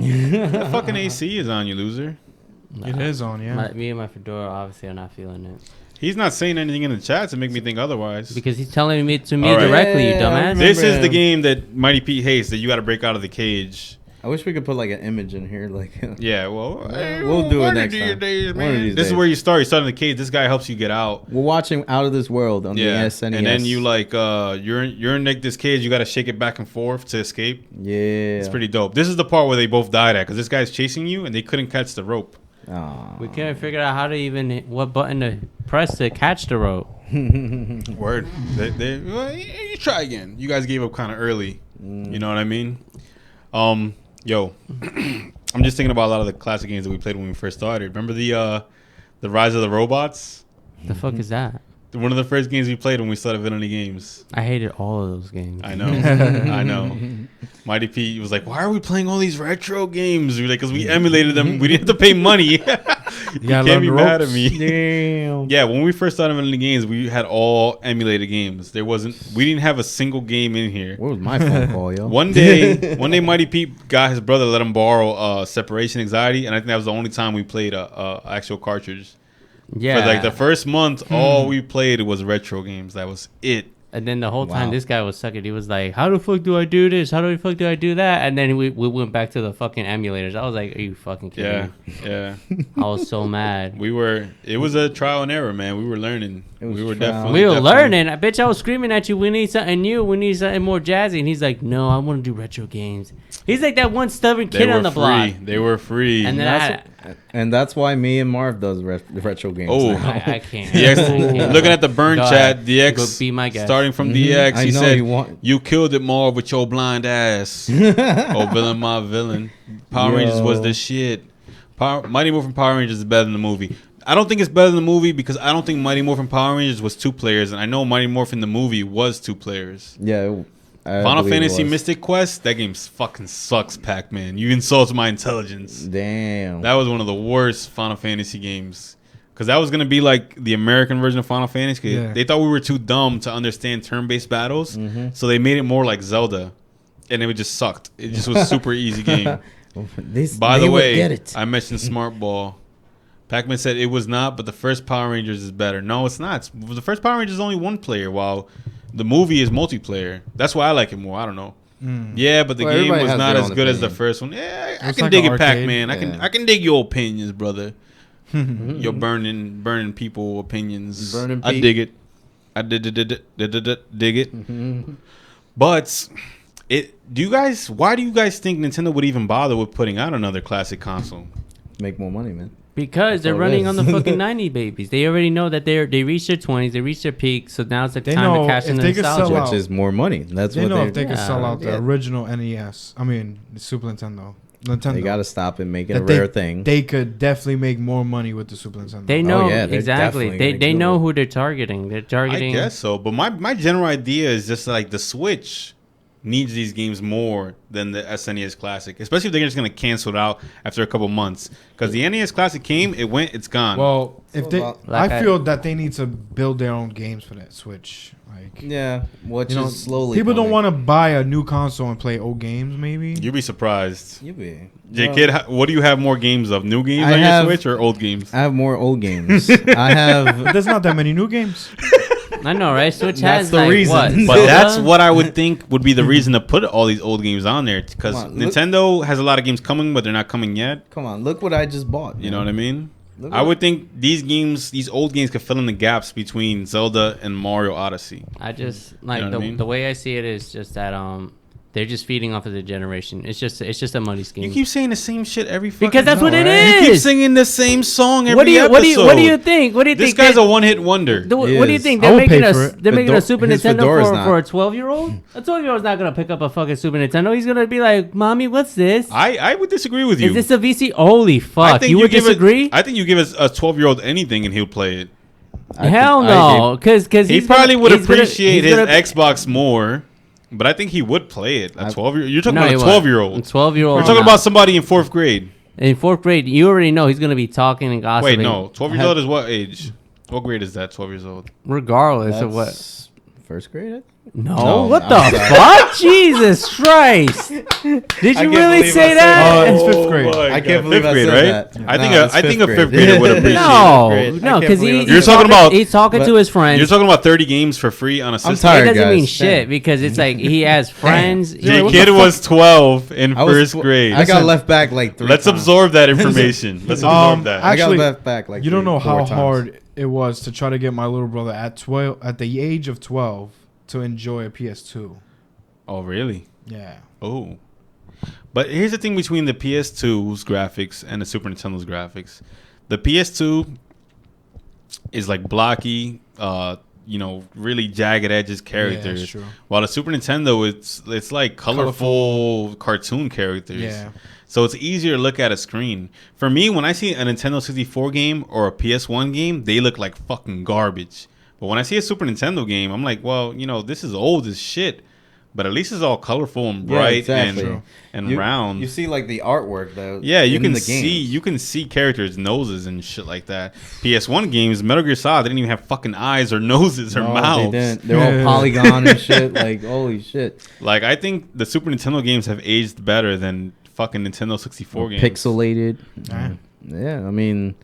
That fucking AC is on you, loser. It is on, yeah. Me and my fedora obviously are not feeling it He's not saying anything in the chat to make me think otherwise. because he's telling me All right. directly, you Yeah, I dumbass. remember. This is the game that Mighty Pete hates, that you got to break out of the cage. I wish we could put like an image in here, like. Yeah, well, We'll do it one next of your time. days, One of man. these This is days. where you start. You start in the cage. This guy helps you get out. We're watching Out of This World on the SNES. and then you like you're in like this cage. You got to shake it back and forth to escape. Yeah. It's pretty dope. This is the part where they both died at because this guy's chasing you and they couldn't catch the rope. Aw. We couldn't figure out how to even what button to press to catch the rope. Word. Well, you try again. You guys gave up kind of early. You know what I mean? Yo, I'm just thinking about a lot of the classic games that we played when we first started. Remember the Rise of the Robots? The fuck is that? One of the first games we played when we started Villainy Games. I hated all of those games. I know. I know. Mighty Pete was like, why are we playing all these retro games? We were like, because we emulated them. We didn't have to pay money. You can't be mad at me. Damn. Yeah, when we first started Villainy Games, we had all emulated games. We didn't have a single game in here. Where was my phone call, yo? One day, Mighty Pete got his brother to let him borrow Separation Anxiety, and I think that was the only time we played a actual cartridge. Yeah. For like the first month, all we played was retro games. That was it. And then the whole time, Wow. this guy was sucking. He was like, "How the fuck do I do this? How the fuck do I do that?" And then we went back to the fucking emulators. I was like, "Are you fucking kidding me?" Yeah. I was so mad. It was a trial and error, man. We were learning. was We were trial. definitely. We were definitely- learning. I bet I was screaming at you. We need something new. We need something more jazzy. And he's like, "No, I want to do retro games." He's like that one stubborn They kid were on the free. block. They were free. And then And that's why me and Marv does retro games. Oh. now. I can't. DX, looking at the burn Go chat, ahead. DX Go be my guest. starting from DX, I he know said, you want- "You killed it, Marv, with your blind ass." Oh, villain, my villain. Power Rangers was the shit. Mighty Morphin Power Rangers is better than the movie. I don't think it's better than the movie because I don't think Mighty Morphin Power Rangers was 2 players, and I know Mighty Morphin the movie was 2 players. Yeah. I Final believe it Fantasy was. Mystic Quest, that game fucking sucks, Pac-Man. You insult my intelligence. Damn. That was one of the worst Final Fantasy games. Because that was going to be like the American version of Final Fantasy. 'Cause Yeah. They thought we were too dumb to understand turn-based battles. So they made it more like Zelda. And it just sucked. It just was a super easy game. By the way, get it. I mentioned Smart Ball. Pac-Man said it was not, but the first Power Rangers is better. No, it's not. The first Power Rangers is only 1 player, while the movie is multiplayer. That's why I like it more. I don't know. Yeah, but the Well, game everybody was has not their as own good as the opinion. first one. Yeah, I It's can like dig an it, arcade. Pac-Man. Yeah. I can dig your opinions, brother. Your burning people opinions. Burning I Pete. dig it. I dig it. But why do you guys think Nintendo would even bother with putting out another classic console? Make more money, man. Because they're all it running is. on the fucking 90 babies. They already know that they reached their 20s, they reached their peak, so now it's the They time know to cash in if the they could sell nostalgia. out- Which is more money. That's They what know if they Yeah. could sell out the Yeah. original NES. I mean, the Super Nintendo. Nintendo. They gotta stop and make it That a rare thing. They could definitely make more money with the Super Nintendo. They know yeah, they're exactly. definitely They gonna they kill know it. who they're targeting. They're targeting. I guess so, but my general idea is just like the Switch needs these games more than the SNES Classic, especially if they're just gonna cancel it out after a couple months. Because the NES Classic came, it went, it's gone. Well, if they, Like I feel that they need to build their own games for that Switch. Like, Yeah, which you know, is slowly. people don't coming. want to buy a new console and play old games. Maybe You'd be surprised. You be. J Well, Kid, what do you have more games of? New games I on have- your Switch or old games? I have more old games. I have. there's not that many new games. I know, right? Switch That's has the like reason. what? But Zelda? that's what I would think would be the reason to put all these old games on there. Because Come on, look- Nintendo has a lot of games coming, but they're not coming yet. Come on, look what I just bought. You know what I mean? Look I would think these games, these old games, could fill in the gaps between Zelda and Mario Odyssey. I just like know what I mean? the way I see it is just that they're just feeding off of the generation. It's just a money scheme. You keep saying the same shit every fucking Because that's what it You keep is. singing the same song every What do you episode. what do you think? What do you This think? guy's They- a one-hit wonder. what He do you is. think? I They're will making pay a for it. they're making a Fedor- Super his Nintendo fedora's for not. a 12-year-old? A 12-year-old's not gonna pick up a fucking Super Nintendo. He's gonna be like, "Mommy, what's this? I would disagree with you. Is this a VC? Holy I fuck! think You would give disagree? I think you give a 12-year-old anything and he'll play it. Hell I no, because He probably would appreciate his Xbox more, but I think he would play it. A 12-year. You're talking about a 12-year-old. 12-year-old. We're talking about somebody in 4th grade. in 4th grade. You already know he's gonna be talking and gossiping. Wait, no. 12 years old is what age? What grade is that? 12 years old. Regardless of what. That's first grade. No, No, what I'm the sorry. fuck? Jesus Christ! Did you can't really believe say I said that? It's fifth grade. I can't believe fifth I grade, said right? that. I think No, it's I think a fifth fifth grade. grader would appreciate. No, grade. I no, can't because believe You're talking about- he's talking to his friends. You're talking about 30 games for free on a system. tired. It doesn't guys. mean shit because it's like he has friends. J what Kid the was 12 in I was first tw- grade. I got left back like 3 Let's times. absorb that information. Let's absorb that. I got Actually, left back like you don't know 4 how times. hard it was to try to get my little brother at the age of 12 to enjoy a PS2. Oh, really? Yeah. Oh. But here's the thing between the PS2's graphics and the Super Nintendo's graphics. The PS2 is like blocky, really jagged edges characters. that's true. While the Super Nintendo, it's like colorful cartoon characters. Yeah. So it's easier to look at a screen. For me, when I see a Nintendo 64 game or a PS1 game, they look like fucking garbage. But when I see a Super Nintendo game, I'm like, well, this is old as shit. But at least it's all colorful and bright exactly. and You- round. You see like the artwork though. Yeah, you in can the see characters' noses and shit like that. PS1 games, Metal Gear Solid, they didn't even have fucking eyes or noses or No, mouths. They didn't. They're all polygon and shit. Like holy shit. Like I think the Super Nintendo games have aged better than fucking Nintendo 64 games. Pixelated. Yeah. Yeah, I mean,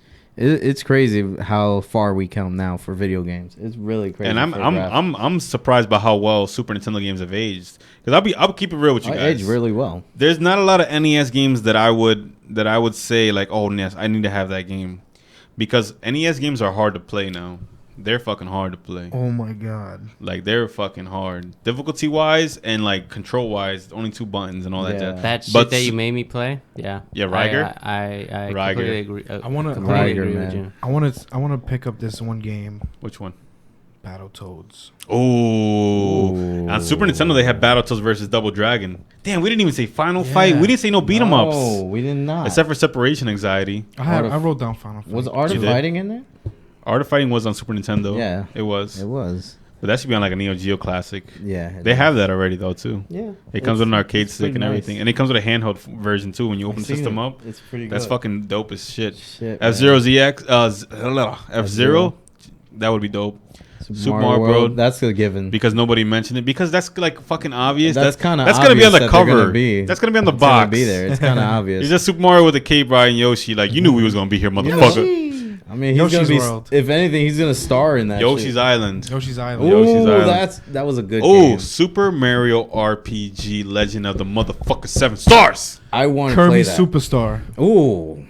it's crazy how far we come now for video games. It's really crazy. And for I'm surprised by how well Super Nintendo games have aged. Because I'll keep it real with you guys. aged really well. There's not a lot of NES games that I would say like, oh NES, I need to have that game, because NES games are hard to play now. They're fucking hard to play. Oh my god. Like they're fucking hard, difficulty wise and like control wise. Only 2 buttons and all that. Yeah. Jazz. That shit But that you made me play. Yeah. Yeah, Riger? I Riger. completely agree. I wanna- completely Riger, agree with man. you. I want to pick up this one game, Which one? Battletoads. Oh, on Super Nintendo they had Battletoads versus Double Dragon. Damn, we didn't even say Final Fight. We didn't say no beat 'em ups. No, we did not. Except for Separation Anxiety. I wrote down Final Fight. Was Art You of did? Fighting in there? Art of Fighting was on Super Nintendo. Yeah. It was. It was. But that should be on like a Neo Geo Classic. Yeah. They have that already though too. Yeah. It comes with an arcade it's stick pretty and nice. everything, and it comes with a handheld version too. When you open the seen system it. up, It's pretty that's good. fucking dope as shit. Shit, F Zero ZX, F Zero, that would be dope. Super Mario World. That's a given. Because nobody mentioned it, because that's like fucking obvious. That's kinda that's gonna be on the obvious that they're cover. gonna be. That's gonna be on the It's gonna box. be there. It's kind of obvious. It's just Super Mario with a cape, Brian Yoshi. Like you knew we was gonna be here, motherfucker. I mean, he's Yoshi's gonna be. World. If anything, he's gonna star in that. Yoshi's shit. Island. Yoshi's Island. Yoshi's Ooh, Island. that was a good Oh, game. Super Mario RPG Legend of the motherfucker 7 stars. I want to play Kirby that. Superstar. Ooh.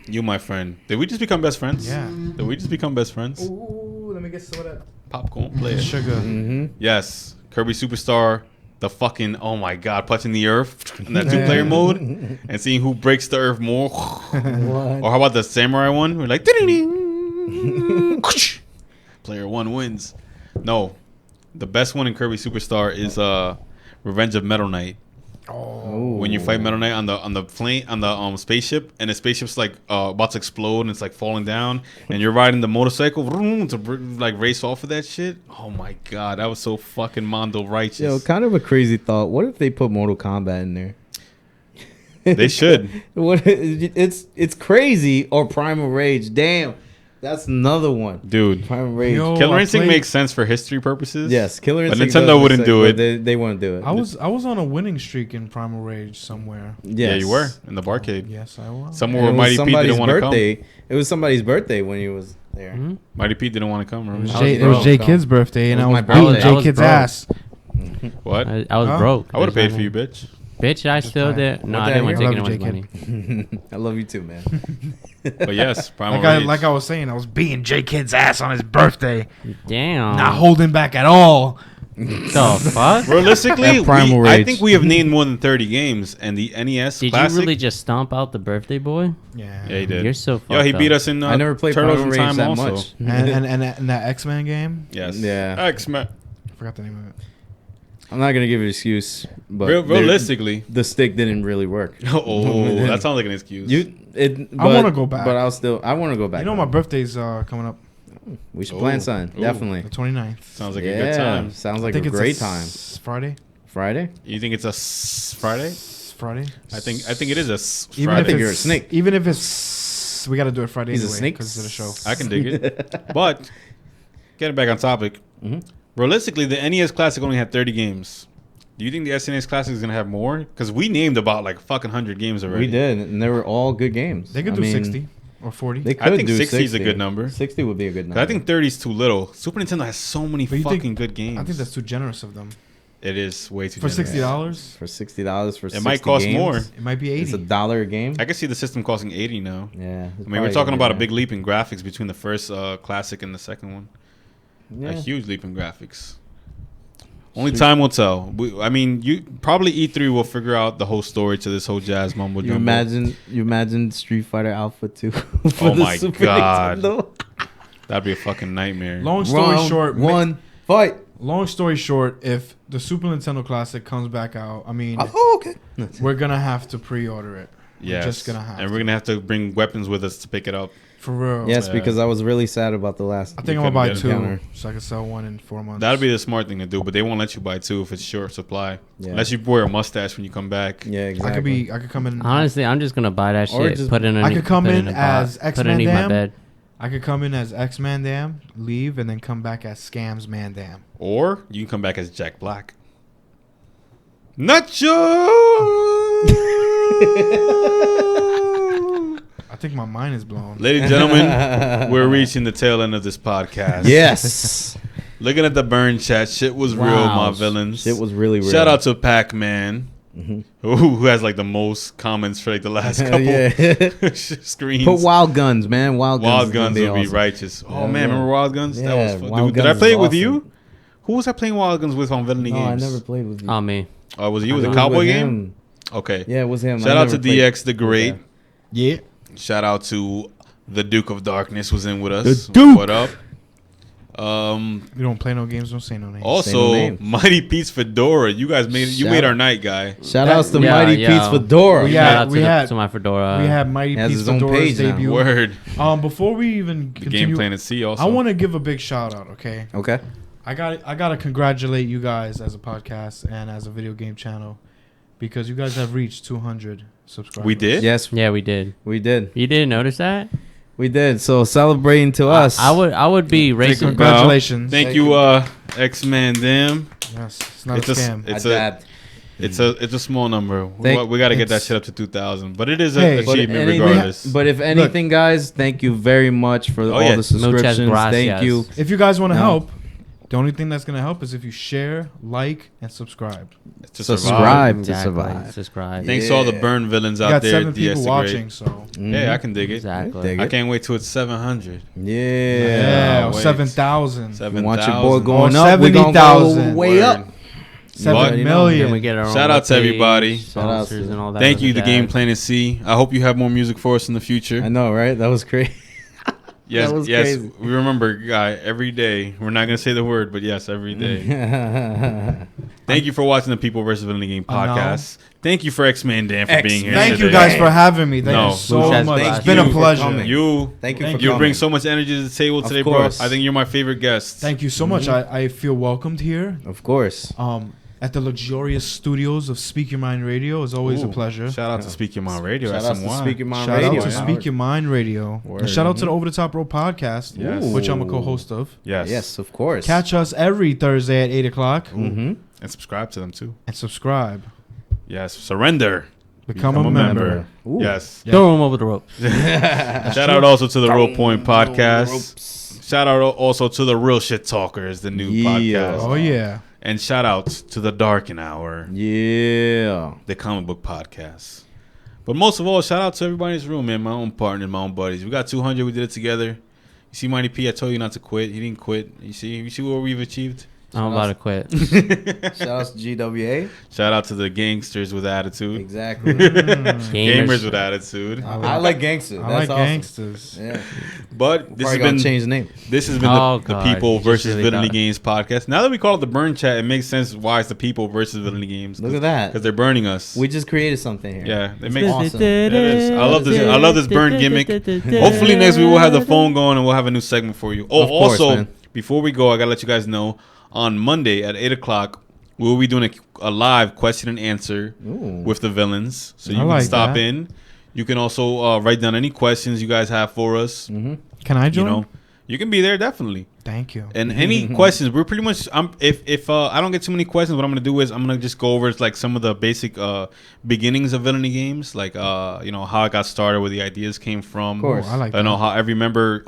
You, my friend. Did we just become best friends? Yeah. Did we just become best friends? Ooh, let me get some of that Popcorn player. sugar. Mm-hmm. Yes. Kirby Superstar. The fucking, oh my god, touching the earth in that 2-player mode and seeing who breaks the earth more. Or how about the samurai one? We're like, ding-ding-ding. Player 1 wins. No. The best one in Kirby Superstar is Revenge of Metal Knight. Oh. When you fight Metal Knight on the plane, on the spaceship, and the spaceship's like about to explode and it's like falling down, and you're riding the motorcycle to like race off of that shit. Oh my god, that was so fucking Mondo righteous. Yo, kind of a crazy thought. What if they put Mortal Kombat in there? They should. What? It's crazy. Or Primal Rage. Damn, that's another one. Dude. Primal Rage. Yo, Killer I Instinct played- makes sense for history purposes. Yes, Killer But Instinct. Nintendo does wouldn't make do sense, it. but They wouldn't do it. I was on a winning streak in Primal Rage somewhere. Yes. Yeah, you were in the barcade. Yes, I was. Somewhere And where it was Mighty Pete didn't somebody's want to come. birthday. It was somebody's birthday when he was there. Mhm. Mighty Pete didn't want to come. Remember? It was J Kid's birthday, and It I was was my beating birthday. I J was Kid's broke. ass. What? I was Huh? broke. I would have There's paid for you, nothing- bitch. Bitch, I still fine. did. No, What I the didn't want to heck? take I love you, anyone's money. I love you too, man. But yes, Primal Like Rage. like I was saying, I was beating J Kid's ass on his birthday, Damn. not holding back at all. the fuck? Realistically, That Primal I Rage. think we have named more than 30 games, and the NES Did Classic. you really just stomp out the birthday boy? Yeah, Yeah, he did. You're so Yo, he fucked beat up. us in. I never played Turtles Primal in Rage Time that also. much. and that X-Men game. Yes. Yeah. X-Men. I forgot the name of it. I'm not gonna give you an excuse, but Realistically. the stick didn't really work. Oh, that sounds like an excuse. I wanna go back. but I want to go back. You know my birthday's coming up We should plan Ooh. something. Ooh. Definitely. the 29th. Sounds like Yeah, a good time. sounds I like think a it's great time. Friday. Friday? You think it's a Friday? Friday. I think it is a Even Friday. if think you're a it's- snake. Even if it's, we got to do it Friday He's a anyway snake? because of the show. I can dig it. But getting back on topic, Realistically, the NES Classic only had 30 games. Do you think the SNES Classic is gonna have more? Because we named about like fucking 100 games already. We did, and they were all good games. They could do 60 or 40. They I could think do 60 is a good number. 60 would be a good 'Cause number. I think 30 is too little. Super Nintendo has so many But you fucking think- good games. I think that's too generous of them. It is way too For generous. $60, for $60 for It might cost more. it might be 80. It's $1 a game. I can see the system costing 80 now. Yeah. I mean, we're talking about a big leap in graphics between the first Classic and the second one. Yeah. A huge leap in graphics. Only time will tell. I mean, you probably E3 will figure out the whole story to this whole jazz mumbo You jumbo. imagine Street Fighter Alpha 2 for Oh the my Super God. Nintendo? That'd be a fucking nightmare. Long story Round short, one, fight. long story short, if the Super Nintendo Classic comes back out, I mean, Oh, okay. we're gonna have to pre-order it. Yes. We're just gonna have and to. we're gonna have to bring weapons with us to pick it up. For real. Yes, Yeah. because I was really sad about the last. I think You I'm gonna buy couldn't get two, a counter. so I can sell one in 4 months. That'd be the smart thing to do, but they won't let you buy two if it's short supply. Yeah. Unless you wear a mustache when you come back. Yeah, exactly. I could come in. Honestly, I'm just gonna buy that Or shit. just- Put it in. I could come put it in a as box, put it X-Man in my Dam. bed. I could come in as X-Man Dam, leave, and then come back as Scams Man Dam. Or you can come back as Jack Black. Nacho! I think my mind is blown. Ladies and gentlemen, we're reaching the tail end of this podcast. Yes. Looking at the burn chat, shit was real, Wow. my villains. Shit was really real. Shout out to Pac-Man, who has like the most comments for like the last couple Yeah. screens. Put Wild Guns, man. Wild Wild Guns Guns would be awesome. righteous. Oh Yeah, man, yeah. remember Wild Guns? That Yeah, was fun. Wild Did I Guns play it is with awesome. you? Who was I playing Wild Guns with on Villainy No, games? I never played with you. On me. Oh, was it you with It the was cowboy with game? him. Okay. Yeah, it was him. Shout I out to never played DX the with Great. that. Yeah. Shout out to the Duke of Darkness was in with us. The Duke! What up? We don't play no games, don't say no names. Say no Also, names. Mighty Pete's Fedora. You guys made you Shout- made our night, guy. Shout outs to Yeah, Mighty yeah. Pete's Fedora. We Shout had- out we to, had- to my fedora. we had Mighty He has Pete's his own Fedora's page now. debut. Word. Before we even The continue, Game Planet C also. I want to give a big shout out. Okay, Okay. I gotta congratulate you guys as a podcast and as a video game channel because you guys have reached 200 subscribers. We did? Yes, Yeah, we did. we did. You didn't notice that? We did. So celebrating to us. I would be racing. Congratulations. Thank you, X-Man Damn. Yes, it's not It's a a, scam. it's I a dabbed. it's a small number. Thank- We got to get that it's- shit up to 2,000, but it is Hey, an but achievement anything- regardless. But if anything, guys, thank you very much for all yeah. the subscriptions. Thank gracias. you. If you guys want to No. help, the only thing that's gonna help is if you share, like, and subscribe. to survive. Subscribe to Exactly. survive. Subscribe. Thanks to all the Yeah. burn villains You out got there. 7 at people DS the watching, Great. so Yeah, I can dig it. Exactly. Dig I it. can't wait till it's 700. Yeah. wait. 7,000. You 7,000. want your boy going Or up? We gonna go 70,000. way up. Word. 7 already know. million. Then we get our own Shout out to webpage, everybody. Shout out sponsors to- and all that. Thank you, other the Game jazz. Planet C. I hope you have more music for us in the future. I know, right? That was crazy. Yes, That was yes. crazy. We remember, guy, every day. We're not gonna say the word, but yes, every day. Thank you for watching the People vs. Villainy Game I know. podcast. Thank you for X-Man Dan for being here. Thank today. you guys for having me. Thank No. you so Muchas much. gracias. It's been a Thank you for pleasure. coming. Thank You, Thank you Thank for you coming. bring so much energy to the table Of today, bro. course. I think you're my favorite guest. you so much. I feel welcomed here. Of course. At the luxurious studios of Speak Your Mind Radio. It's always a Ooh, pleasure. Shout out to Speak Your Mind Radio. Shout That's out some to wine. Speak Your Mind Shout Radio. out to Speak Your Mind Radio. Word. And shout out to the Over the Top Row podcast, Yes. which I'm a co-host of. Yes. Yes, of course. Catch us every Thursday at 8 o'clock Mm-hmm. And subscribe to them too. and subscribe. Yes. Surrender. Become a member. Ooh. Yes. Yeah. Throw him over the rope. Shout out also to the Real Point podcast. Shout out also to the Real Shit Talkers, the new Yeah. podcast. Oh, yeah. And shout out to the Darken Hour, Yeah. the comic book podcast. But most of all, shout out to everybody in this room, man. My own partner, my own buddies. We got 200. We did it together. You see, Mighty P, I told you not to quit. He didn't quit. You see what we've achieved? I'm about to quit. Shout out to GWA. Shout out to the gangsters with attitude. Exactly. Gamers with attitude. I like gangsters. I That's like awesome. gangsters. Yeah. But this Probably has gotta been change the name. This has been Oh, the God. People You just versus really Villainy got- Games podcast. Now that we call it the Burn Chat, it makes sense why it's the People versus Villainy Games. Look at that. Because they're burning us. We just created something here. Yeah, it makes awesome. It is. I love this. I love this burn gimmick. Hopefully next week we'll have the phone going and we'll have a new segment for you. Oh, Of course, also man. before we go, I gotta let you guys know on Monday at 8 o'clock we'll be doing a live question and answer Ooh. with the villains. So you I can like stop that. in. You can also write down any questions you guys have for us. Mm-hmm. Can I You join? know, you can be there definitely. Damn. Thank you. And any questions, we're pretty much. If I don't get too many questions, what I'm gonna do is I'm gonna just go over like some of the basic beginnings of Villainy games, like how I got started, where the ideas came from. Of course. I like I know that. how every member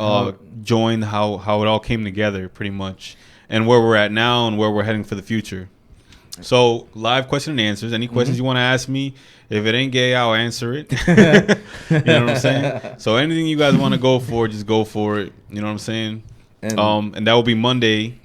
joined, how it all came together, pretty much, and where we're at now and where we're heading for the future. So live question and answers. Any questions you want to ask me? If it ain't gay, I'll answer it. You know what I'm saying? So anything you guys want to go for, just go for it. You know what I'm saying? And that will be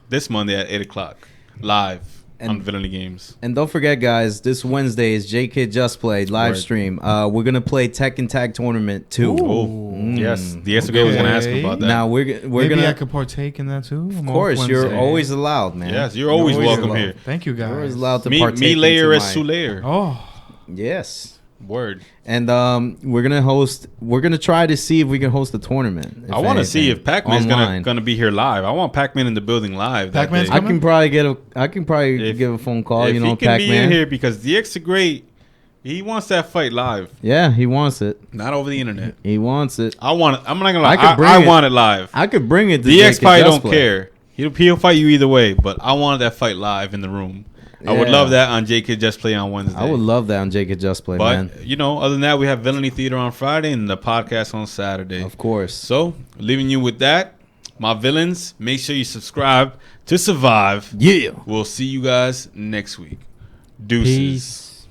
this Monday at 8:00 live on Villainy Games. And don't forget, guys, this Wednesday is J-Kid Just Played live Word. stream. We're gonna play Tekken Tag Tournament 2. Yes, the yesterday was gonna ask about that. Now we're Maybe gonna. I could partake in that too. Of course, you're always allowed, man. Yes, you're always welcome allowed. here. Thank you, guys. You're always allowed to Me partake. layer into as my- Sulayer. Oh, Yes. Word. And we're gonna try to see if we can host a tournament. I want to see if Pac-Man's online. gonna be here live. I want Pac-Man in the building live. that Pac-Man's day. I can probably give a phone call. If You know, he can be in Pac-Man. here because DX the Great, he wants that fight live, Yeah, he wants it. not over the internet. He wants it. I want it. I'm not gonna lie. I could bring I it. want it live. I could bring it to DX J-Kid probably Just don't Play. care. He'll fight you either way, but I wanted that fight live in the room. I would Yeah. love that on J-Kid Just Play on Wednesday. I would love that on J-Kid Just Play, man. But other than that, we have Villainy Theater on Friday and the podcast on Saturday. Of course. So, leaving you with that, my villains, make sure you subscribe to survive. Yeah. We'll see you guys next week. Deuces. Peace.